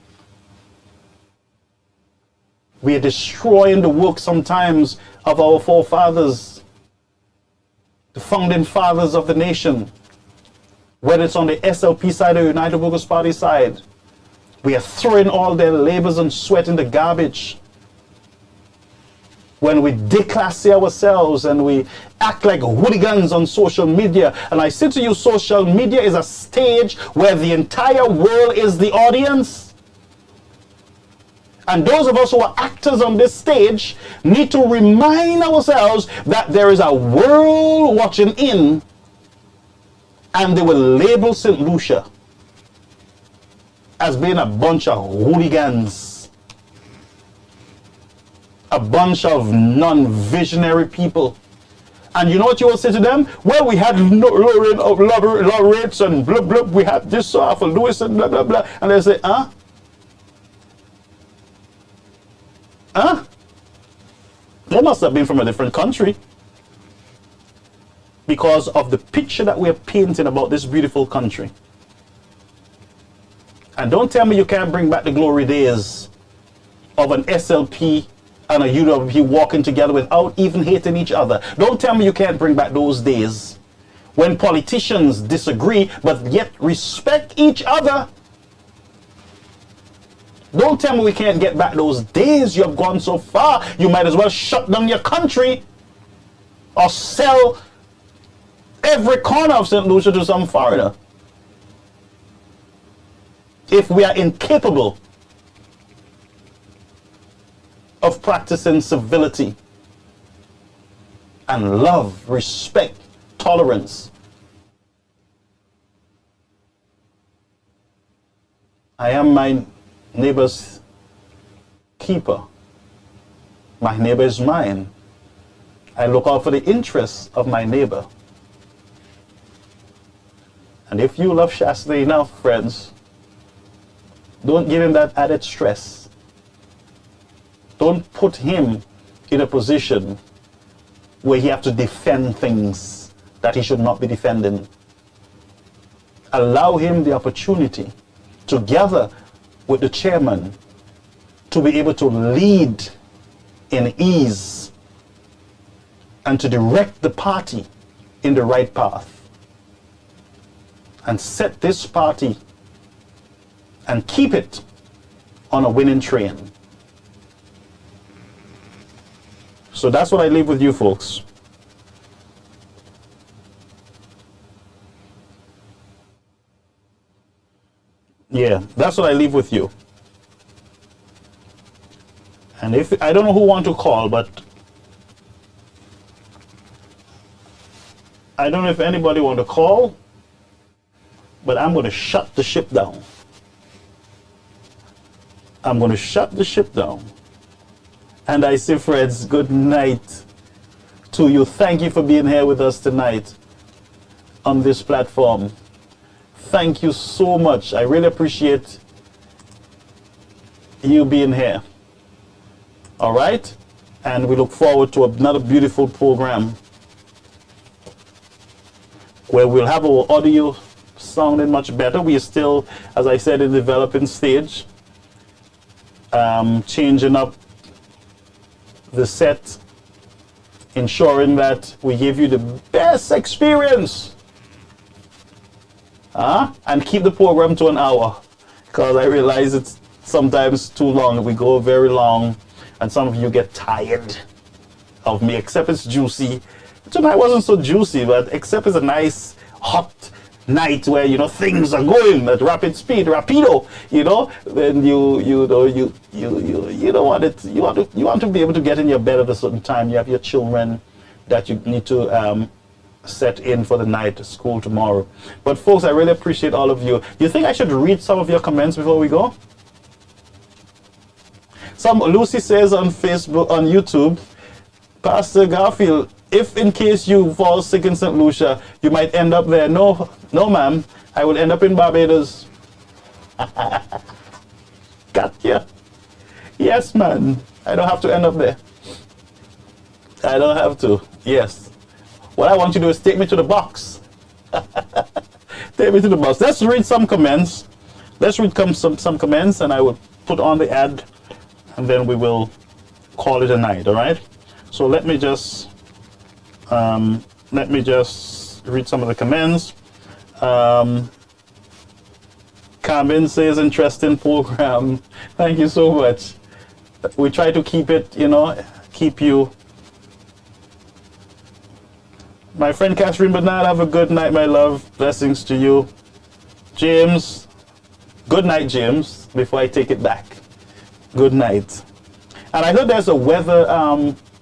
S1: We are destroying the work sometimes of our forefathers, the founding fathers of the nation. Whether it's on the SLP side or United Workers' Party side, we are throwing all their labors and sweat in the garbage. When we declassify ourselves and we act like hooligans on social media. And I say to you, social media is a stage where the entire world is the audience. And those of us who are actors on this stage need to remind ourselves that there is a world watching in. And they will label St. Lucia as being a bunch of hooligans, a bunch of non-visionary people. And you know what you will say to them? Well, we had laureates and blah, blah, we had this for Lewis and blah, blah, blah. And they say, huh? Huh? They must have been from a different country. Because of the picture that we're painting about this beautiful country. And don't tell me you can't bring back the glory days of an SLP and a UWP walking together without even hating each other. Don't tell me you can't bring back those days when politicians disagree, but yet respect each other. Don't tell me we can't get back those days. You have gone so far, you might as well shut down your country or sell every corner of St. Lucia to some foreigner. If we are incapable of practicing civility and love, respect, tolerance, I am my neighbor's keeper. My neighbor is mine. I look out for the interests of my neighbor. And if you love Shasta enough, friends, don't give him that added stress. Don't put him in a position where he has to defend things that he should not be defending. Allow him the opportunity, together with the chairman, to be able to lead in ease and to direct the party in the right path and set this party and keep it on a winning train. So that's what I leave with you folks. Yeah, that's what I leave with you. And if I don't know who want to call, but I don't know if anybody want to call, but I'm going to shut the ship down. I'm going to shut the ship down. And I say, friends, good night to you. Thank you for being here with us tonight on this platform. Thank you so much. I really appreciate you being here. All right? And we look forward to another beautiful program where we'll have our audio sounding much better. We are still, as I said, in the developing stage, changing up the set, ensuring that we give you the best experience, and keep the program to an hour, because I realize it's sometimes too long. We go very long and some of you get tired of me, except it's juicy. Tonight wasn't so juicy, but except it's a nice hot night where, you know, things are going at rapid speed, rapido, you know, then you don't want it. You want to be able to get in your bed at a certain time. You have your children that you need to set in for the night, school tomorrow. But folks, I really appreciate all of you. You think I should read some of your comments before we go? Lucy says on Facebook, on YouTube, Pastor Garfield, if in case you fall sick in St. Lucia, you might end up there. No, ma'am. I will end up in Barbados. Gotcha. Yes, man. I don't have to end up there. I don't have to. Yes. What I want you to do is take me to the box. Take me to the box. Let's read some comments. Let's read some comments, and I will put on the ad, and then we will call it a night. All right. So let me just read some of the comments. Carmen says, interesting program. Thank you so much. We try to keep it, you know, keep you. My friend Catherine Bernard, have a good night, my love. Blessings to you. James, good night, James, before I take it back. Good night. And I heard there's a weather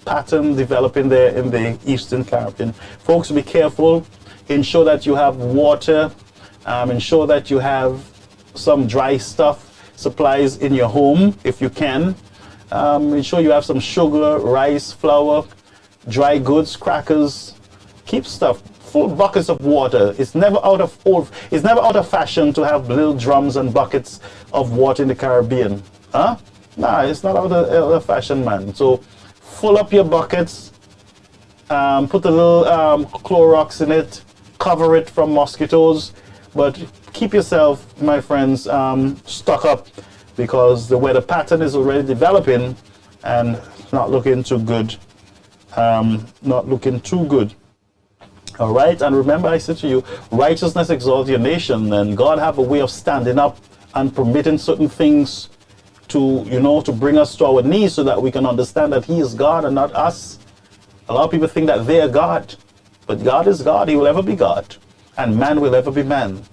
S1: pattern developing there in the Eastern Caribbean. Folks, be careful. Ensure that you have water. Ensure that you have some dry stuff, supplies in your home if you can. Ensure you have some sugar, rice, flour, dry goods, crackers. Keep stuff. Full buckets of water. It's never out of fashion to have little drums and buckets of water in the Caribbean. Huh? Nah, it's not out of fashion, man. So fill up your buckets, put a little Clorox in it, cover it from mosquitoes, but keep yourself, my friends, stock up, because the weather pattern is already developing and not looking too good. Not looking too good. All right, and remember I said to you, righteousness exalts your nation, and God have a way of standing up and permitting certain things to, to bring us to our knees so that we can understand that he is God and not us. A lot of people think that they are God, but God is God. He will ever be God, and man will ever be man.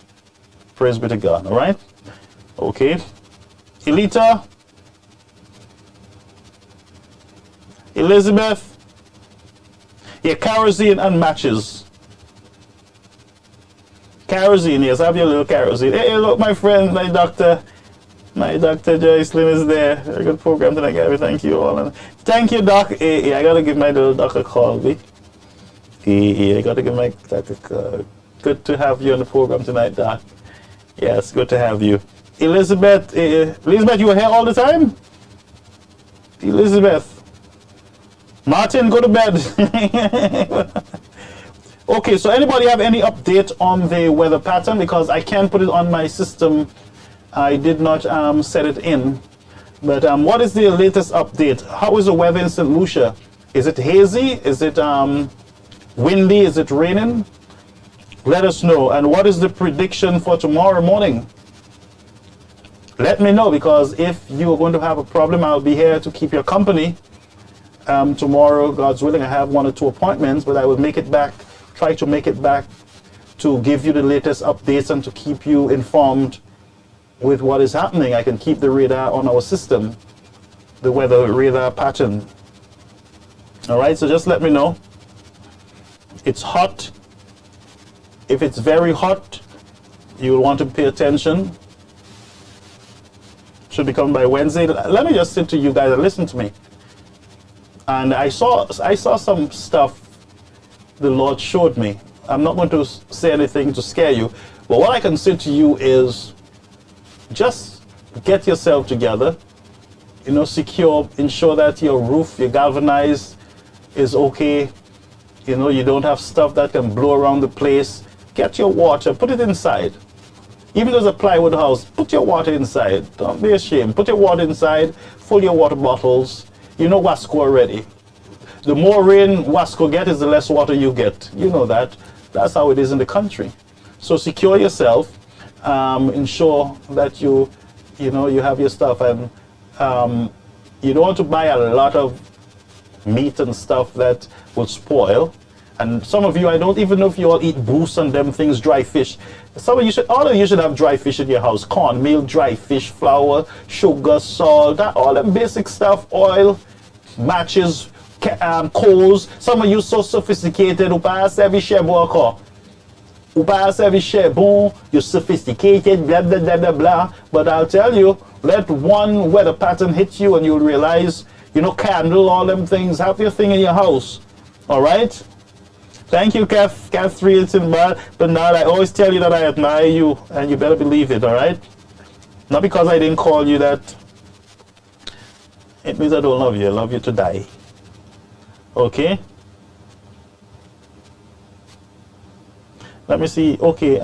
S1: Praise be to God. All right. Okay. Elita. Elizabeth. Yeah, kerosene and matches. Kerosene, yes, have your little kerosene. Hey, look, my friend, my doctor Joycelyn is there. Very good program tonight, Gary. Thank you all. And thank you, Doc. I gotta give my little doc a call, B. I gotta give my doc a call. Good to have you on the program tonight, Doc. Yes, good to have you. Elizabeth, Elizabeth, you were here all the time? Elizabeth. Martin, go to bed. Okay, so anybody have any update on the weather pattern? Because I can't put it on my system. I did not set it in. But what is the latest update? How is the weather in St. Lucia? Is it hazy? Is it windy? Is it raining? Let us know. And what is the prediction for tomorrow morning? Let me know, because if you are going to have a problem, I'll be here to keep your company. Tomorrow, God's willing, I have 1 or 2 appointments, but I will make it back. Try to make it back to give you the latest updates and to keep you informed with what is happening. I can keep the radar on our system, the weather radar pattern. All right, so just let me know. It's hot. If it's very hot, you will want to pay attention. Should be coming by Wednesday. Let me just say to you guys and listen to me. And I saw some stuff the Lord showed me. I'm not going to say anything to scare you, but what I can say to you is just get yourself together, secure, ensure that your roof, your galvanized is okay. You don't have stuff that can blow around the place. Get your water, put it inside. Even though it's a plywood house, put your water inside. Don't be ashamed. Put your water inside, fill your water bottles. Wasco already. The more rain Wasco gets, the less water you get. You know that. That's how it is in the country. So secure yourself. Ensure that you have your stuff, and you don't want to buy a lot of meat and stuff that will spoil. And some of you, I don't even know if you all eat boost and them things, dry fish. All of you should have dry fish in your house. Cornmeal, dry fish, flour, sugar, salt, all them basic stuff, oil, matches, coals. Some of you so sophisticated. You're sophisticated, blah, blah, blah, blah, blah. But I'll tell you, let one weather pattern hit you and you'll realize, candle, all them things, have your thing in your house. All right? Thank you, Catherine. It's in bad, but now I always tell you that I admire you, and you better believe it, all right? Not because I didn't call you that. It means I don't love you. I love you to die. Okay? Let me see. Okay,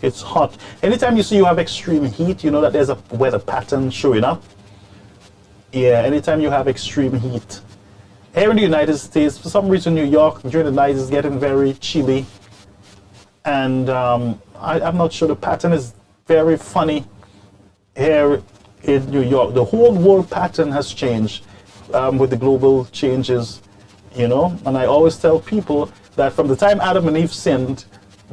S1: it's hot. Anytime you see you have extreme heat, you know that there's a weather pattern showing up. Yeah, anytime you have extreme heat. Here in the United States, for some reason, New York during the night is getting very chilly. And I'm not sure, the pattern is very funny here in New York. The whole world pattern has changed with the global changes, And I always tell people that from the time Adam and Eve sinned,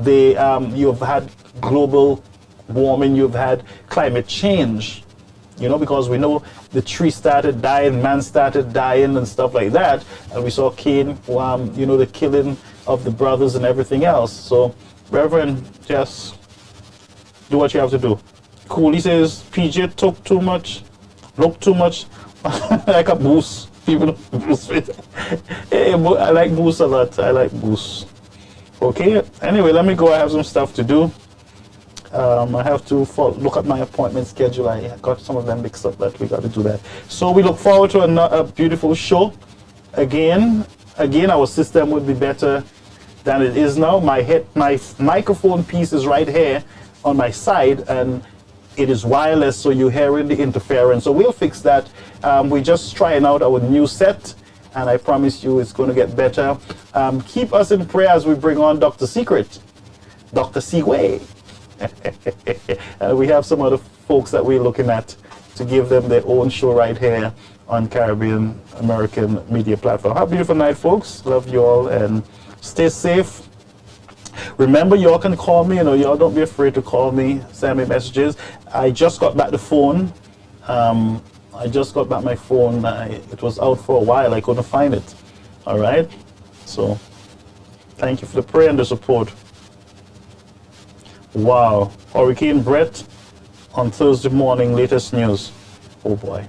S1: you've had global warming, you've had climate change. Because we know the tree started dying, man started dying and stuff like that. And we saw Cain, the killing of the brothers and everything else. So, Reverend, just do what you have to do. Cool, he says, PJ took too much, look too much like a boost. People boost it. Hey, I like boost a lot. I like boost. Okay, anyway, let me go. I have some stuff to do. I have to look at my appointment schedule. I got some of them mixed up, but we got to do that. So we look forward to a beautiful show. Again, our system would be better than it is now. My microphone piece is right here on my side, and it is wireless, so you're hearing the interference. So we'll fix that. We're just trying out our new set, and I promise you it's going to get better. Keep us in prayer as we bring on Dr. Secret, Dr. Seaway. We have some other folks that we're looking at to give them their own show right here on Caribbean American Media Platform. Have a beautiful night, folks. Love you all and stay safe. Remember, y'all can call me. Y'all don't be afraid to call me, send me messages. I just got back the phone. I just got back my phone. It was out for a while. I couldn't find it. All right. So thank you for the prayer and the support. Wow. Hurricane Brett on Thursday morning, latest news. Oh boy.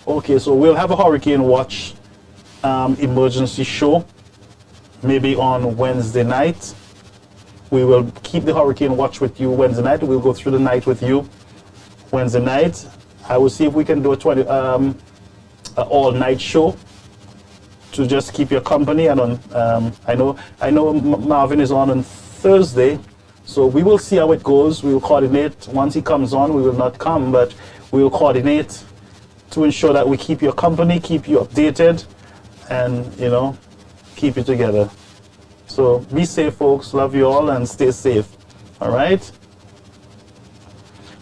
S1: Okay, so we'll have a hurricane watch emergency show maybe on Wednesday night. We will keep the hurricane watch with you Wednesday night. We'll go through the night with you Wednesday night. I will see if we can do a all-night show to just keep your company. And on I know Marvin is on Thursday, so we will see how it goes. We will coordinate. Once he comes on, we will not come, but we will coordinate to ensure that we keep your company, keep you updated, and keep you together. So be safe, folks. Love you all and stay safe. All right.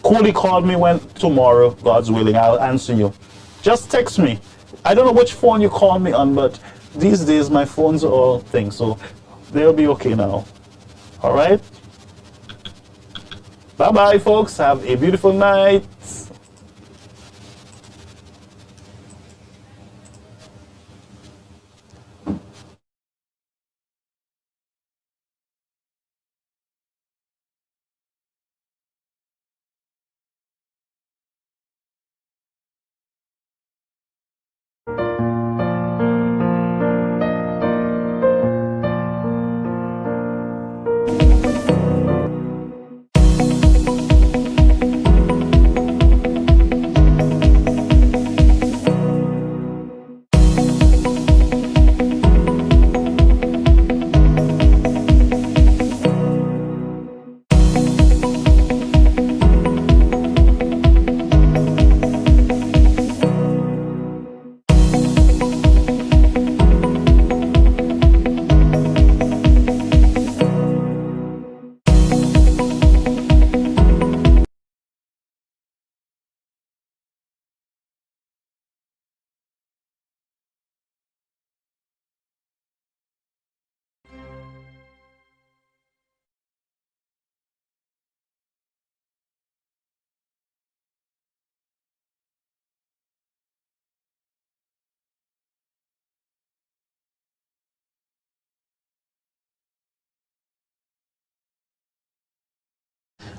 S1: Cooley called me when tomorrow, God's willing, I'll answer you. Just text me. I don't know which phone you call me on, but these days my phones are all things, so they'll be okay now. All right. Bye-bye, folks. Have a beautiful night.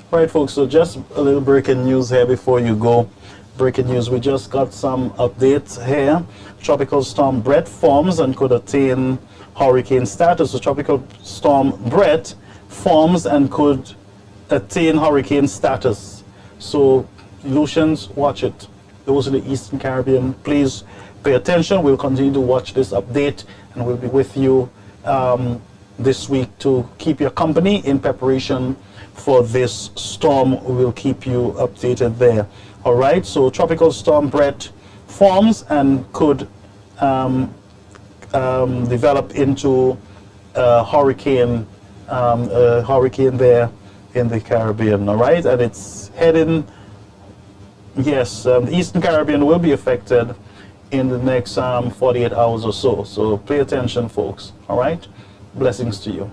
S1: Right, folks, so just a little breaking news here before you go. Breaking news, we just got some updates here. Tropical storm Brett forms and could attain hurricane status. So tropical storm Brett forms and could attain hurricane status. So Lucians, watch it. Those in the Eastern Caribbean, please pay attention. We'll continue to watch this update and we'll be with you this week to keep your company in preparation for this storm. We will keep you updated there. All right, so tropical storm Brett forms and could develop into a hurricane there in the Caribbean. All right, and it's heading, yes, the Eastern Caribbean will be affected in the next 48 hours or so. So pay attention, folks. All right, blessings to you.